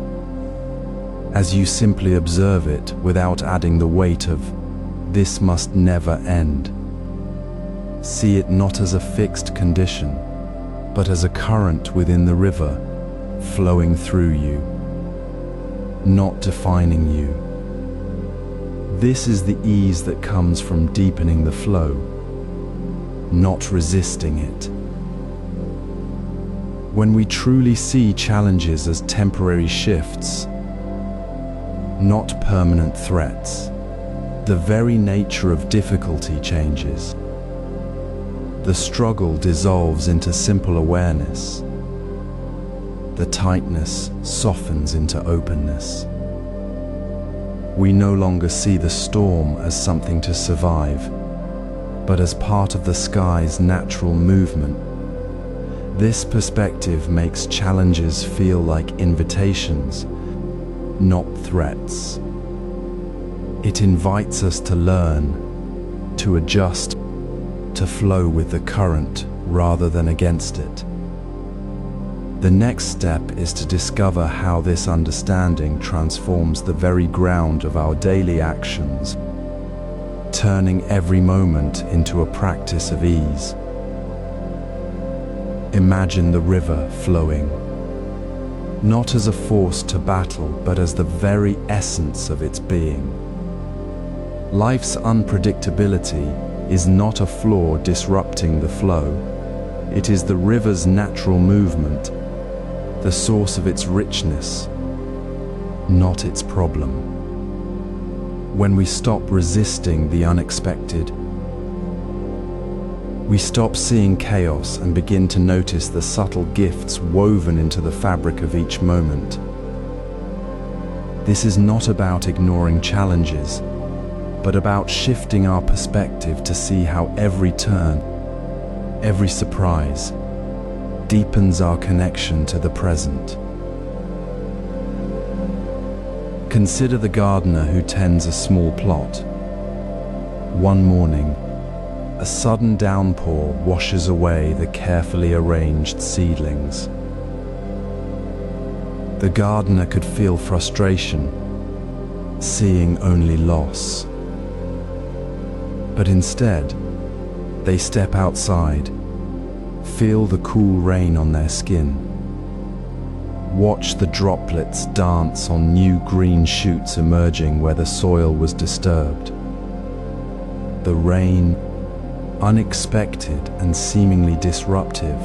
as you simply observe it without adding the weight of, "This must never end." See it not as a fixed condition, but as a current within the river, flowing through you, not defining you. This is the ease that comes from deepening the flow, not resisting it. When we truly see challenges as temporary shifts, not permanent threats, the very nature of difficulty changes. The struggle dissolves into simple awareness. The tightness softens into openness. We no longer see the storm as something to survive, but as part of the sky's natural movement. This perspective makes challenges feel like invitations, not threats. It invites us to learn, to adjust, to flow with the current rather than against it. The next step is to discover how this understanding transforms the very ground of our daily actions, turning every moment into a practice of ease. Imagine the river flowing, not as a force to battle, but as the very essence of its being. Life's unpredictability is not a flaw disrupting the flow. It is the river's natural movement, the source of its richness. not its problem. When we stop resisting the unexpected, we stop seeing chaos and begin to notice the subtle gifts woven into the fabric of each moment. This is not about ignoring challenges, but about shifting our perspective to see how every turn, every surprise, deepens our connection to the present. Consider the gardener who tends a small plot. One morning, a sudden downpour washes away the carefully arranged seedlings. The gardener could feel frustration, seeing only loss. But instead, they step outside, feel the cool rain on their skin, watch the droplets dance on new green shoots emerging where the soil was disturbed. The rain, unexpected and seemingly disruptive,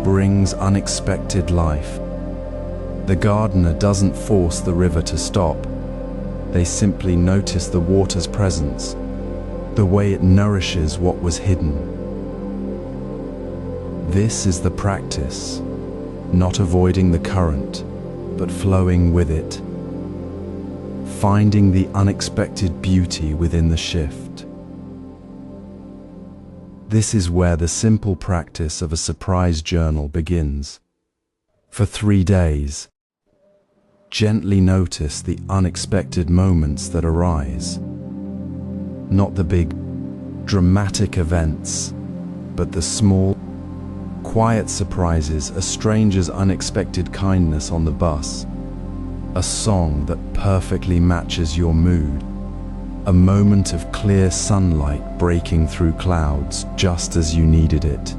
brings unexpected life. The gardener doesn't force the river to stop. They simply notice the water's presence, the way it nourishes what was hidden. This is the practice, not avoiding the current, but flowing with it, finding the unexpected beauty within the shift. This is where the simple practice of a surprise journal begins. For 3 days, gently notice the unexpected moments that arise. Not the big, dramatic events, but the small, quiet surprises, a stranger's unexpected kindness on the bus, a song that perfectly matches your mood, a moment of clear sunlight breaking through clouds just as you needed it.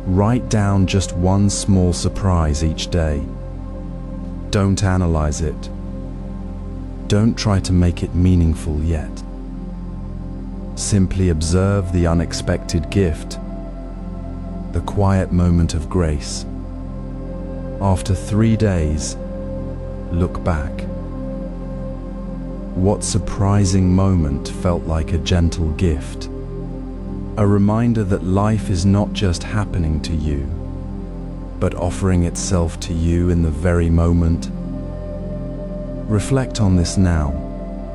Write down just one small surprise each day. Don't analyze it. Don't try to make it meaningful yet. Simply observe the unexpected gift, the quiet moment of grace. After 3 days, look back. What surprising moment felt like a gentle gift? A reminder that life is not just happening to you, but offering itself to you in the very moment. Reflect on this now.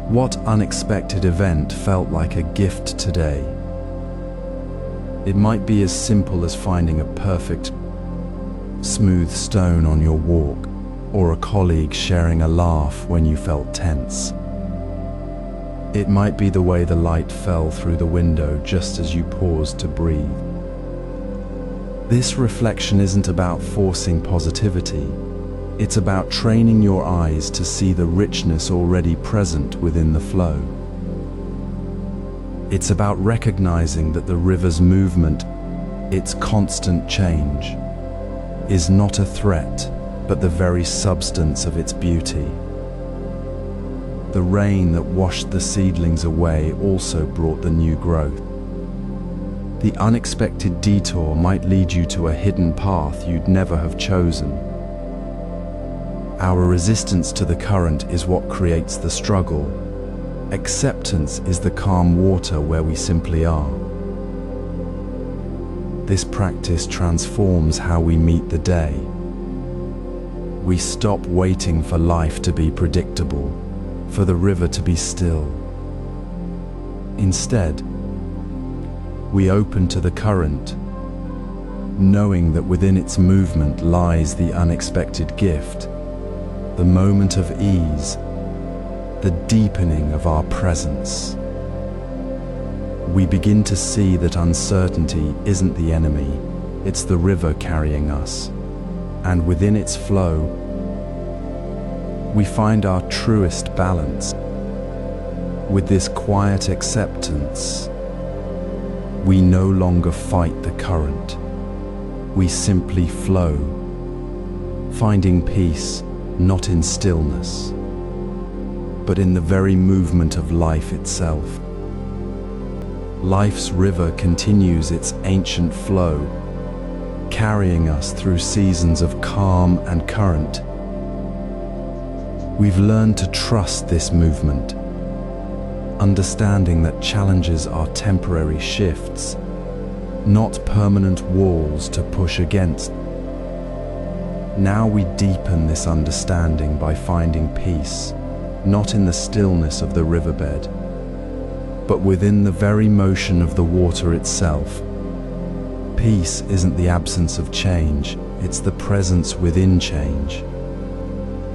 What unexpected event felt like a gift today? It might be as simple as finding a perfect, smooth stone on your walk, or a colleague sharing a laugh when you felt tense. It might be the way the light fell through the window just as you paused to breathe. This reflection isn't about forcing positivity. It's about training your eyes to see the richness already present within the flow. It's about recognizing that the river's movement, its constant change, is not a threat, but the very substance of its beauty. The rain that washed the seedlings away also brought the new growth. The unexpected detour might lead you to a hidden path you'd never have chosen. Our resistance to the current is what creates the struggle. Acceptance is the calm water where we simply are. This practice transforms how we meet the day. We stop waiting for life to be predictable, for the river to be still. Instead, we open to the current, knowing that within its movement lies the unexpected gift, the moment of ease, the deepening of our presence. We begin to see that uncertainty isn't the enemy, it's the river carrying us, and within its flow, we find our truest balance. With this quiet acceptance, we no longer fight the current. We simply flow, finding peace not in stillness, but in the very movement of life itself. Life's river continues its ancient flow, carrying us through seasons of calm and current, We've learned to trust this movement, understanding that challenges are temporary shifts, not permanent walls to push against. Now we deepen this understanding by finding peace, not in the stillness of the riverbed, but within the very motion of the water itself. Peace isn't the absence of change, it's the presence within change.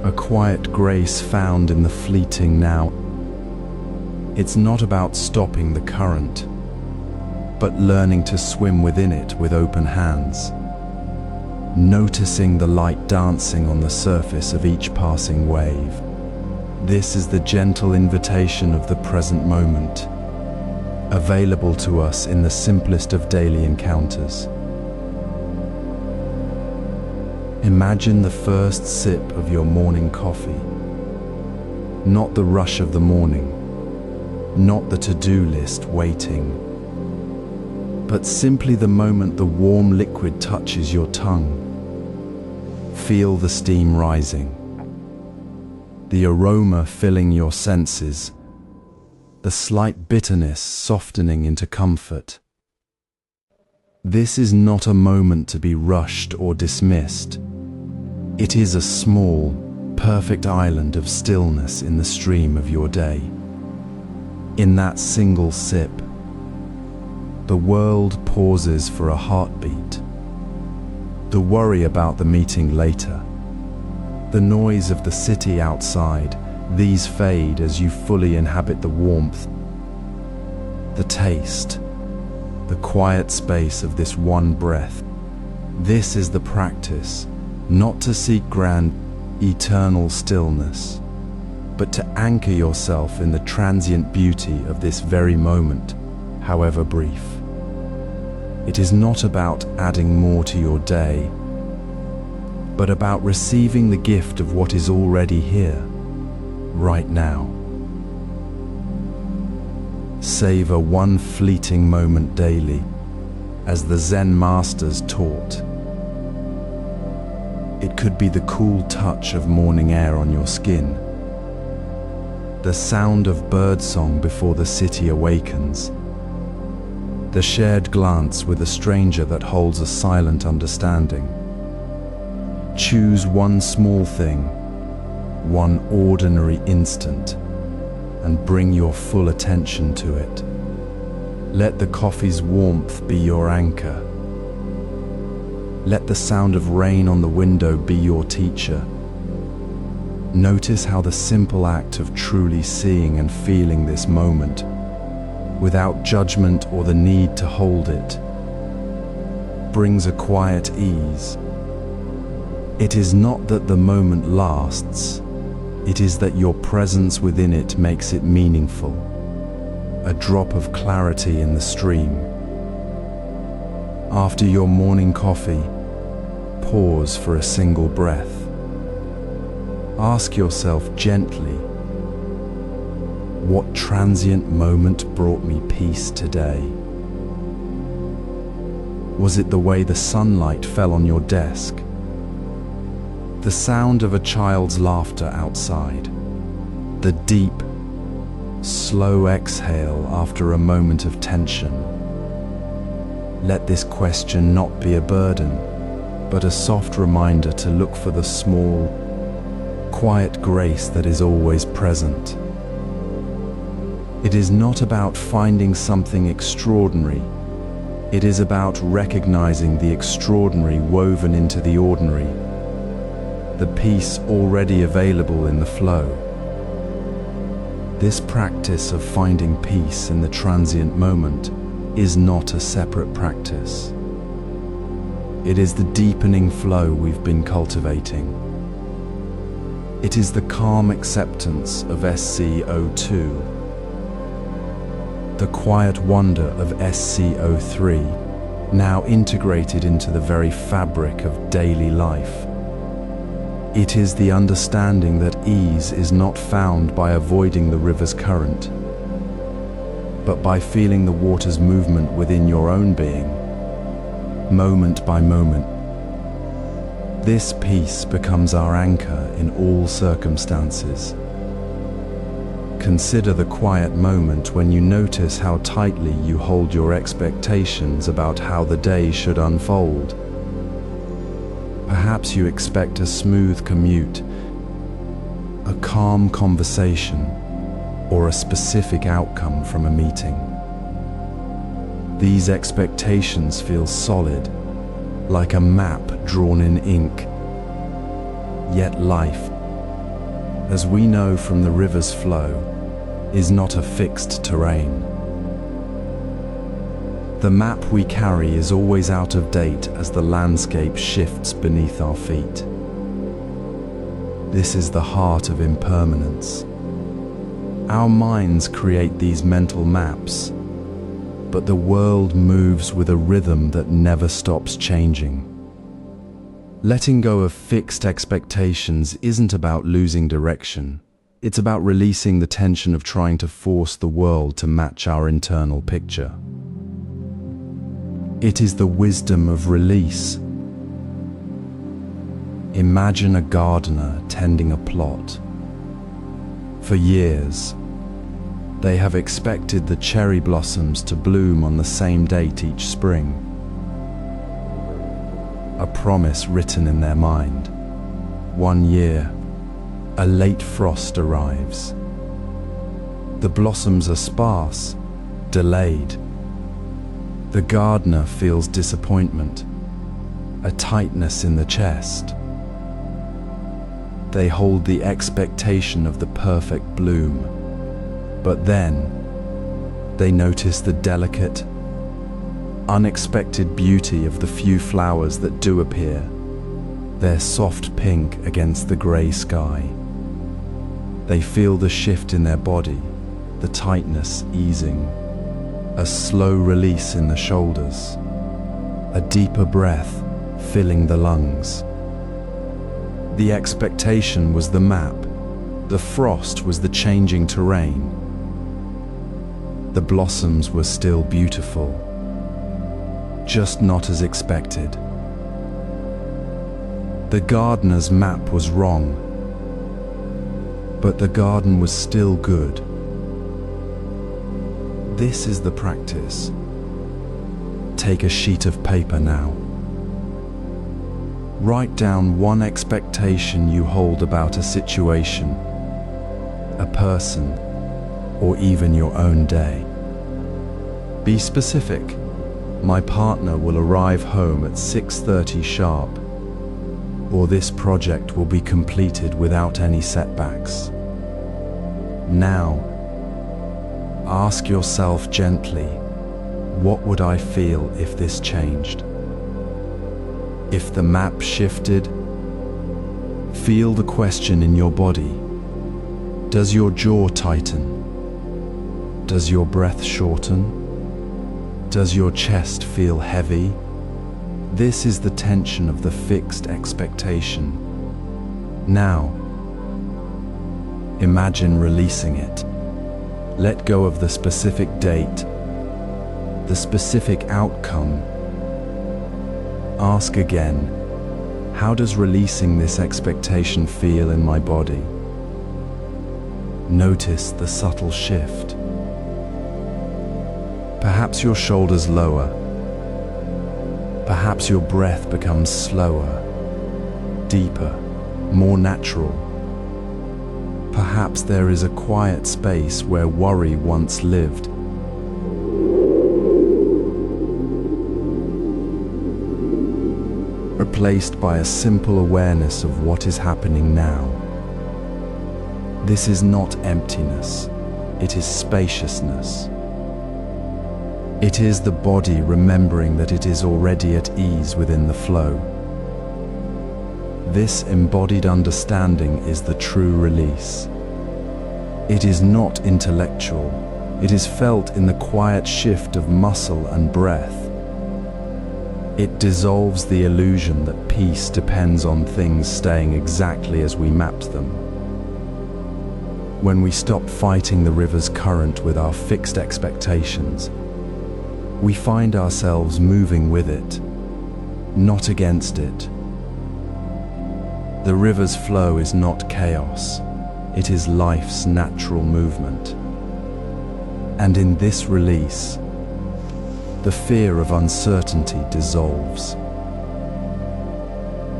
A quiet grace found in the fleeting now. It's not about stopping the current, but learning to swim within it with open hands, noticing the light dancing on the surface of each passing wave. This is the gentle invitation of the present moment, available to us in the simplest of daily encounters. Imagine the first sip of your morning coffee, not the rush of the morning, not the to-do list waiting, but simply the moment the warm liquid touches your tongue. Feel the steam rising, the aroma filling your senses, the slight bitterness softening into comfort. This is not a moment to be rushed or dismissed. It is a small, perfect island of stillness in the stream of your day. In that single sip, the world pauses for a heartbeat. The worry about the meeting later, the noise of the city outside, these fade as you fully inhabit the warmth. The taste, the quiet space of this one breath. This is the practice, not to seek grand, eternal stillness, but to anchor yourself in the transient beauty of this very moment, however brief. It is not about adding more to your day, but about receiving the gift of what is already here, right now. Savor one fleeting moment daily, as the Zen masters taught. It could be the cool touch of morning air on your skin, the sound of birdsong before the city awakens, the shared glance with a stranger that holds a silent understanding. Choose one small thing, one ordinary instant, and bring your full attention to it. Let the coffee's warmth be your anchor. Let the sound of rain on the window be your teacher. Notice how the simple act of truly seeing and feeling this moment, without judgment or the need to hold it, brings a quiet ease. It is not that the moment lasts, it is that your presence within it makes it meaningful, a drop of clarity in the stream. After your morning coffee, pause for a single breath. Ask yourself gently, what transient moment brought me peace today? Was it the way the sunlight fell on your desk? The sound of a child's laughter outside? The deep, slow exhale after a moment of tension? Let this question not be a burden, but a soft reminder to look for the small, quiet grace that is always present. It is not about finding something extraordinary. It is about recognizing the extraordinary woven into the ordinary, the peace already available in the flow. This practice of finding peace in the transient moment is not a separate practice. It is the deepening flow we've been cultivating. It is the calm acceptance of SCO2, the quiet wonder of SCO3, now integrated into the very fabric of daily life. It is the understanding that ease is not found by avoiding the river's current, but by feeling the water's movement within your own being, moment by moment. This peace becomes our anchor in all circumstances. Consider the quiet moment when you notice how tightly you hold your expectations about how the day should unfold. Perhaps you expect a smooth commute, a calm conversation, or a specific outcome from a meeting. These expectations feel solid, like a map drawn in ink. Yet life, as we know from the river's flow, is not a fixed terrain. The map we carry is always out of date as the landscape shifts beneath our feet. This is the heart of impermanence. Our minds create these mental maps, but the world moves with a rhythm that never stops changing. Letting go of fixed expectations isn't about losing direction. It's about releasing the tension of trying to force the world to match our internal picture. It is the wisdom of release. Imagine a gardener tending a plot. For years, they have expected the cherry blossoms to bloom on the same date each spring. A promise written in their mind. One year, a late frost arrives. The blossoms are sparse, delayed. The gardener feels disappointment, a tightness in the chest. They hold the expectation of the perfect bloom, but then they notice the delicate, unexpected beauty of the few flowers that do appear, their soft pink against the grey sky. They feel the shift in their body, the tightness easing, a slow release in the shoulders, a deeper breath filling the lungs. The expectation was the map, the frost was the changing terrain. The blossoms were still beautiful, just not as expected. The gardener's map was wrong, but the garden was still good. This is the practice. Take a sheet of paper now. Write down one expectation you hold about a situation, a person, or even your own day. Be specific. My partner will arrive home at 6:30 sharp, or this project will be completed without any setbacks. Now, ask yourself gently, what would I feel if this changed? If the map shifted, feel the question in your body. Does your jaw tighten? Does your breath shorten? Does your chest feel heavy? This is the tension of the fixed expectation. Now, imagine releasing it. Let go of the specific date, the specific outcome. Ask again, how does releasing this expectation feel in my body? Notice the subtle shift. Perhaps your shoulders lower. Perhaps your breath becomes slower, deeper, more natural. Perhaps there is a quiet space where worry once lived. Replaced by a simple awareness of what is happening now. This is not emptiness, it is spaciousness. It is the body remembering that it is already at ease within the flow. This embodied understanding is the true release. It is not intellectual, it is felt in the quiet shift of muscle and breath. It dissolves the illusion that peace depends on things staying exactly as we mapped them. When we stop fighting the river's current with our fixed expectations, we find ourselves moving with it, not against it. The river's flow is not chaos, it is life's natural movement. And in this release, the fear of uncertainty dissolves.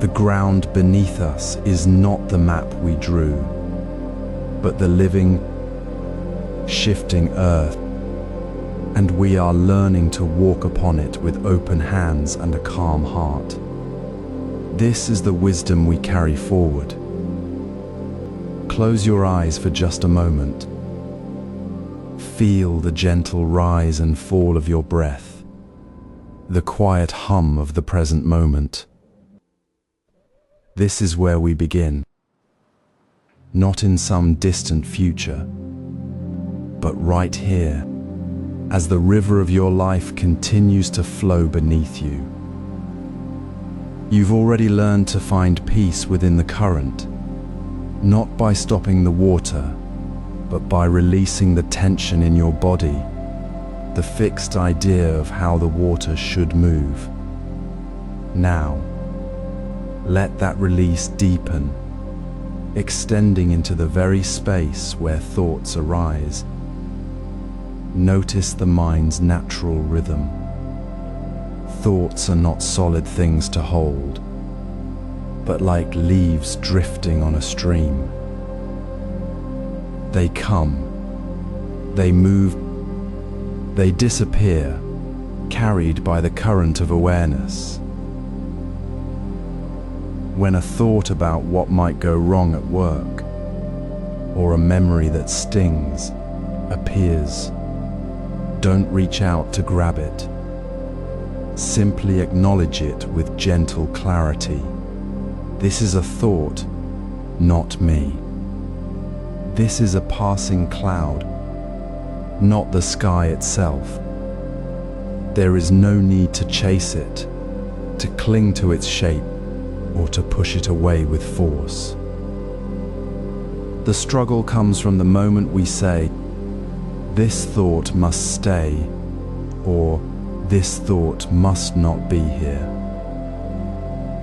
The ground beneath us is not the map we drew, but the living, shifting earth, and we are learning to walk upon it with open hands and a calm heart. This is the wisdom we carry forward. Close your eyes for just a moment. Feel the gentle rise and fall of your breath, the quiet hum of the present moment. This is where we begin, not in some distant future, but right here, as the river of your life continues to flow beneath you. You've already learned to find peace within the current, not by stopping the water, but by releasing the tension in your body, the fixed idea of how the water should move. Now, let that release deepen, extending into the very space where thoughts arise. Notice the mind's natural rhythm. Thoughts are not solid things to hold, but like leaves drifting on a stream. They come, they move, they disappear, carried by the current of awareness. When a thought about what might go wrong at work, or a memory that stings, appears, don't reach out to grab it. Simply acknowledge it with gentle clarity. This is a thought, not me. This is a passing cloud, not the sky itself. There is no need to chase it, to cling to its shape, or to push it away with force. The struggle comes from the moment we say, "This thought must stay," or "This thought must not be here."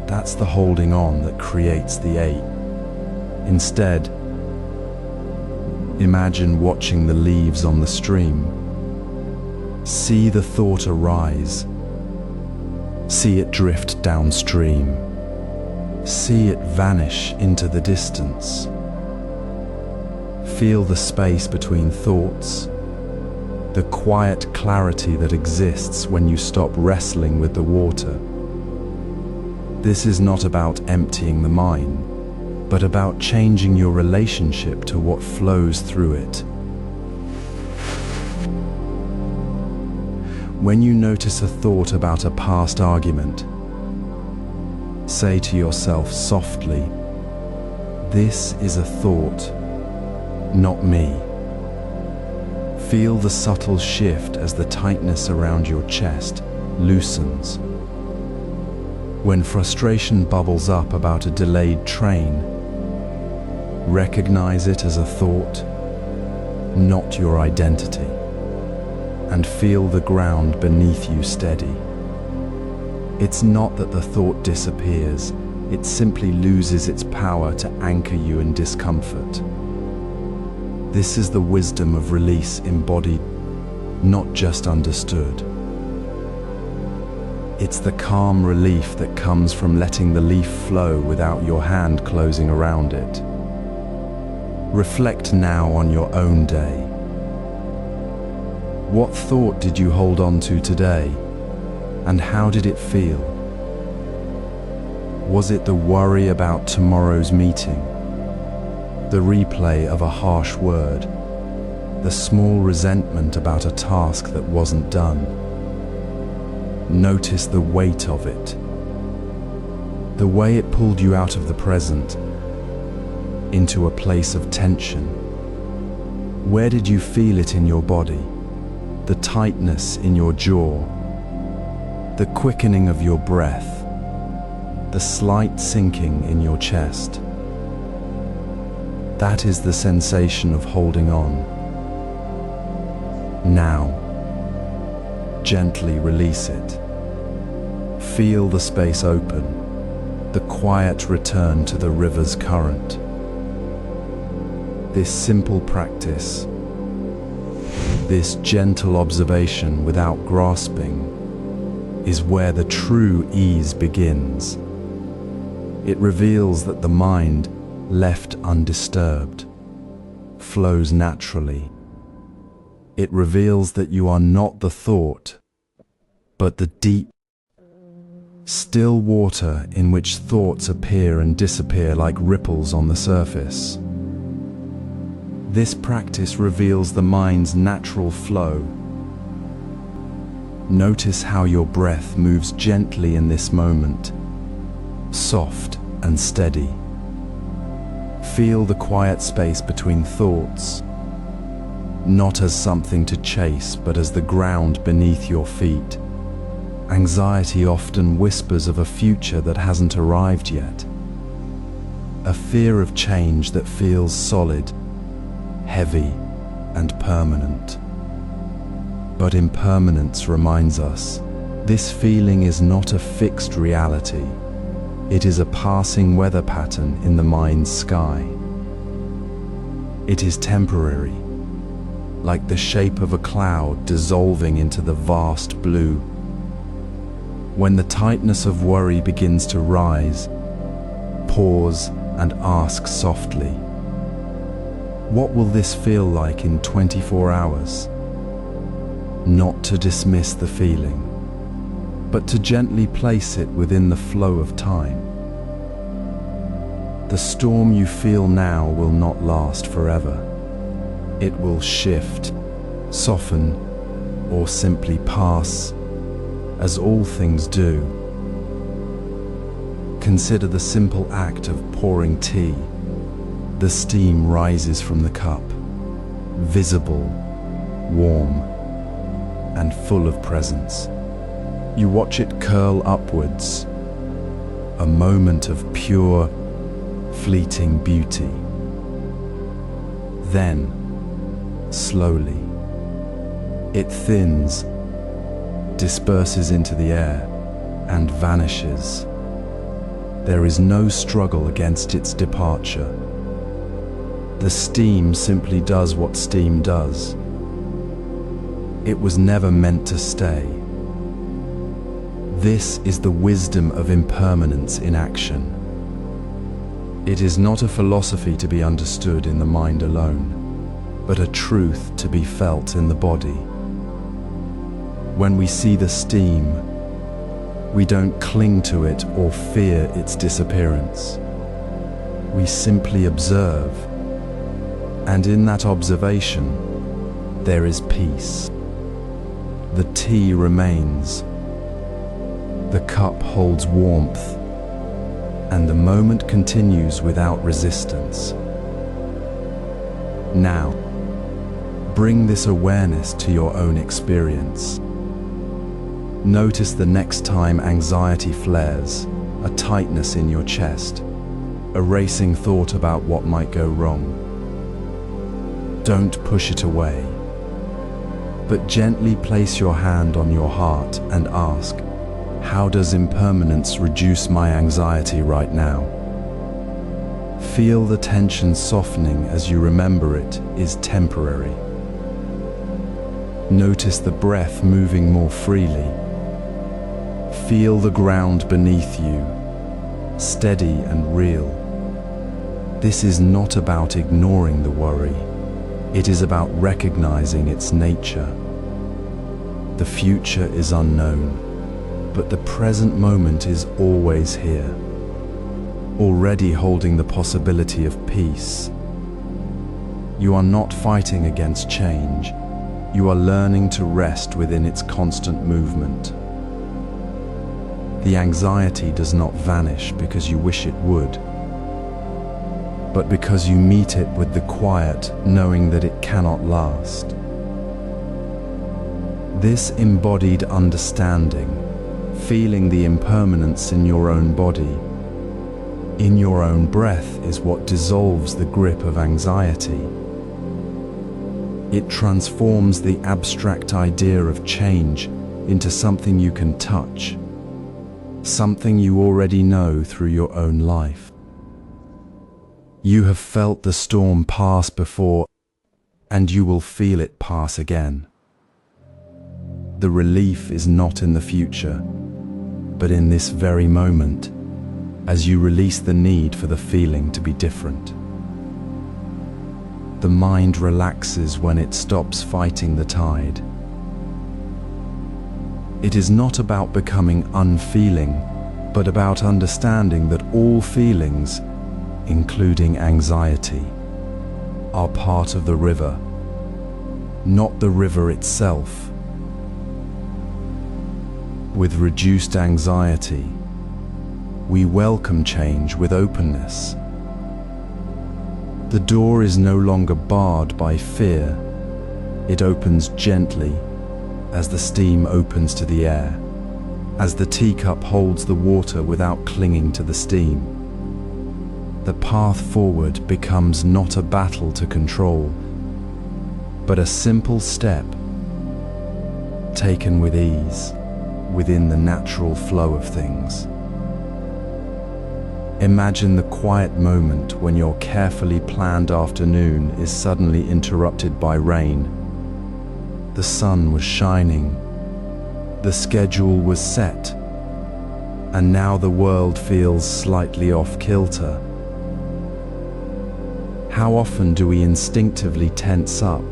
That's the holding on that creates the ache. Instead, imagine watching the leaves on the stream. See the thought arise. See it drift downstream. See it vanish into the distance. Feel the space between thoughts, the quiet clarity that exists when you stop wrestling with the water. This is not about emptying the mind, but about changing your relationship to what flows through it. When you notice a thought about a past argument, say to yourself softly, "This is a thought, not me." Feel the subtle shift as the tightness around your chest loosens. When frustration bubbles up about a delayed train, recognize it as a thought, not your identity, and feel the ground beneath you steady. It's not that the thought disappears, it simply loses its power to anchor you in discomfort. This is the wisdom of release embodied, not just understood. It's the calm relief that comes from letting the leaf flow without your hand closing around it. Reflect now on your own day. What thought did you hold on to today, and how did it feel? Was it the worry about tomorrow's meeting? The replay of a harsh word? The small resentment about a task that wasn't done? Notice the weight of it, the way it pulled you out of the present into a place of tension. Where did you feel it in your body? The tightness in your jaw, the quickening of your breath, the slight sinking in your chest. That is the sensation of holding on. Now, gently release it. Feel the space open, the quiet return to the river's current. This simple practice, this gentle observation without grasping, is where the true ease begins. It reveals that the mind, left undisturbed, flows naturally. It reveals that you are not the thought, but the deep, still water in which thoughts appear and disappear like ripples on the surface. This practice reveals the mind's natural flow. Notice how your breath moves gently in this moment, soft and steady. Feel the quiet space between thoughts, not as something to chase, but as the ground beneath your feet. Anxiety often whispers of a future that hasn't arrived yet, a fear of change that feels solid, heavy, and permanent. But impermanence reminds us, this feeling is not a fixed reality. It is a passing weather pattern in the mind's sky. It is temporary, like the shape of a cloud dissolving into the vast blue. When the tightness of worry begins to rise, pause and ask softly, what will this feel like in 24 hours? Not to dismiss the feeling, but to gently place it within the flow of time. The storm you feel now will not last forever. It will shift, soften, or simply pass, as all things do. Consider the simple act of pouring tea. The steam rises from the cup, visible, warm, and full of presence. You watch it curl upwards, a moment of pure, fleeting beauty. Then, slowly, it thins, disperses into the air, and vanishes. There is no struggle against its departure. The steam simply does what steam does. It was never meant to stay. This is the wisdom of impermanence in action. It is not a philosophy to be understood in the mind alone, but a truth to be felt in the body. When we see the steam, we don't cling to it or fear its disappearance. We simply observe, and in that observation, there is peace. The tea remains, the cup holds warmth, and the moment continues without resistance. Now, bring this awareness to your own experience. Notice the next time anxiety flares, a tightness in your chest, a racing thought about what might go wrong. Don't push it away, but gently place your hand on your heart and ask, how does impermanence reduce my anxiety right now? Feel the tension softening as you remember it is temporary. Notice the breath moving more freely. Feel the ground beneath you, steady and real. This is not about ignoring the worry. It is about recognizing its nature. The future is unknown, but the present moment is always here, already holding the possibility of peace. You are not fighting against change. You are learning to rest within its constant movement. The anxiety does not vanish because you wish it would, but because you meet it with the quiet, knowing that it cannot last. This embodied understanding, feeling the impermanence in your own body, in your own breath, is what dissolves the grip of anxiety. It transforms the abstract idea of change into something you can touch. something you already know through your own life. You have felt the storm pass before, and you will feel it pass again. The relief is not in the future, but in this very moment, as you release the need for the feeling to be different. The mind relaxes when it stops fighting the tide. It is not about becoming unfeeling, but about understanding that all feelings, including anxiety, are part of the river, not the river itself. With reduced anxiety, we welcome change with openness. The door is no longer barred by fear. It opens gently as the steam opens to the air, as the teacup holds the water without clinging to the steam. The path forward becomes not a battle to control, but a simple step taken with ease within the natural flow of things. Imagine the quiet moment when your carefully planned afternoon is suddenly interrupted by rain. The sun was shining, the schedule was set, and now the world feels slightly off kilter. How often do we instinctively tense up,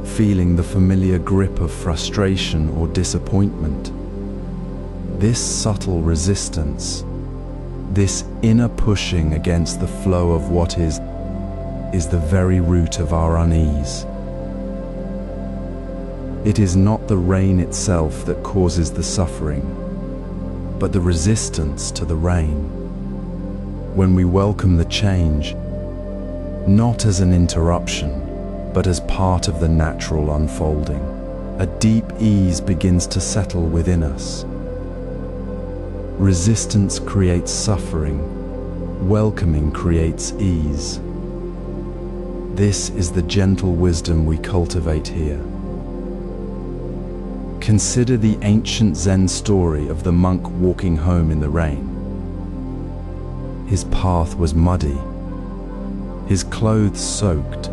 feeling the familiar grip of frustration or disappointment? This subtle resistance, this inner pushing against the flow of what is the very root of our unease. It is not the rain itself that causes the suffering, but the resistance to the rain. When we welcome the change, not as an interruption, but as part of the natural unfolding, a deep ease begins to settle within us. Resistance creates suffering, welcoming creates ease. This is the gentle wisdom we cultivate here. Consider the ancient Zen story of the monk walking home in the rain. His path was muddy, his clothes soaked,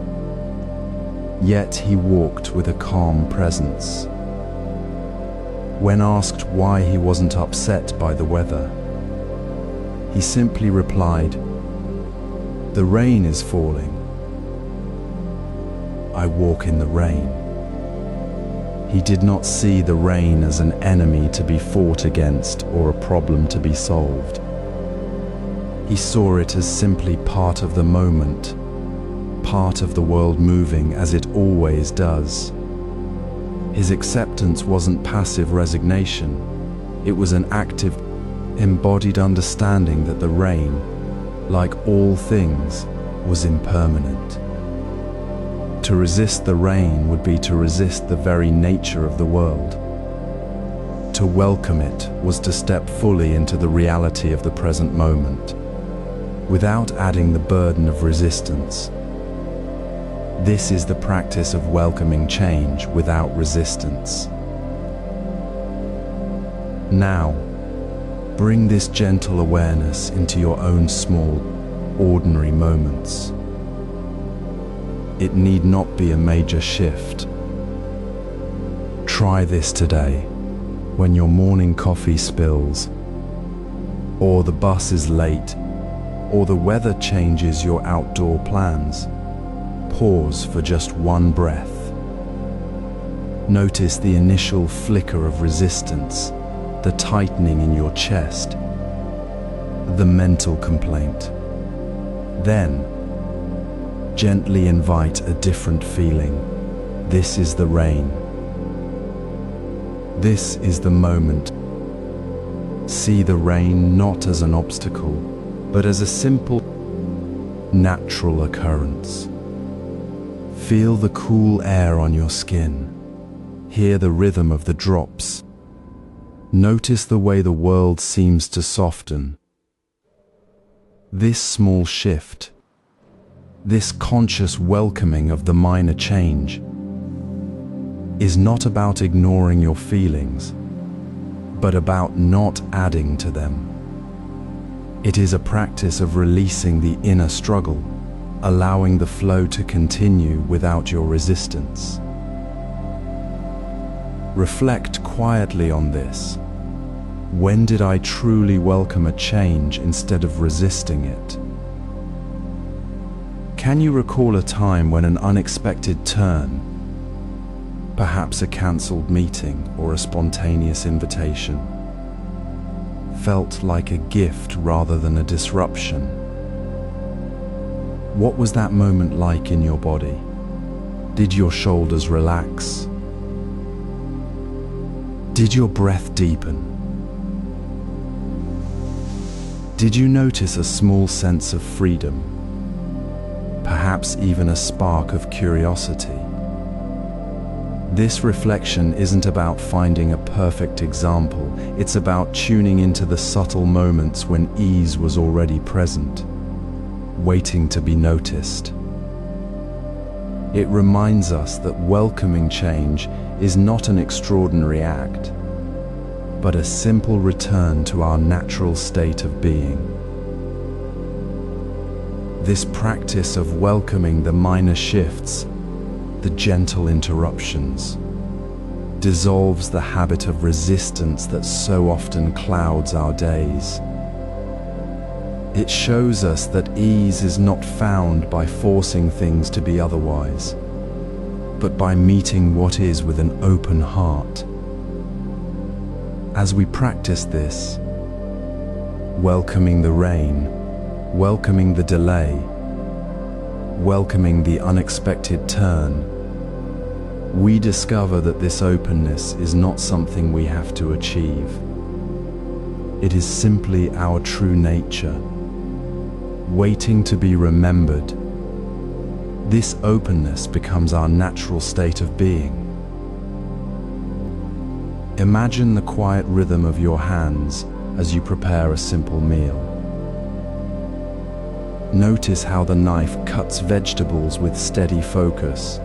yet he walked with a calm presence. When asked why he wasn't upset by the weather, he simply replied, "The rain is falling. I walk in the rain." He did not see the rain as an enemy to be fought against or a problem to be solved. He saw it as simply part of the moment, part of the world moving as it always does. His acceptance wasn't passive resignation, it was an active, embodied understanding that the rain, like all things, was impermanent. To resist the rain would be to resist the very nature of the world. To welcome it was to step fully into the reality of the present moment, without adding the burden of resistance. This is the practice of welcoming change without resistance. Now, bring this gentle awareness into your own small, ordinary moments. It need not be a major shift. Try this today, when your morning coffee spills, or the bus is late, or the weather changes your outdoor plans. Pause for just one breath. Notice the initial flicker of resistance, the tightening in your chest, the mental complaint. Then, gently invite a different feeling. This is the rain. This is the moment. See the rain not as an obstacle, but as a simple, natural occurrence. Feel the cool air on your skin. Hear the rhythm of the drops. Notice the way the world seems to soften. This small shift, this conscious welcoming of the minor change, is not about ignoring your feelings, but about not adding to them. It is a practice of releasing the inner struggle, allowing the flow to continue without your resistance. Reflect quietly on this. When did I truly welcome a change instead of resisting it? Can you recall a time when an unexpected turn, perhaps a cancelled meeting or a spontaneous invitation, felt like a gift rather than a disruption? What was that moment like in your body? Did your shoulders relax? Did your breath deepen? Did you notice a small sense of freedom? Perhaps even a spark of curiosity? This reflection isn't about finding a perfect example, it's about tuning into the subtle moments when ease was already present, waiting to be noticed. It reminds us that welcoming change is not an extraordinary act, but a simple return to our natural state of being. This practice of welcoming the minor shifts, the gentle interruptions, dissolves the habit of resistance that so often clouds our days. It shows us that ease is not found by forcing things to be otherwise, but by meeting what is with an open heart. As we practice this, welcoming the rain, welcoming the delay, welcoming the unexpected turn, we discover that this openness is not something we have to achieve. It is simply our true nature, waiting to be remembered. This openness becomes our natural state of being. Imagine the quiet rhythm of your hands as you prepare a simple meal. Notice how the knife cuts vegetables with steady focus,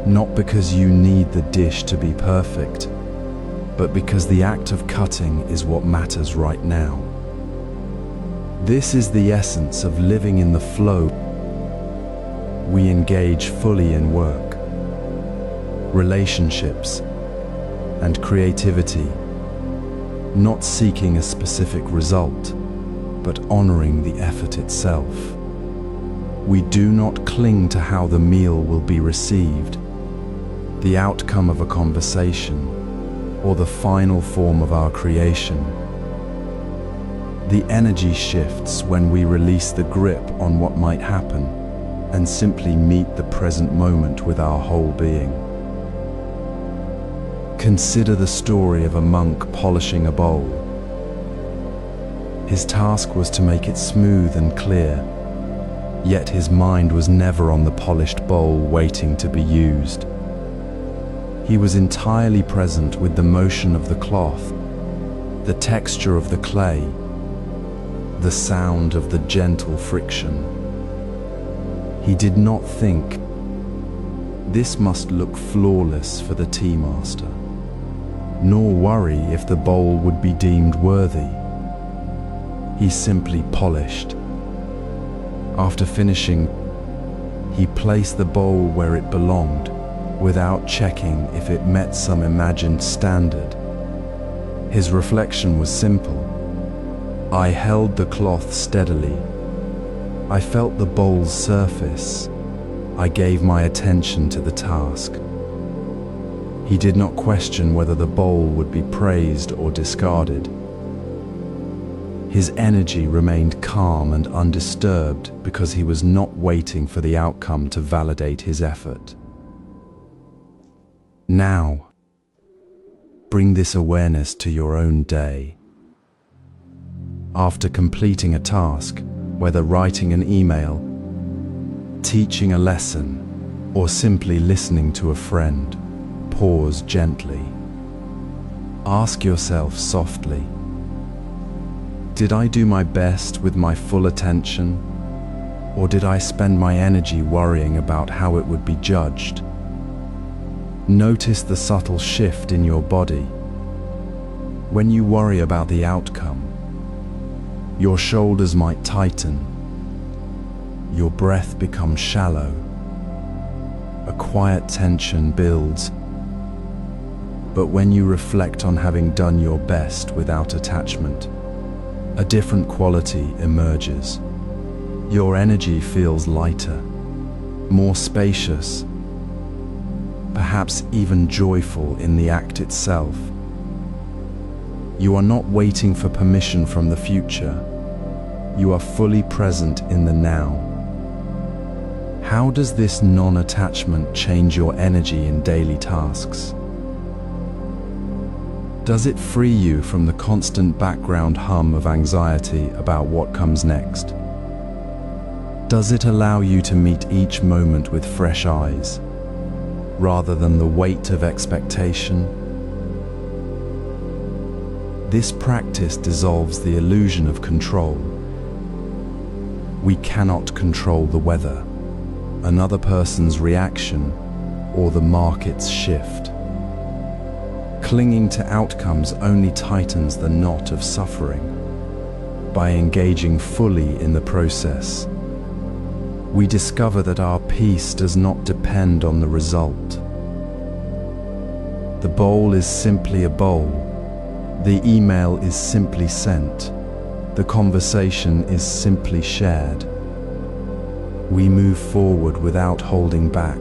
not because you need the dish to be perfect, but because the act of cutting is what matters right now. This is the essence of living in the flow. We engage fully in work, relationships, and creativity, not seeking a specific result, but honoring the effort itself. We do not cling to how the meal will be received, the outcome of a conversation, or the final form of our creation. The energy shifts when we release the grip on what might happen and simply meet the present moment with our whole being. Consider the story of a monk polishing a bowl. His task was to make it smooth and clear, yet his mind was never on the polished bowl waiting to be used. He was entirely present with the motion of the cloth, the texture of the clay, the sound of the gentle friction. He did not think, "This must look flawless for the tea master," nor worry if the bowl would be deemed worthy. He simply polished. After finishing, he placed the bowl where it belonged, without checking if it met some imagined standard. His reflection was simple. I held the cloth steadily. I felt the bowl's surface. I gave my attention to the task. He did not question whether the bowl would be praised or discarded. His energy remained calm and undisturbed because he was not waiting for the outcome to validate his effort. Now, bring this awareness to your own day. After completing a task, whether writing an email, teaching a lesson, or simply listening to a friend, pause gently. Ask yourself softly, did I do my best with my full attention, or did I spend my energy worrying about how it would be judged? Notice the subtle shift in your body. When you worry about the outcome, your shoulders might tighten, your breath becomes shallow, a quiet tension builds. But when you reflect on having done your best without attachment, a different quality emerges. Your energy feels lighter, more spacious, perhaps even joyful in the act itself. You are not waiting for permission from the future. You are fully present in the now. How does this non-attachment change your energy in daily tasks? Does it free you from the constant background hum of anxiety about what comes next? Does it allow you to meet each moment with fresh eyes, rather than the weight of expectation? This practice dissolves the illusion of control. We cannot control the weather, another person's reaction, or the market's shift. Clinging to outcomes only tightens the knot of suffering. By engaging fully in the process, we discover that our peace does not depend on the result. The bowl is simply a bowl. The email is simply sent. The conversation is simply shared. We move forward without holding back,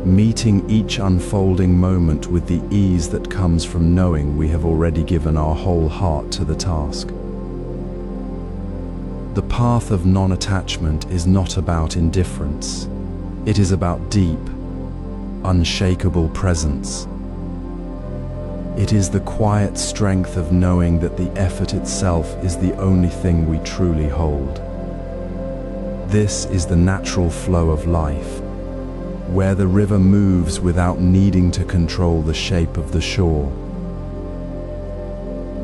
meeting each unfolding moment with the ease that comes from knowing we have already given our whole heart to the task. The path of non-attachment is not about indifference. It is about deep, unshakable presence. It is the quiet strength of knowing that the effort itself is the only thing we truly hold. This is the natural flow of life, where the river moves without needing to control the shape of the shore.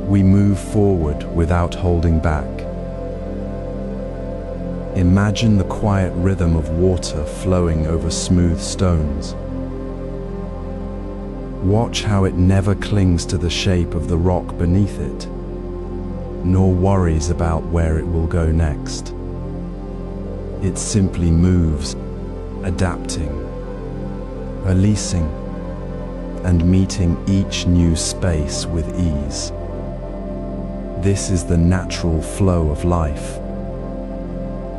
We move forward without holding back. Imagine the quiet rhythm of water flowing over smooth stones. Watch how it never clings to the shape of the rock beneath it, nor worries about where it will go next. It simply moves, adapting, releasing, and meeting each new space with ease. This is the natural flow of life,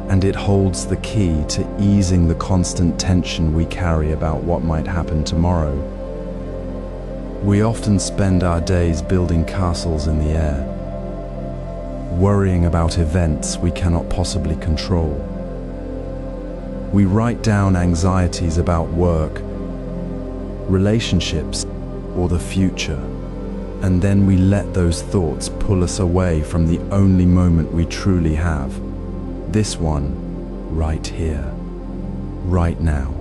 and it holds the key to easing the constant tension we carry about what might happen tomorrow. We often spend our days building castles in the air, worrying about events we cannot possibly control. We write down anxieties about work, relationships, or the future, and then we let those thoughts pull us away from the only moment we truly have. This one, right here, right now.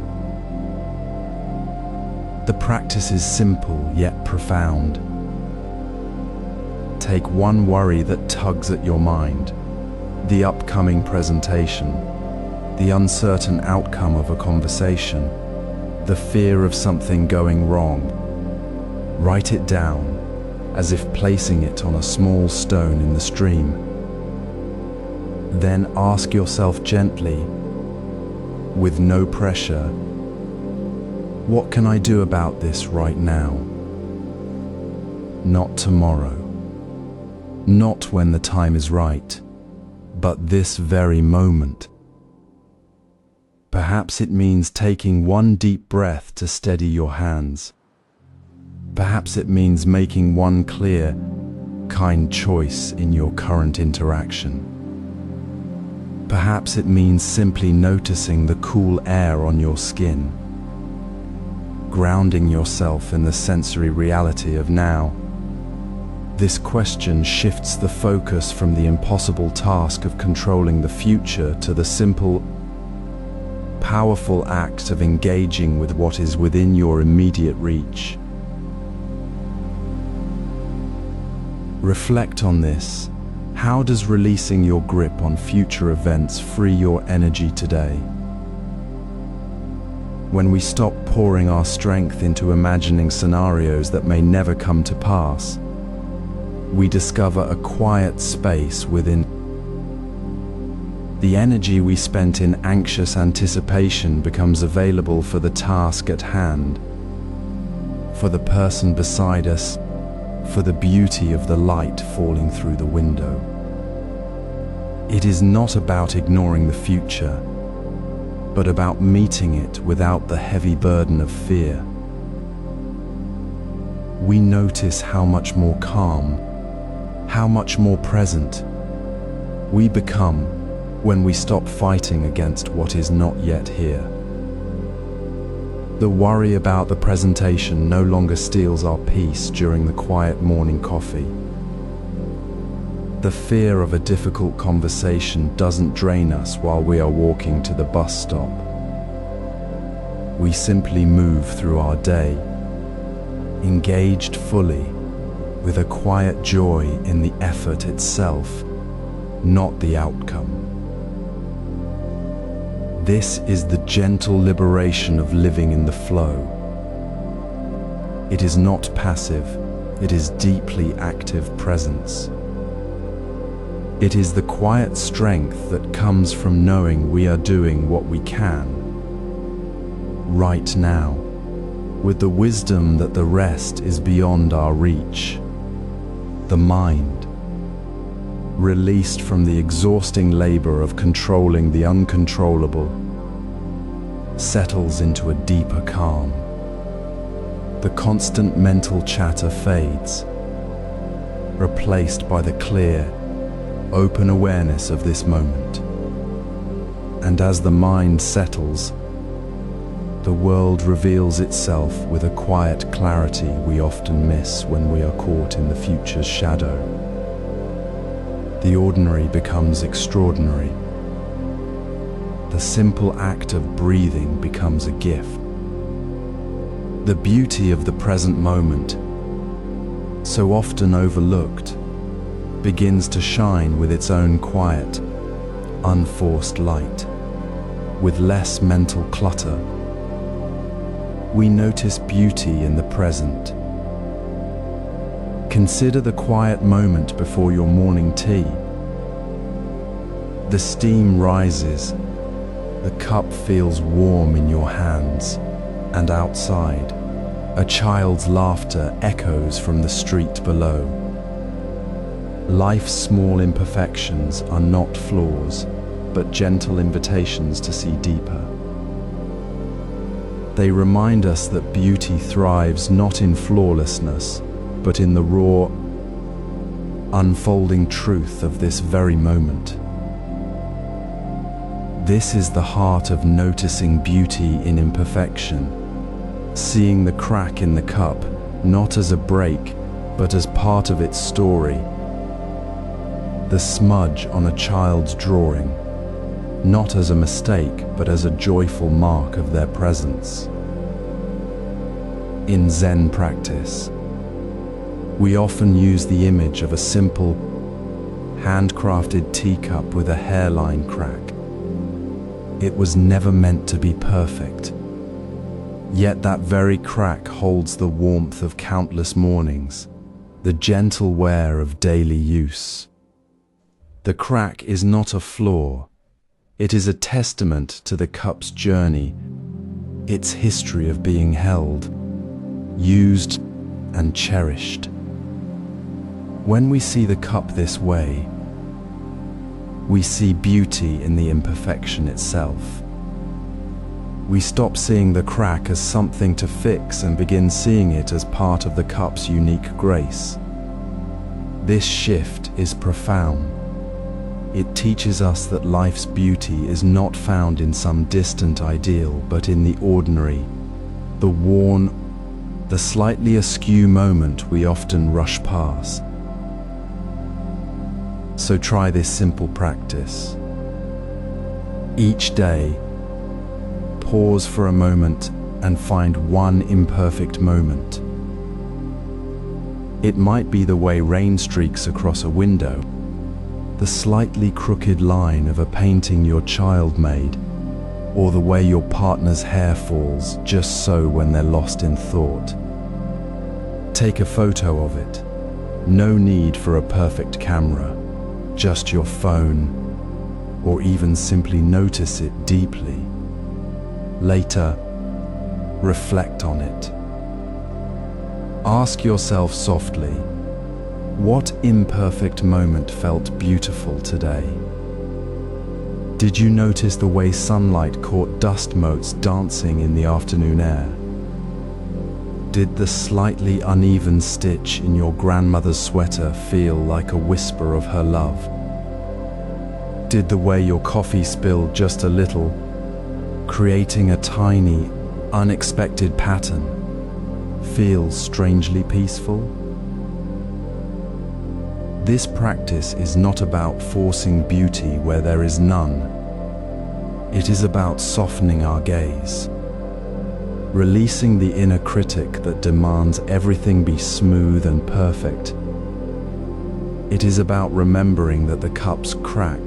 The practice is simple yet profound. Take one worry that tugs at your mind, the upcoming presentation, the uncertain outcome of a conversation, the fear of something going wrong. Write it down, as if placing it on a small stone in the stream. Then ask yourself gently, with no pressure, what can I do about this right now? Not tomorrow, not when the time is right, but this very moment. Perhaps it means taking one deep breath to steady your hands. Perhaps it means making one clear, kind choice in your current interaction. Perhaps it means simply noticing the cool air on your skin, grounding yourself in the sensory reality of now. This question shifts the focus from the impossible task of controlling the future to the simple, powerful act of engaging with what is within your immediate reach. Reflect on this. How does releasing your grip on future events free your energy today? When we stop pouring our strength into imagining scenarios that may never come to pass, we discover a quiet space within. The energy we spent in anxious anticipation becomes available for the task at hand, for the person beside us, for the beauty of the light falling through the window. It is not about ignoring the future, but about meeting it without the heavy burden of fear. We notice how much more calm, how much more present we become when we stop fighting against what is not yet here. The worry about the presentation no longer steals our peace during the quiet morning coffee. The fear of a difficult conversation doesn't drain us while we are walking to the bus stop. We simply move through our day, engaged fully, with a quiet joy in the effort itself, not the outcome. This is the gentle liberation of living in the flow. It is not passive, it is deeply active presence. It is the quiet strength that comes from knowing we are doing what we can, right now, with the wisdom that the rest is beyond our reach. The mind, released from the exhausting labor of controlling the uncontrollable, settles into a deeper calm. The constant mental chatter fades, replaced by the clear, open awareness of this moment. And as the mind settles, the world reveals itself with a quiet clarity we often miss when we are caught in the future's shadow. The ordinary becomes extraordinary. The simple act of breathing becomes a gift. The beauty of the present moment, so often overlooked, begins to shine with its own quiet, unforced light. With less mental clutter, we notice beauty in the present. Consider the quiet moment before your morning tea. The steam rises, the cup feels warm in your hands, and outside, a child's laughter echoes from the street below. Life's small imperfections are not flaws, but gentle invitations to see deeper. They remind us that beauty thrives not in flawlessness, but in the raw, unfolding truth of this very moment. This is the heart of noticing beauty in imperfection, seeing the crack in the cup not as a break, but as part of its story. The smudge on a child's drawing, not as a mistake, but as a joyful mark of their presence. In Zen practice, we often use the image of a simple, handcrafted teacup with a hairline crack. It was never meant to be perfect, yet that very crack holds the warmth of countless mornings, the gentle wear of daily use. The crack is not a flaw, it is a testament to the cup's journey, its history of being held, used, and cherished. When we see the cup this way, we see beauty in the imperfection itself. We stop seeing the crack as something to fix and begin seeing it as part of the cup's unique grace. This shift is profound. It teaches us that life's beauty is not found in some distant ideal, but in the ordinary, the worn, the slightly askew moment we often rush past. So try this simple practice. Each day, pause for a moment and find one imperfect moment. It might be the way rain streaks across a window, the slightly crooked line of a painting your child made, or the way your partner's hair falls just so when they're lost in thought. Take a photo of it, No need for a perfect camera, just your phone, or even simply notice it deeply. Later, reflect on it. Ask yourself softly, what imperfect moment felt beautiful today? Did you notice the way sunlight caught dust motes dancing in the afternoon air? Did the slightly uneven stitch in your grandmother's sweater feel like a whisper of her love? Did the way your coffee spilled just a little, creating a tiny, unexpected pattern, feel strangely peaceful? This practice is not about forcing beauty where there is none. It is about softening our gaze, releasing the inner critic that demands everything be smooth and perfect. It is about remembering that the cups crack.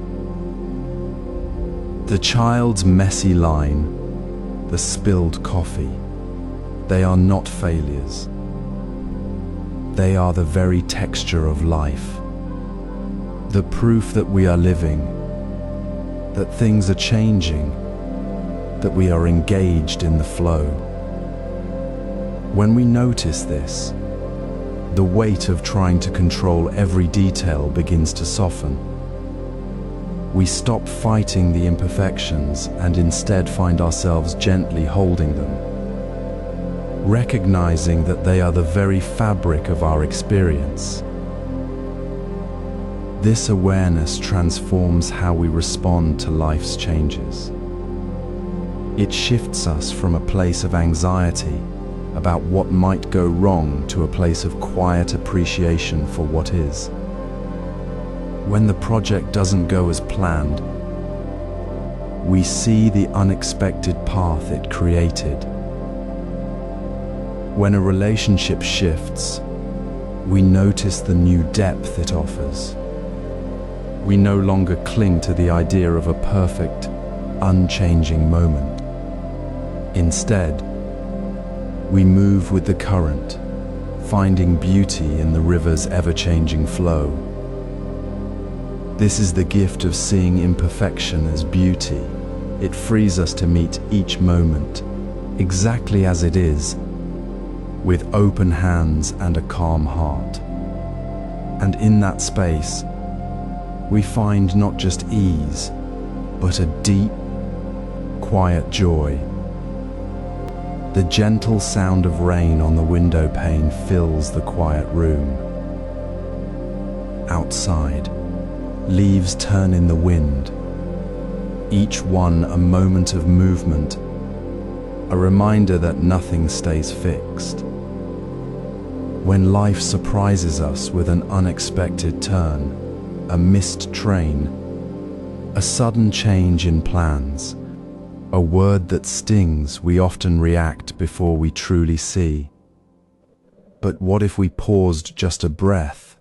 The child's messy line, the spilled coffee, they are not failures. They are the very texture of life, the proof that we are living, that things are changing, that we are engaged in the flow. When we notice this, the weight of trying to control every detail begins to soften. We stop fighting the imperfections and instead find ourselves gently holding them, recognizing that they are the very fabric of our experience. This awareness transforms how we respond to life's changes. It shifts us from a place of anxiety about what might go wrong to a place of quiet appreciation for what is. When the project doesn't go as planned, we see the unexpected path it created. When a relationship shifts, we notice the new depth it offers. We no longer cling to the idea of a perfect, unchanging moment. Instead, we move with the current, finding beauty in the river's ever-changing flow. This is the gift of seeing imperfection as beauty. It frees us to meet each moment exactly as it is, with open hands and a calm heart. And in that space, we find not just ease, but a deep, quiet joy. The gentle sound of rain on the window pane fills the quiet room. Outside, leaves turn in the wind, each one a moment of movement, a reminder that nothing stays fixed. When life surprises us with an unexpected turn, a missed train, a sudden change in plans, a word that stings, we often react before we truly see. But what if we paused just a breath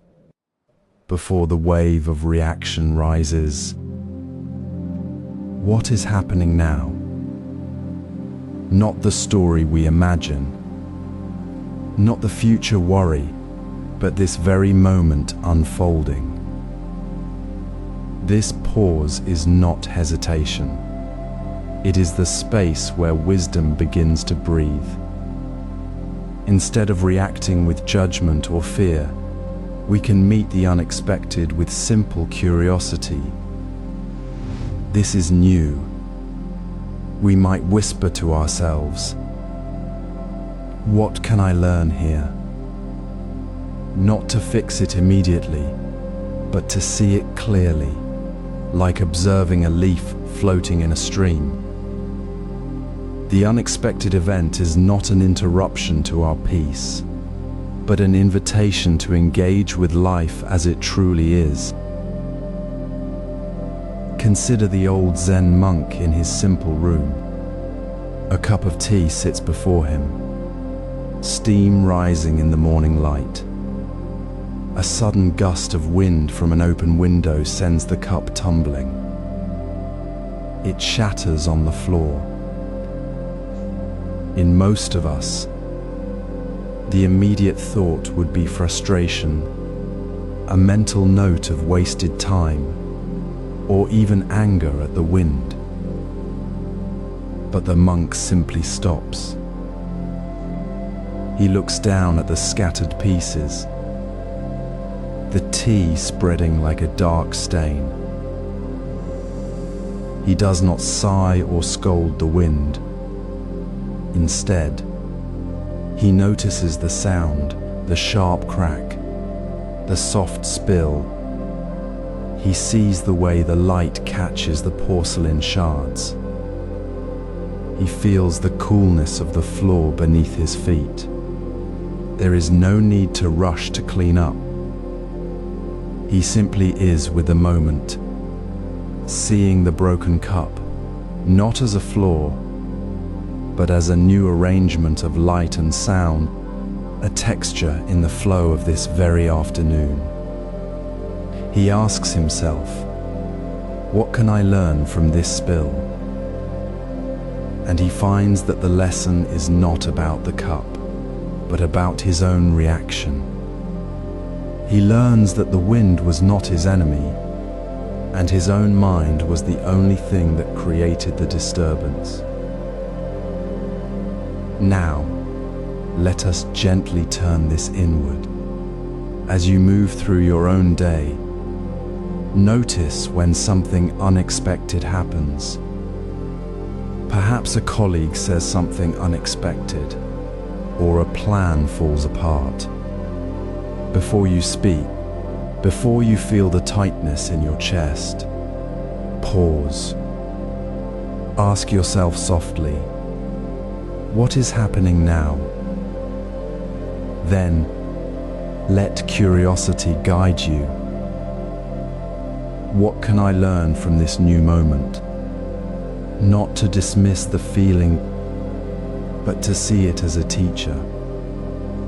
before the wave of reaction rises? What is happening now? Not the story we imagine, not the future worry, but this very moment unfolding. This pause is not hesitation. It is the space where wisdom begins to breathe. Instead of reacting with judgment or fear, we can meet the unexpected with simple curiosity. This is new. We might whisper to ourselves, "What can I learn here?" Not to fix it immediately, but to see it clearly, like observing a leaf floating in a stream. The unexpected event is not an interruption to our peace, but an invitation to engage with life as it truly is. Consider the old Zen monk in his simple room. A cup of tea sits before him, steam rising in the morning light. A sudden gust of wind from an open window sends the cup tumbling. It shatters on the floor. In most of us, the immediate thought would be frustration, a mental note of wasted time, or even anger at the wind. But the monk simply stops. He looks down at the scattered pieces, the tea spreading like a dark stain. He does not sigh or scold the wind. Instead, he notices the sound, the sharp crack, the soft spill. He sees the way the light catches the porcelain shards. He feels the coolness of the floor beneath his feet. There is no need to rush to clean up. He simply is with the moment, seeing the broken cup, not as a flaw, but as a new arrangement of light and sound, a texture in the flow of this very afternoon. He asks himself, what can I learn from this spill? And he finds that the lesson is not about the cup, but about his own reaction. He learns that the wind was not his enemy, and his own mind was the only thing that created the disturbance. Now, let us gently turn this inward. As you move through your own day, notice when something unexpected happens. Perhaps a colleague says something unexpected, or a plan falls apart. Before you speak, before you feel the tightness in your chest, pause. Ask yourself softly, what is happening now? Then, let curiosity guide you. What can I learn from this new moment? Not to dismiss the feeling, but to see it as a teacher.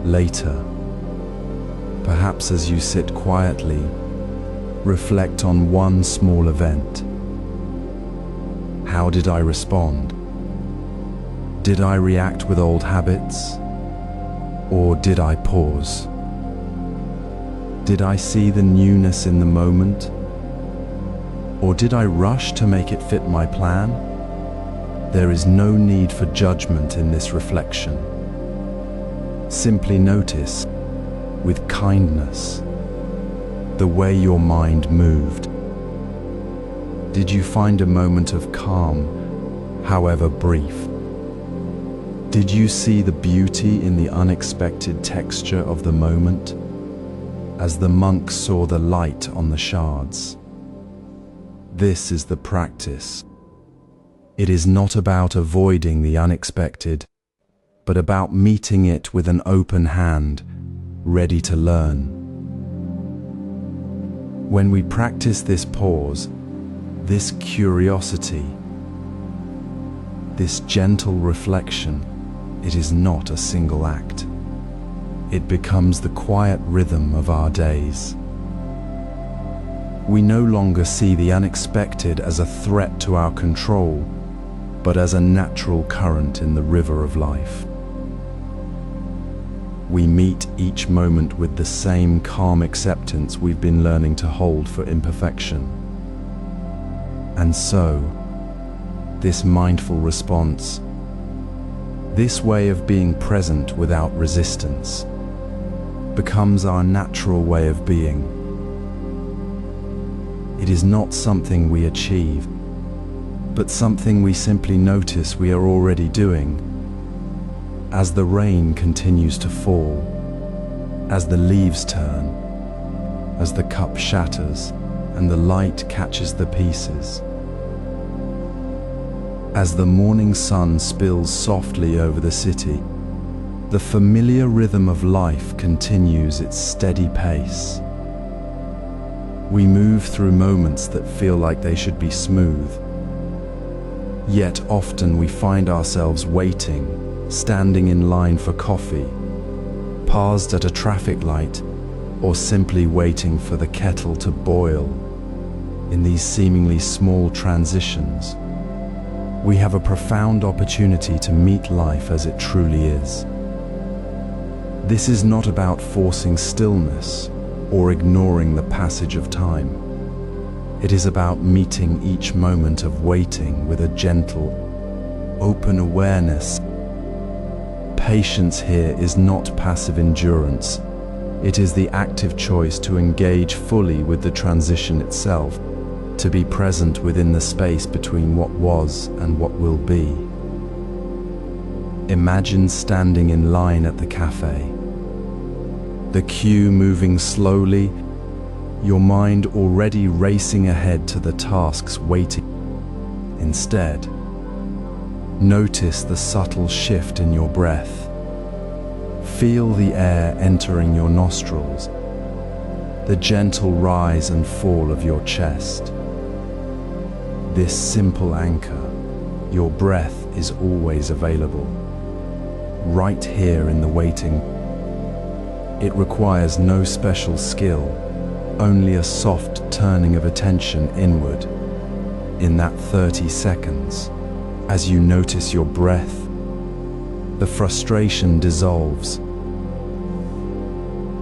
Later, perhaps as you sit quietly, reflect on one small event. How did I respond? Did I react with old habits? Or did I pause? Did I see the newness in the moment? Or did I rush to make it fit my plan? There is no need for judgment in this reflection. Simply notice, with kindness, the way your mind moved. Did you find a moment of calm, however brief? Did you see the beauty in the unexpected texture of the moment, as the monk saw the light on the shards? This is the practice. It is not about avoiding the unexpected, but about meeting it with an open hand, ready to learn. When we practice this pause, this curiosity, this gentle reflection, it is not a single act. It becomes the quiet rhythm of our days. We no longer see the unexpected as a threat to our control, but as a natural current in the river of life. We meet each moment with the same calm acceptance we've been learning to hold for imperfection. And so, this mindful response, this way of being present without resistance, becomes our natural way of being. It is not something we achieve, but something we simply notice we are already doing. As the rain continues to fall, as the leaves turn, as the cup shatters and the light catches the pieces, as the morning sun spills softly over the city, the familiar rhythm of life continues its steady pace. We move through moments that feel like they should be smooth, yet often we find ourselves waiting, standing in line for coffee, paused at a traffic light, or simply waiting for the kettle to boil. In these seemingly small transitions, we have a profound opportunity to meet life as it truly is. This is not about forcing stillness or ignoring the passage of time. It is about meeting each moment of waiting with a gentle, open awareness. Patience here is not passive endurance. It is the active choice to engage fully with the transition itself, to be present within the space between what was and what will be. Imagine standing in line at the cafe. The queue moving slowly, your mind already racing ahead to the tasks waiting. Instead, notice the subtle shift in your breath. Feel the air entering your nostrils, the gentle rise and fall of your chest. This simple anchor, your breath, is always available, right here in the waiting. It requires no special skill, only a soft turning of attention inward. In that 30 seconds, as you notice your breath, the frustration dissolves.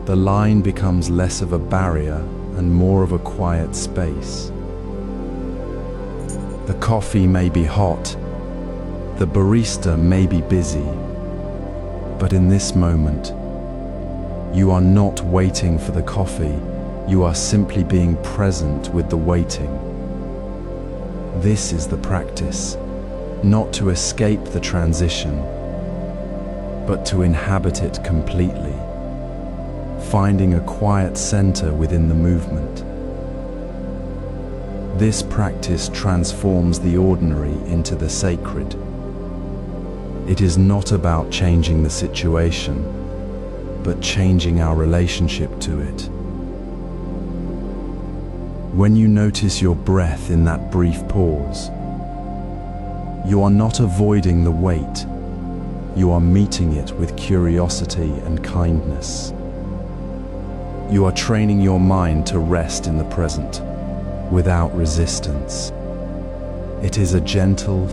The line becomes less of a barrier and more of a quiet space. The coffee may be hot, the barista may be busy, but in this moment, you are not waiting for the coffee, you are simply being present with the waiting. This is the practice, not to escape the transition, but to inhabit it completely, finding a quiet center within the movement. This practice transforms the ordinary into the sacred. It is not about changing the situation, but changing our relationship to it. When you notice your breath in that brief pause, you are not avoiding the wait, you are meeting it with curiosity and kindness. You are training your mind to rest in the present, without resistance. It is a gentle,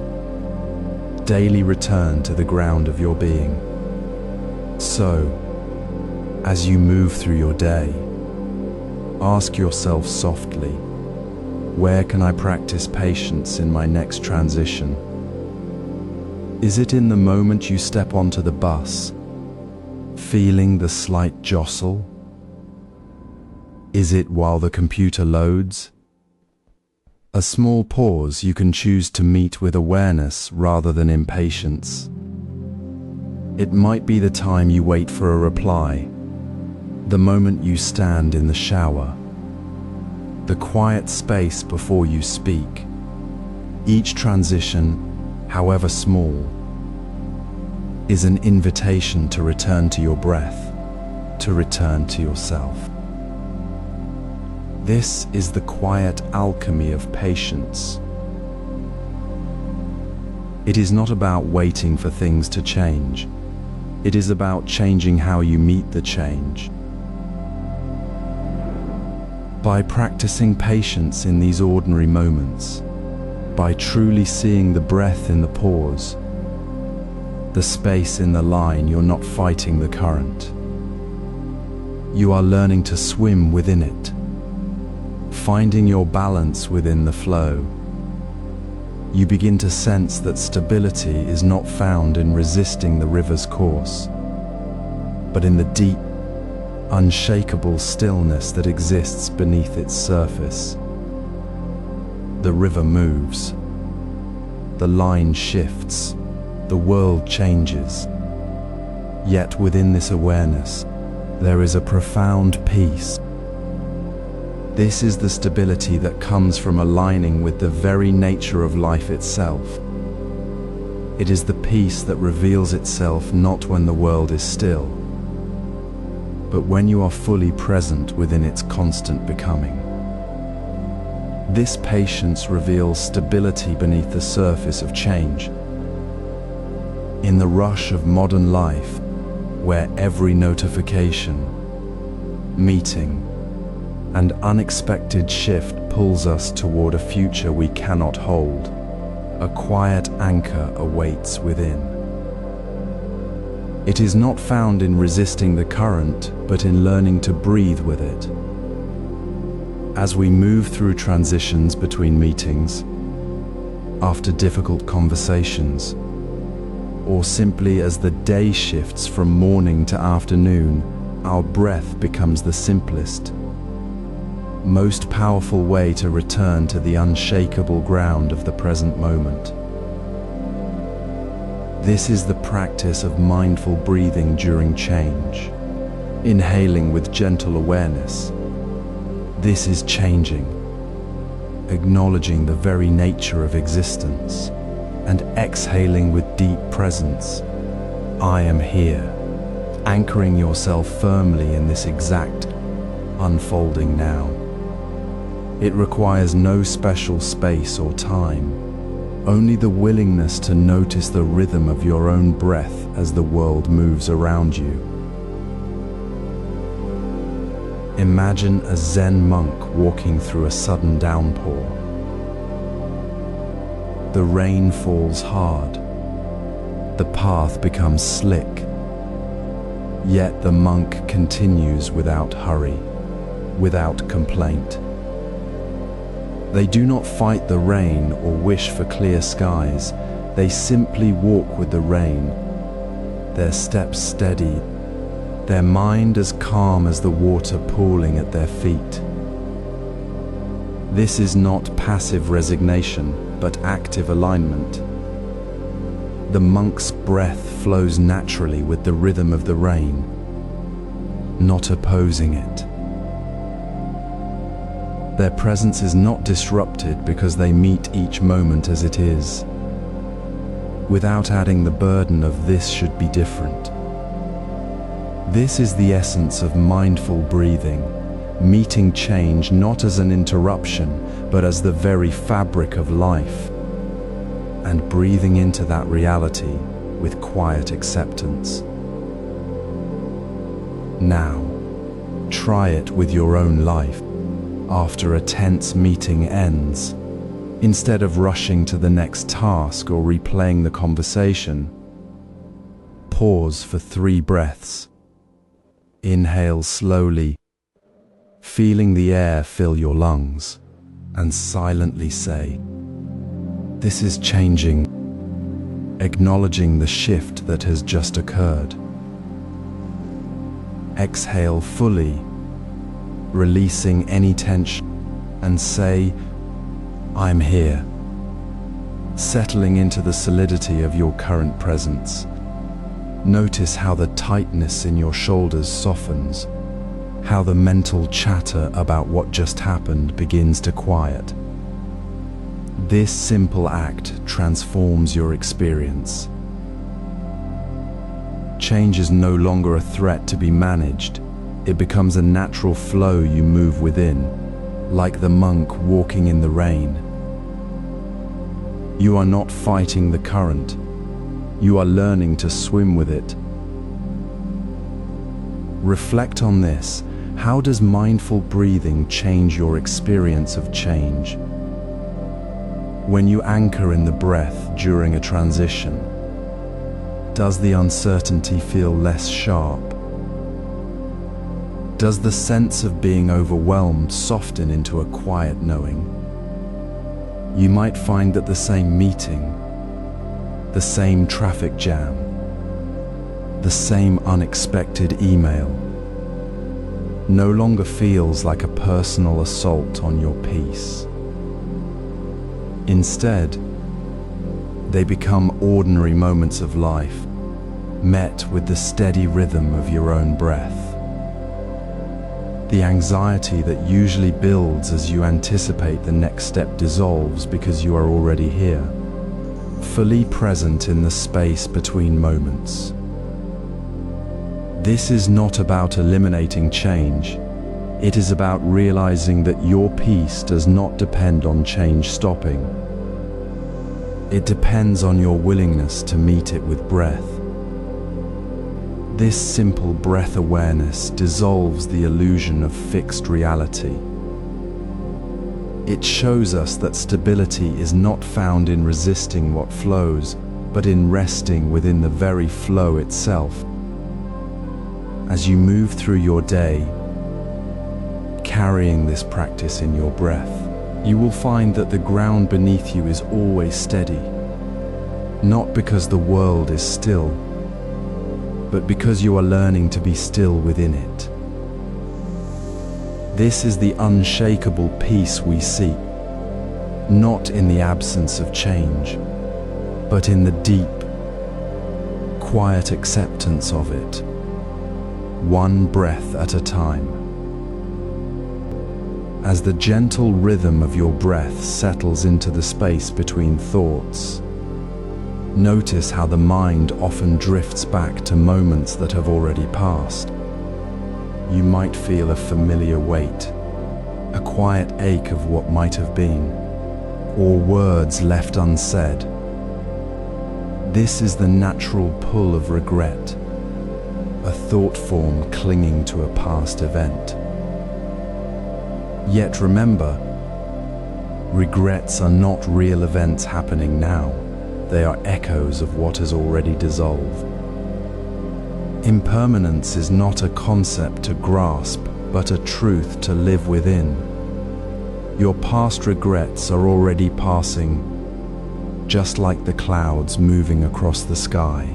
daily return to the ground of your being. So, as you move through your day, ask yourself softly, where can I practice patience in my next transition? Is it in the moment you step onto the bus, feeling the slight jostle? Is it while the computer loads? A small pause you can choose to meet with awareness rather than impatience. It might be the time you wait for a reply, the moment you stand in the shower, the quiet space before you speak. Each transition, however small, is an invitation to return to your breath, to return to yourself. This is the quiet alchemy of patience. It is not about waiting for things to change. It is about changing how you meet the change. By practicing patience in these ordinary moments, by truly seeing the breath in the pause, the space in the line, you're not fighting the current. You are learning to swim within it, finding your balance within the flow. You begin to sense that stability is not found in resisting the river's course, but in the deep, unshakable stillness that exists beneath its surface. The river moves, the line shifts, the world changes. Yet within this awareness, there is a profound peace. This is the stability that comes from aligning with the very nature of life itself. It is the peace that reveals itself not when the world is still, but when you are fully present within its constant becoming. This patience reveals stability beneath the surface of change. In the rush of modern life, where every notification, meeting, and unexpected shift pulls us toward a future we cannot hold, a quiet anchor awaits within. It is not found in resisting the current, but in learning to breathe with it. As we move through transitions between meetings, after difficult conversations, or simply as the day shifts from morning to afternoon, our breath becomes the simplest, most powerful way to return to the unshakable ground of the present moment. This is the practice of mindful breathing during change, inhaling with gentle awareness. This is changing, acknowledging the very nature of existence, and exhaling with deep presence. I am here, anchoring yourself firmly in this exact unfolding now. It requires no special space or time, only the willingness to notice the rhythm of your own breath as the world moves around you. Imagine a Zen monk walking through a sudden downpour. The rain falls hard. The path becomes slick. Yet the monk continues without hurry, without complaint. They do not fight the rain or wish for clear skies. They simply walk with the rain, their steps steady, their mind as calm as the water pooling at their feet. This is not passive resignation, but active alignment. The monk's breath flows naturally with the rhythm of the rain, not opposing it. Their presence is not disrupted because they meet each moment as it is, without adding the burden of "this should be different." This is the essence of mindful breathing, meeting change not as an interruption, but as the very fabric of life, and breathing into that reality with quiet acceptance. Now, try it with your own life. After a tense meeting ends, instead of rushing to the next task or replaying the conversation, pause for 3 breaths. Inhale slowly, feeling the air fill your lungs, and silently say, "This is changing," acknowledging the shift that has just occurred. Exhale fully, releasing any tension, and say, "I'm here," settling into the solidity of your current presence. Notice how the tightness in your shoulders softens, how the mental chatter about what just happened begins to quiet. This simple act transforms your experience. Change is no longer a threat to be managed. It becomes a natural flow you move within, like the monk walking in the rain. You are not fighting the current. You are learning to swim with it. Reflect on this. How does mindful breathing change your experience of change? When you anchor in the breath during a transition, does the uncertainty feel less sharp? Does the sense of being overwhelmed soften into a quiet knowing? You might find that the same meeting, the same traffic jam, the same unexpected email no longer feels like a personal assault on your peace. Instead, they become ordinary moments of life, met with the steady rhythm of your own breath. The anxiety that usually builds as you anticipate the next step dissolves because you are already here, fully present in the space between moments. This is not about eliminating change. It is about realizing that your peace does not depend on change stopping. It depends on your willingness to meet it with breath. This simple breath awareness dissolves the illusion of fixed reality. It shows us that stability is not found in resisting what flows, but in resting within the very flow itself. As you move through your day, carrying this practice in your breath, you will find that the ground beneath you is always steady, not because the world is still, but because you are learning to be still within it. This is the unshakable peace we seek, not in the absence of change, but in the deep, quiet acceptance of it, one breath at a time. As the gentle rhythm of your breath settles into the space between thoughts, notice how the mind often drifts back to moments that have already passed. You might feel a familiar weight, a quiet ache of what might have been, or words left unsaid. This is the natural pull of regret, a thought form clinging to a past event. Yet remember, regrets are not real events happening now. They are echoes of what has already dissolved. Impermanence is not a concept to grasp, but a truth to live within. Your past regrets are already passing, just like the clouds moving across the sky.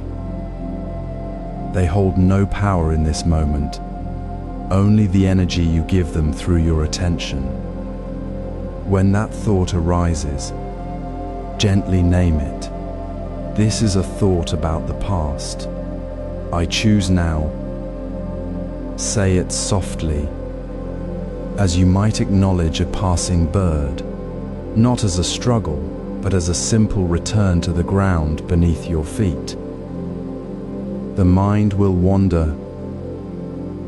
They hold no power in this moment, only the energy you give them through your attention. When that thought arises, gently name it. This is a thought about the past. I choose now. Say it softly, as you might acknowledge a passing bird, not as a struggle, but as a simple return to the ground beneath your feet. The mind will wander,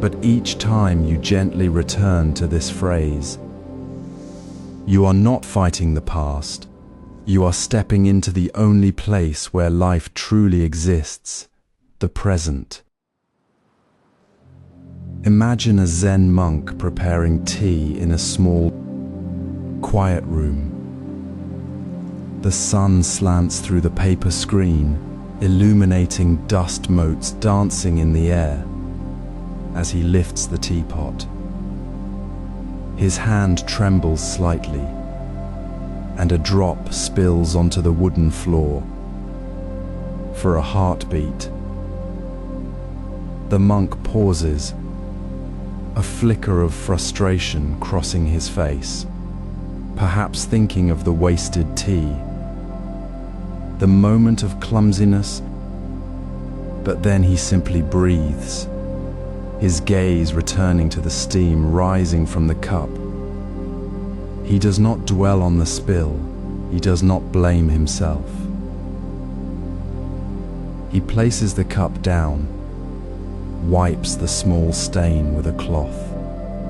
but each time you gently return to this phrase, you are not fighting the past. You are stepping into the only place where life truly exists, the present. Imagine a Zen monk preparing tea in a small, quiet room. The sun slants through the paper screen, illuminating dust motes dancing in the air as he lifts the teapot. His hand trembles slightly, and a drop spills onto the wooden floor. For a heartbeat, the monk pauses, a flicker of frustration crossing his face, perhaps thinking of the wasted tea, the moment of clumsiness, but then he simply breathes, his gaze returning to the steam rising from the cup. He does not dwell on the spill, he does not blame himself. He places the cup down, wipes the small stain with a cloth,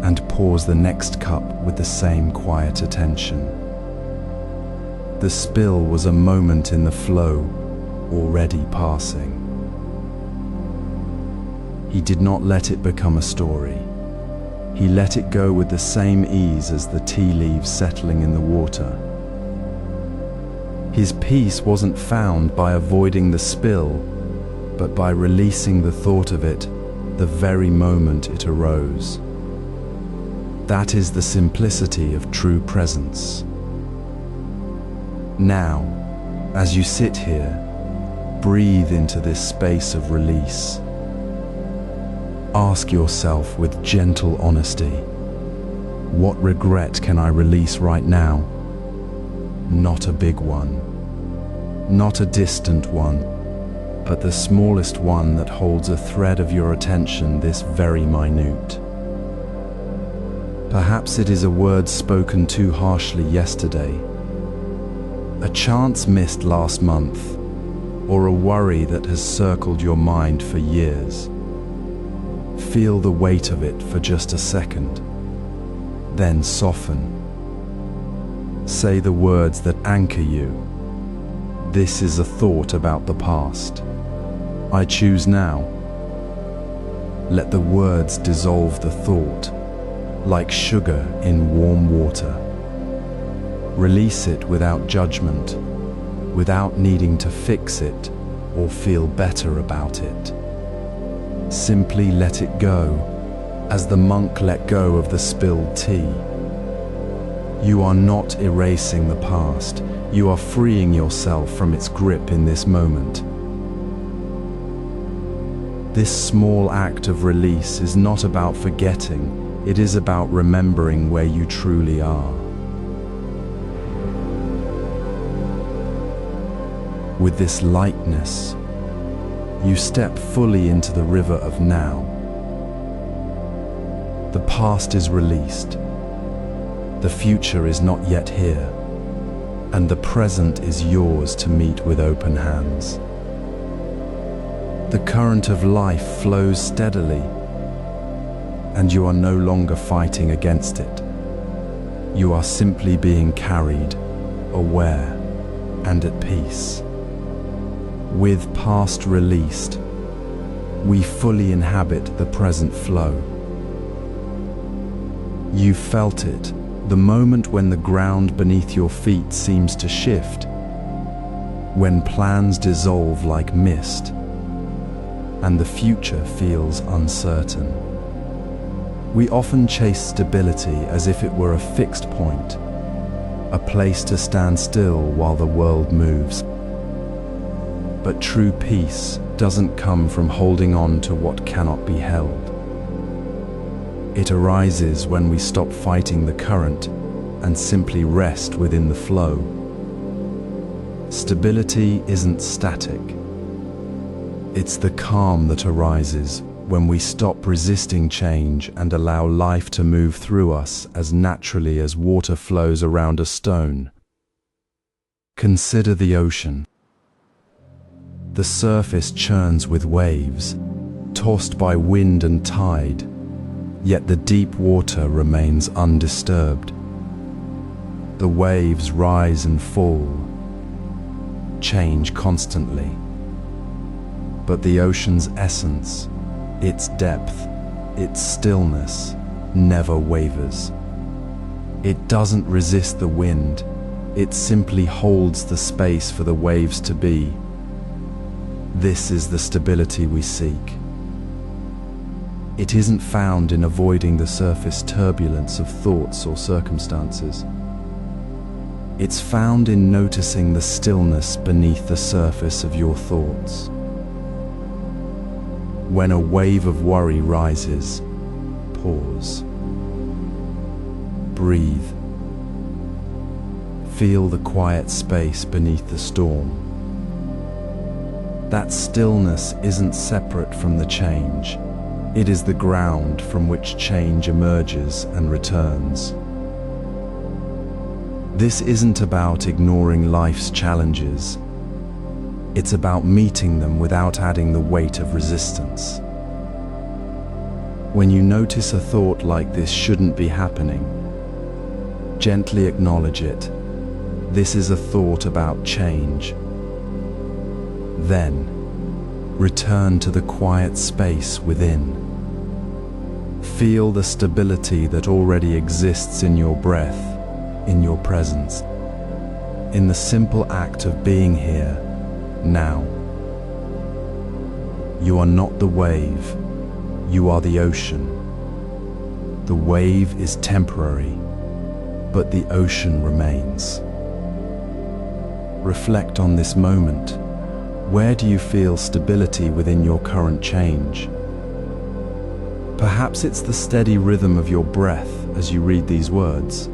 and pours the next cup with the same quiet attention. The spill was a moment in the flow, already passing. He did not let it become a story. He let it go with the same ease as the tea leaves settling in the water. His peace wasn't found by avoiding the spill, but by releasing the thought of it the very moment it arose. That is the simplicity of true presence. Now, as you sit here, breathe into this space of release. Ask yourself with gentle honesty, what regret can I release right now? Not a big one, not a distant one, but the smallest one that holds a thread of your attention this very minute. Perhaps it is a word spoken too harshly yesterday, a chance missed last month, or a worry that has circled your mind for years. Feel the weight of it for just a second, then soften. Say the words that anchor you. This is a thought about the past. I choose now. Let the words dissolve the thought, like sugar in warm water. Release it without judgment, without needing to fix it or feel better about it. Simply let it go, as the monk let go of the spilled tea. You are not erasing the past, you are freeing yourself from its grip in this moment. This small act of release is not about forgetting, it is about remembering where you truly are. With this lightness, you step fully into the river of now. The past is released, the future is not yet here, and the present is yours to meet with open hands. The current of life flows steadily, and you are no longer fighting against it. You are simply being carried, aware, and at peace. With past released, we fully inhabit the present flow. You felt it, the moment when the ground beneath your feet seems to shift, when plans dissolve like mist, and the future feels uncertain. We often chase stability as if it were a fixed point, a place to stand still while the world moves. But true peace doesn't come from holding on to what cannot be held. It arises when we stop fighting the current and simply rest within the flow. Stability isn't static. It's the calm that arises when we stop resisting change and allow life to move through us as naturally as water flows around a stone. Consider the ocean. The surface churns with waves, tossed by wind and tide, yet the deep water remains undisturbed. The waves rise and fall, change constantly. But the ocean's essence, its depth, its stillness, never wavers. It doesn't resist the wind, it simply holds the space for the waves to be. This is the stability we seek. It isn't found in avoiding the surface turbulence of thoughts or circumstances. It's found in noticing the stillness beneath the surface of your thoughts. When a wave of worry rises, pause. Breathe. Feel the quiet space beneath the storm. That stillness isn't separate from the change. It is the ground from which change emerges and returns. This isn't about ignoring life's challenges. It's about meeting them without adding the weight of resistance. When you notice a thought like this shouldn't be happening, gently acknowledge it. This is a thought about change. Then, return to the quiet space within. Feel the stability that already exists in your breath, in your presence, in the simple act of being here, now. You are not the wave, you are the ocean. The wave is temporary, but the ocean remains. Reflect on this moment. Where do you feel stability within your current change? Perhaps it's the steady rhythm of your breath as you read these words.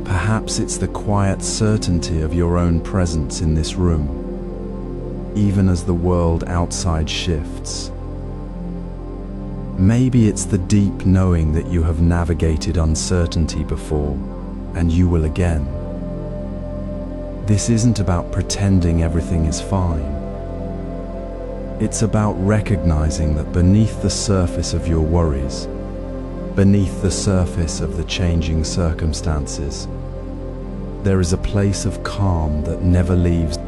Perhaps it's the quiet certainty of your own presence in this room, even as the world outside shifts. Maybe it's the deep knowing that you have navigated uncertainty before, and you will again. This isn't about pretending everything is fine. It's about recognizing that beneath the surface of your worries, beneath the surface of the changing circumstances, there is a place of calm that never leaves.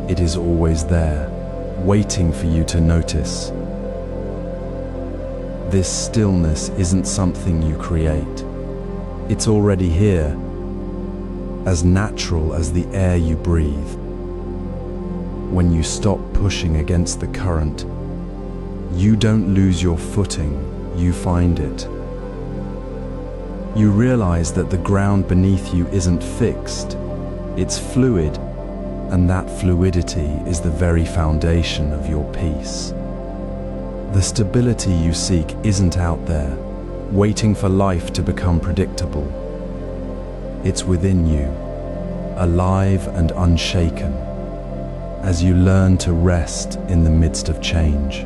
It is always there, waiting for you to notice. This stillness isn't something you create. It's already here, as natural as the air you breathe. When you stop pushing against the current You don't lose your footing, you find it. You realize that the ground beneath you isn't fixed, it's fluid, and that fluidity is the very foundation of your peace. The stability you seek isn't out there, waiting for life to become predictable. It's within you, alive and unshaken, as you learn to rest in the midst of change.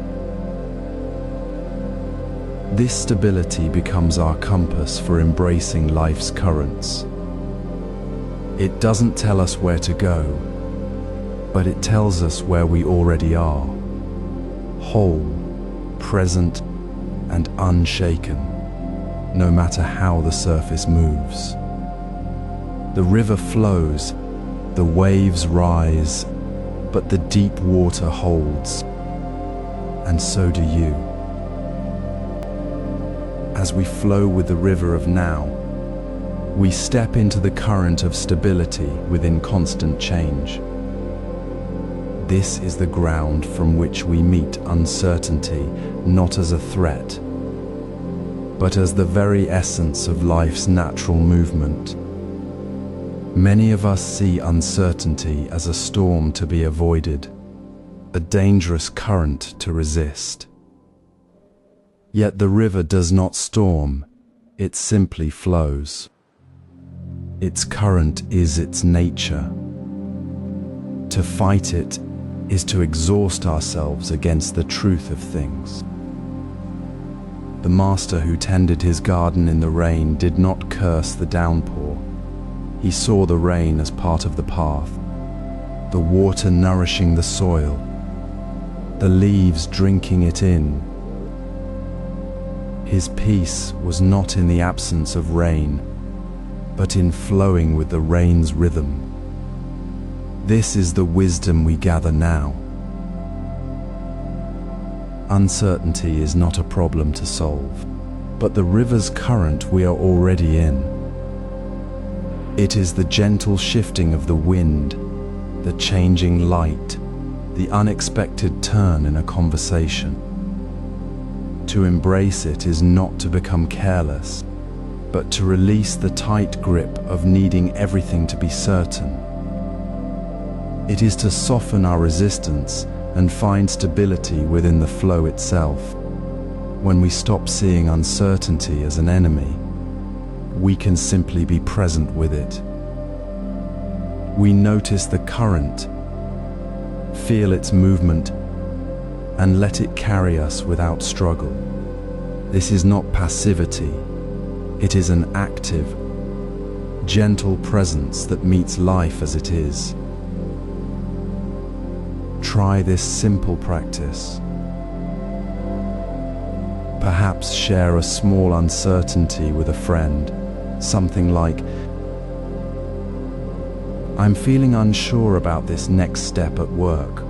This stability becomes our compass for embracing life's currents. It doesn't tell us where to go, but it tells us where we already are, whole, present, and unshaken, no matter how the surface moves. The river flows, the waves rise, but the deep water holds, and so do you. As we flow with the river of now, we step into the current of stability within constant change. This is the ground from which we meet uncertainty, not as a threat, but as the very essence of life's natural movement. Many of us see uncertainty as a storm to be avoided, a dangerous current to resist. Yet the river does not storm, it simply flows. Its current is its nature. To fight it is to exhaust ourselves against the truth of things. The master who tended his garden in the rain did not curse the downpour. He saw the rain as part of the path, the water nourishing the soil, the leaves drinking it in. His peace was not in the absence of rain, but in flowing with the rain's rhythm. This is the wisdom we gather now. Uncertainty is not a problem to solve, but the river's current we are already in. It is the gentle shifting of the wind, the changing light, the unexpected turn in a conversation. To embrace it is not to become careless, but to release the tight grip of needing everything to be certain. It is to soften our resistance and find stability within the flow itself. When we stop seeing uncertainty as an enemy, we can simply be present with it. We notice the current, feel its movement, and let it carry us without struggle. This is not passivity, it is an active, gentle presence that meets life as it is. Try this simple practice. Perhaps share a small uncertainty with a friend, something like, "I'm feeling unsure about this next step at work,"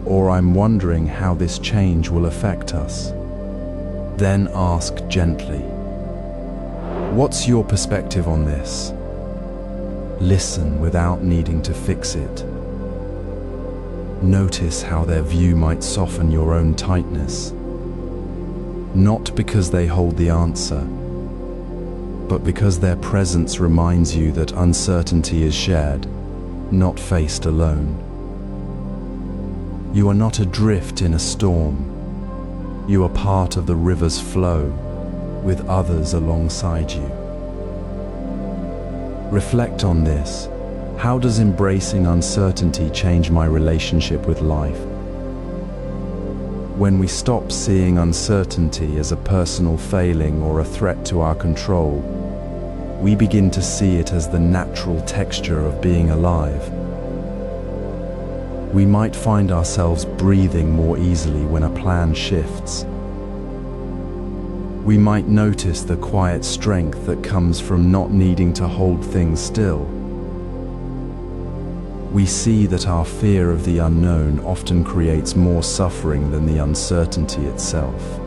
or "I'm wondering how this change will affect us." Then ask gently, "What's your perspective on this?" Listen without needing to fix it. Notice how their view might soften your own tightness, not because they hold the answer, but because their presence reminds you that uncertainty is shared, not faced alone. You are not adrift in a storm. You are part of the river's flow, with others alongside you. Reflect on this. How does embracing uncertainty change my relationship with life? When we stop seeing uncertainty as a personal failing or a threat to our control, we begin to see it as the natural texture of being alive. We might find ourselves breathing more easily when a plan shifts. We might notice the quiet strength that comes from not needing to hold things still. We see that our fear of the unknown often creates more suffering than the uncertainty itself.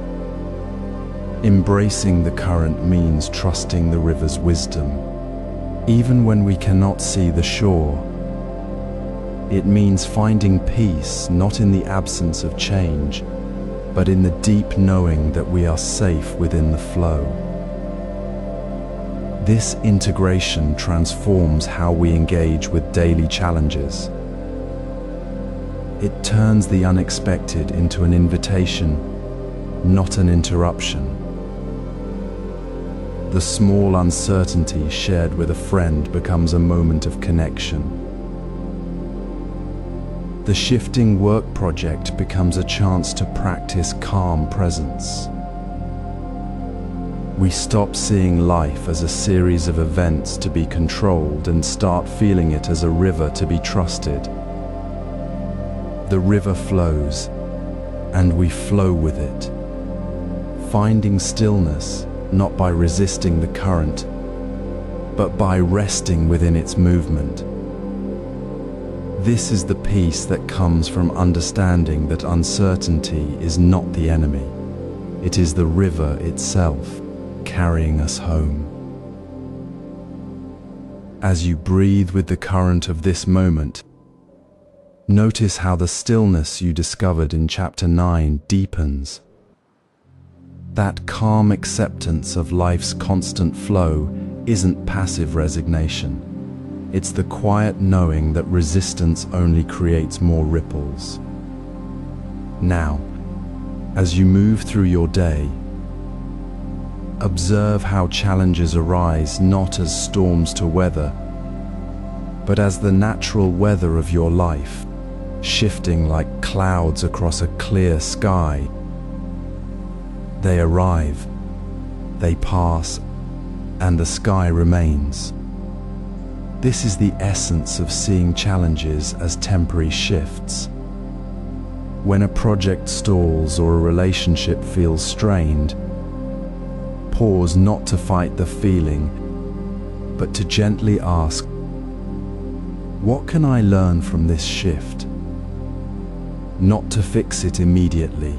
Embracing the current means trusting the river's wisdom, even when we cannot see the shore. It means finding peace not in the absence of change, but in the deep knowing that we are safe within the flow. This integration transforms how we engage with daily challenges. It turns the unexpected into an invitation, not an interruption. The small uncertainty shared with a friend becomes a moment of connection. The shifting work project becomes a chance to practice calm presence. We stop seeing life as a series of events to be controlled and start feeling it as a river to be trusted. The river flows, and we flow with it, finding stillness not by resisting the current, but by resting within its movement. This is the peace that comes from understanding that uncertainty is not the enemy. It is the river itself, carrying us home. As you breathe with the current of this moment, notice how the stillness you discovered in Chapter 9 deepens. That calm acceptance of life's constant flow isn't passive resignation. It's the quiet knowing that resistance only creates more ripples. Now, as you move through your day, observe how challenges arise not as storms to weather, but as the natural weather of your life, shifting like clouds across a clear sky. They arrive, they pass, and the sky remains. This is the essence of seeing challenges as temporary shifts. When a project stalls or a relationship feels strained, pause not to fight the feeling, but to gently ask, what can I learn from this shift? Not to fix it immediately,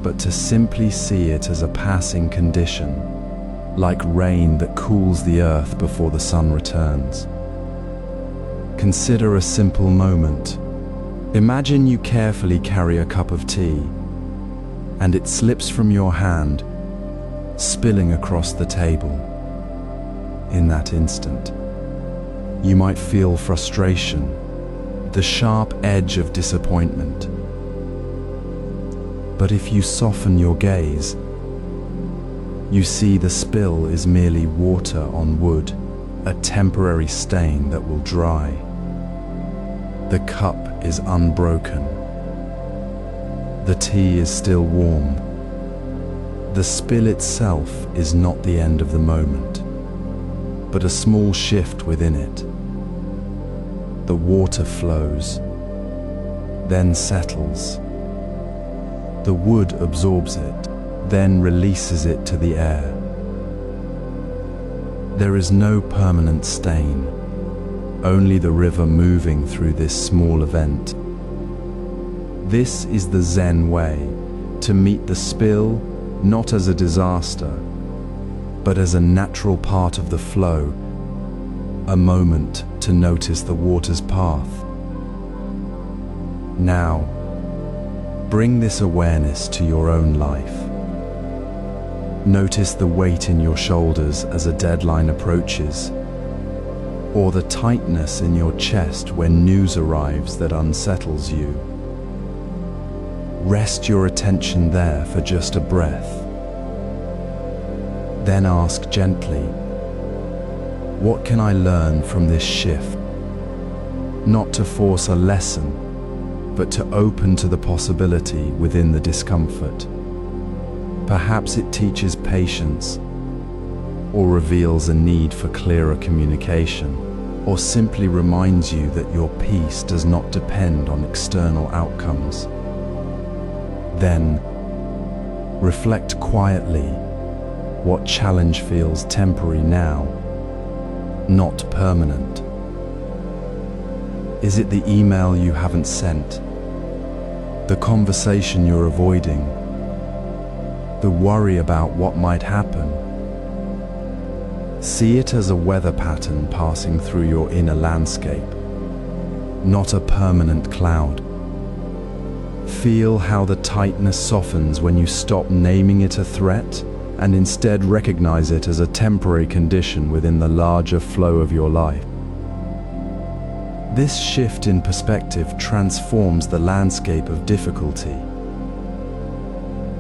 but to simply see it as a passing condition, like rain that cools the earth before the sun returns. Consider a simple moment. Imagine you carefully carry a cup of tea, and it slips from your hand, spilling across the table. In that instant, you might feel frustration, the sharp edge of disappointment. But if you soften your gaze, you see the spill is merely water on wood, a temporary stain that will dry. The cup is unbroken. The tea is still warm. The spill itself is not the end of the moment, but a small shift within it. The water flows, then settles. The wood absorbs it, then releases it to the air. There is no permanent stain, only the river moving through this small event. This is the Zen way, to meet the spill not as a disaster, but as a natural part of the flow, a moment to notice the water's path. Now, bring this awareness to your own life. Notice the weight in your shoulders as a deadline approaches, or the tightness in your chest when news arrives that unsettles you. Rest your attention there for just a breath. Then ask gently, what can I learn from this shift? Not to force a lesson, but to open to the possibility within the discomfort. Perhaps it teaches patience, or reveals a need for clearer communication, or simply reminds you that your peace does not depend on external outcomes. Then, reflect quietly. What challenge feels temporary now, not permanent? Is it the email you haven't sent? The conversation you're avoiding? The worry about what might happen? See it as a weather pattern passing through your inner landscape, not a permanent cloud. Feel how the tightness softens when you stop naming it a threat and instead recognize it as a temporary condition within the larger flow of your life. This shift in perspective transforms the landscape of difficulty.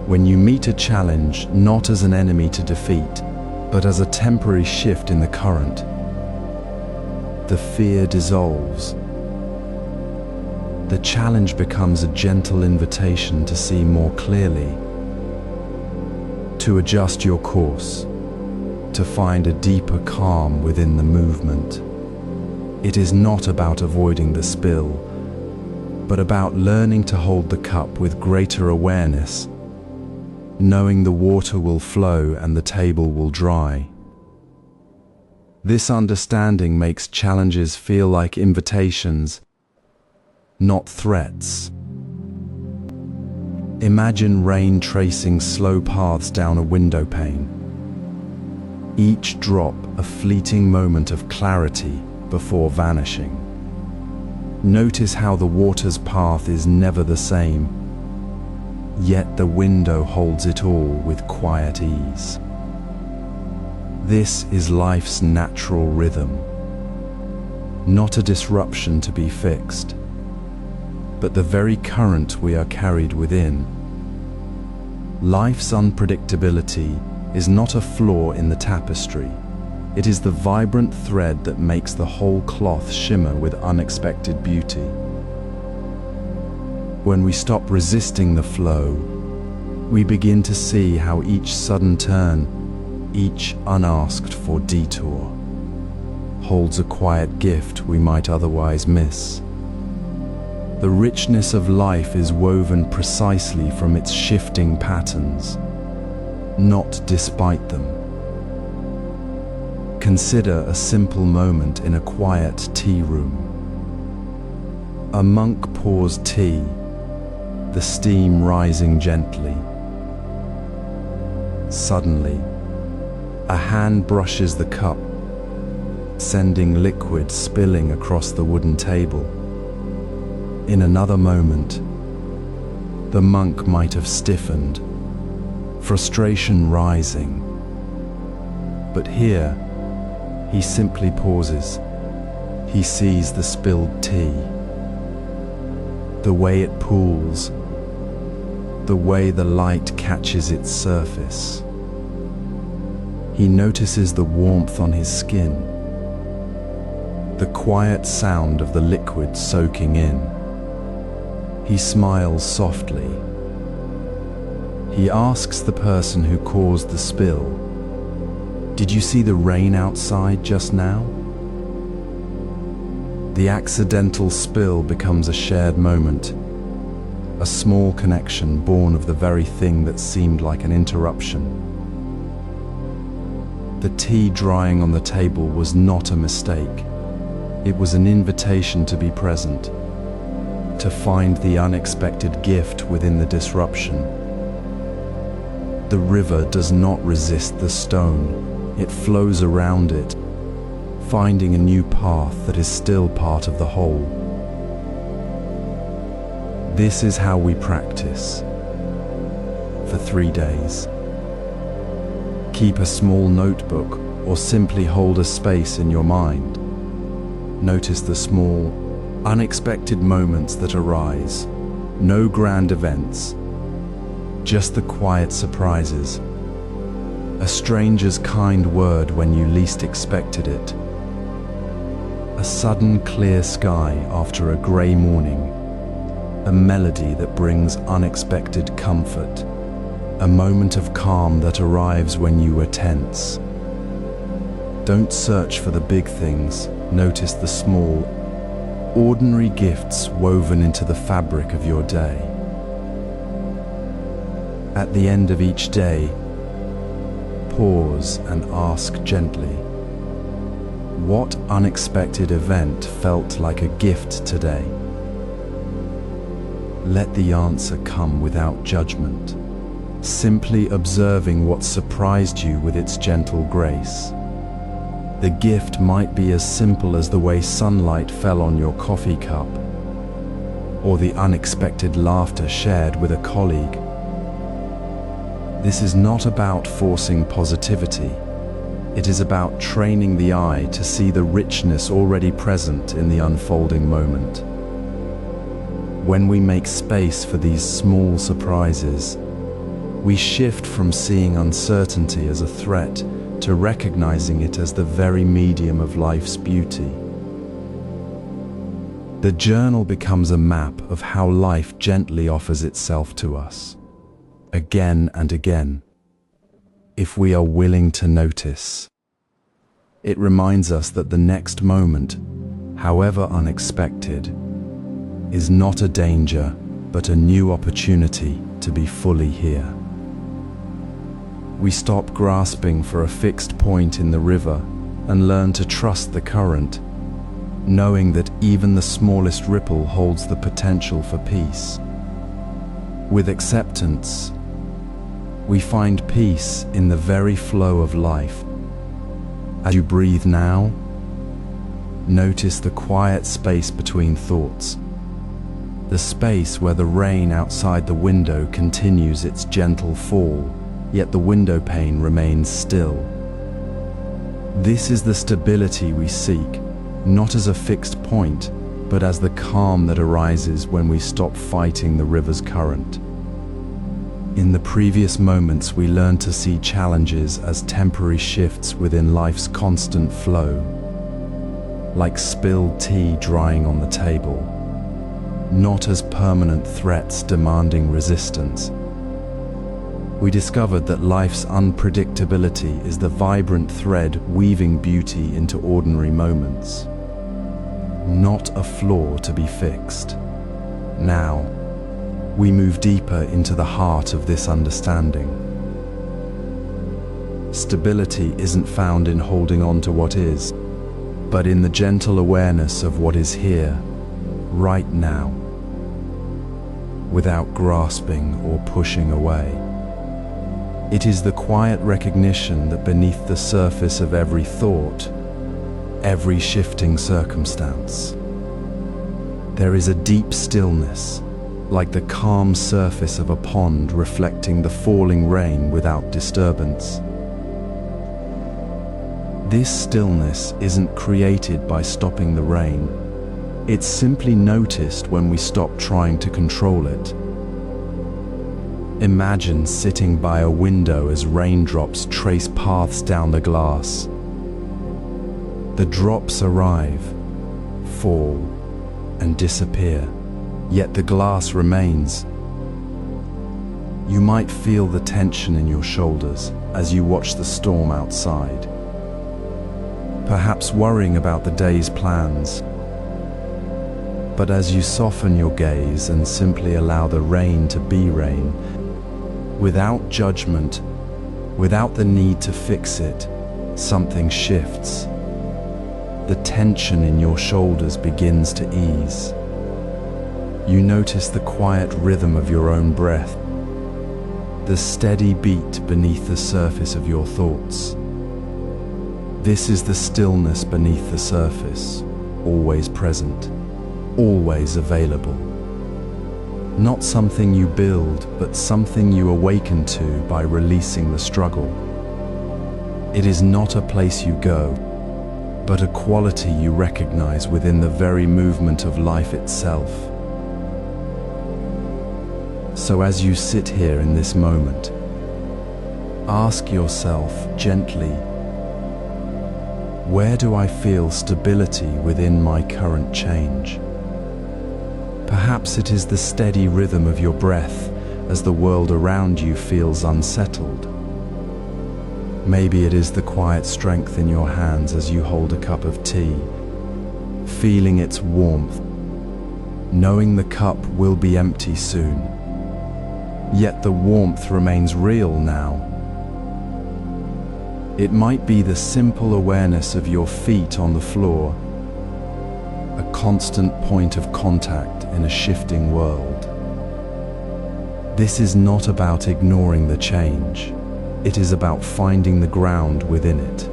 When you meet a challenge not as an enemy to defeat, but as a temporary shift in the current, the fear dissolves. The challenge becomes a gentle invitation to see more clearly, to adjust your course, to find a deeper calm within the movement. It is not about avoiding the spill, but about learning to hold the cup with greater awareness, knowing the water will flow and the table will dry. This understanding makes challenges feel like invitations, not threats. Imagine rain tracing slow paths down a window pane. Each drop a fleeting moment of clarity before vanishing. Notice how the water's path is never the same, yet the window holds it all with quiet ease. This is life's natural rhythm, not a disruption to be fixed, but the very current we are carried within. Life's unpredictability is not a flaw in the tapestry. It is the vibrant thread that makes the whole cloth shimmer with unexpected beauty. When we stop resisting the flow, we begin to see how each sudden turn, each unasked for detour, holds a quiet gift we might otherwise miss. The richness of life is woven precisely from its shifting patterns, not despite them. Consider a simple moment in a quiet tea room. A monk pours tea, the steam rising gently. Suddenly, a hand brushes the cup, sending liquid spilling across the wooden table. In another moment, the monk might have stiffened, frustration rising. But here, he simply pauses. He sees the spilled tea, the way it pools, the way the light catches its surface. He notices the warmth on his skin, the quiet sound of the liquid soaking in. He smiles softly. He asks the person who caused the spill, "Did you see the rain outside just now?" The accidental spill becomes a shared moment, a small connection born of the very thing that seemed like an interruption. The tea drying on the table was not a mistake. It was an invitation to be present, to find the unexpected gift within the disruption. The river does not resist the stone, it flows around it, finding a new path that is still part of the whole. This is how we practice for 3 days. Keep a small notebook or simply hold a space in your mind. Notice the small, unexpected moments that arise. No grand events, just the quiet surprises. A stranger's kind word when you least expected it. A sudden clear sky after a grey morning. A melody that brings unexpected comfort. A moment of calm that arrives when you were tense. Don't search for the big things. Notice the small, ordinary gifts woven into the fabric of your day. At the end of each day, pause and ask gently, what unexpected event felt like a gift today? Let the answer come without judgment, simply observing what surprised you with its gentle grace. The gift might be as simple as the way sunlight fell on your coffee cup, or the unexpected laughter shared with a colleague. This is not about forcing positivity. It is about training the eye to see the richness already present in the unfolding moment. When we make space for these small surprises, we shift from seeing uncertainty as a threat to recognizing it as the very medium of life's beauty. The journal becomes a map of how life gently offers itself to us, again and again, if we are willing to notice. It reminds us that the next moment, however unexpected, is not a danger, but a new opportunity to be fully here. We stop grasping for a fixed point in the river and learn to trust the current, knowing that even the smallest ripple holds the potential for peace. With acceptance, we find peace in the very flow of life. As you breathe now, notice the quiet space between thoughts, the space where the rain outside the window continues its gentle fall, yet the window pane remains still. This is the stability we seek, not as a fixed point, but as the calm that arises when we stop fighting the river's current. In the previous moments, we learned to see challenges as temporary shifts within life's constant flow, like spilled tea drying on the table, not as permanent threats demanding resistance. We discovered that life's unpredictability is the vibrant thread weaving beauty into ordinary moments, not a flaw to be fixed. Now, we move deeper into the heart of this understanding. Stability isn't found in holding on to what is, but in the gentle awareness of what is here, right now, without grasping or pushing away. It is the quiet recognition that beneath the surface of every thought, every shifting circumstance, there is a deep stillness, like the calm surface of a pond reflecting the falling rain without disturbance. This stillness isn't created by stopping the rain. It's simply noticed when we stop trying to control it. Imagine sitting by a window as raindrops trace paths down the glass. The drops arrive, fall, and disappear, yet the glass remains. You might feel the tension in your shoulders as you watch the storm outside, perhaps worrying about the day's plans. But as you soften your gaze and simply allow the rain to be rain, without judgment, without the need to fix it, something shifts. The tension in your shoulders begins to ease. You notice the quiet rhythm of your own breath, the steady beat beneath the surface of your thoughts. This is the stillness beneath the surface, always present, always available. Not something you build, but something you awaken to by releasing the struggle. It is not a place you go, but a quality you recognize within the very movement of life itself. So as you sit here in this moment, ask yourself gently, where do I feel stability within my current change? Perhaps it is the steady rhythm of your breath as the world around you feels unsettled. Maybe it is the quiet strength in your hands as you hold a cup of tea, feeling its warmth, knowing the cup will be empty soon. Yet the warmth remains real now. It might be the simple awareness of your feet on the floor, a constant point of contact in a shifting world. This is not about ignoring the change. It is about finding the ground within it.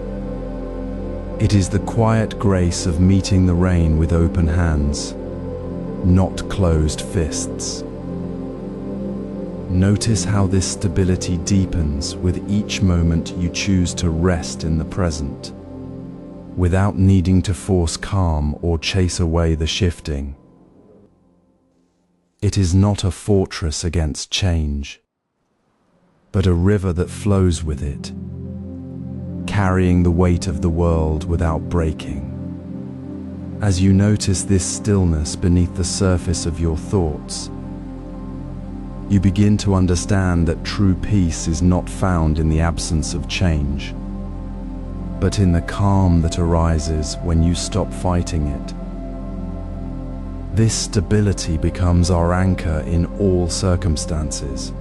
It is the quiet grace of meeting the rain with open hands, not closed fists. Notice how this stability deepens with each moment you choose to rest in the present, without needing to force calm or chase away the shifting. It is not a fortress against change, but a river that flows with it, carrying the weight of the world without breaking. As you notice this stillness beneath the surface of your thoughts, you begin to understand that true peace is not found in the absence of change, but in the calm that arises when you stop fighting it. This stability becomes our anchor in all circumstances,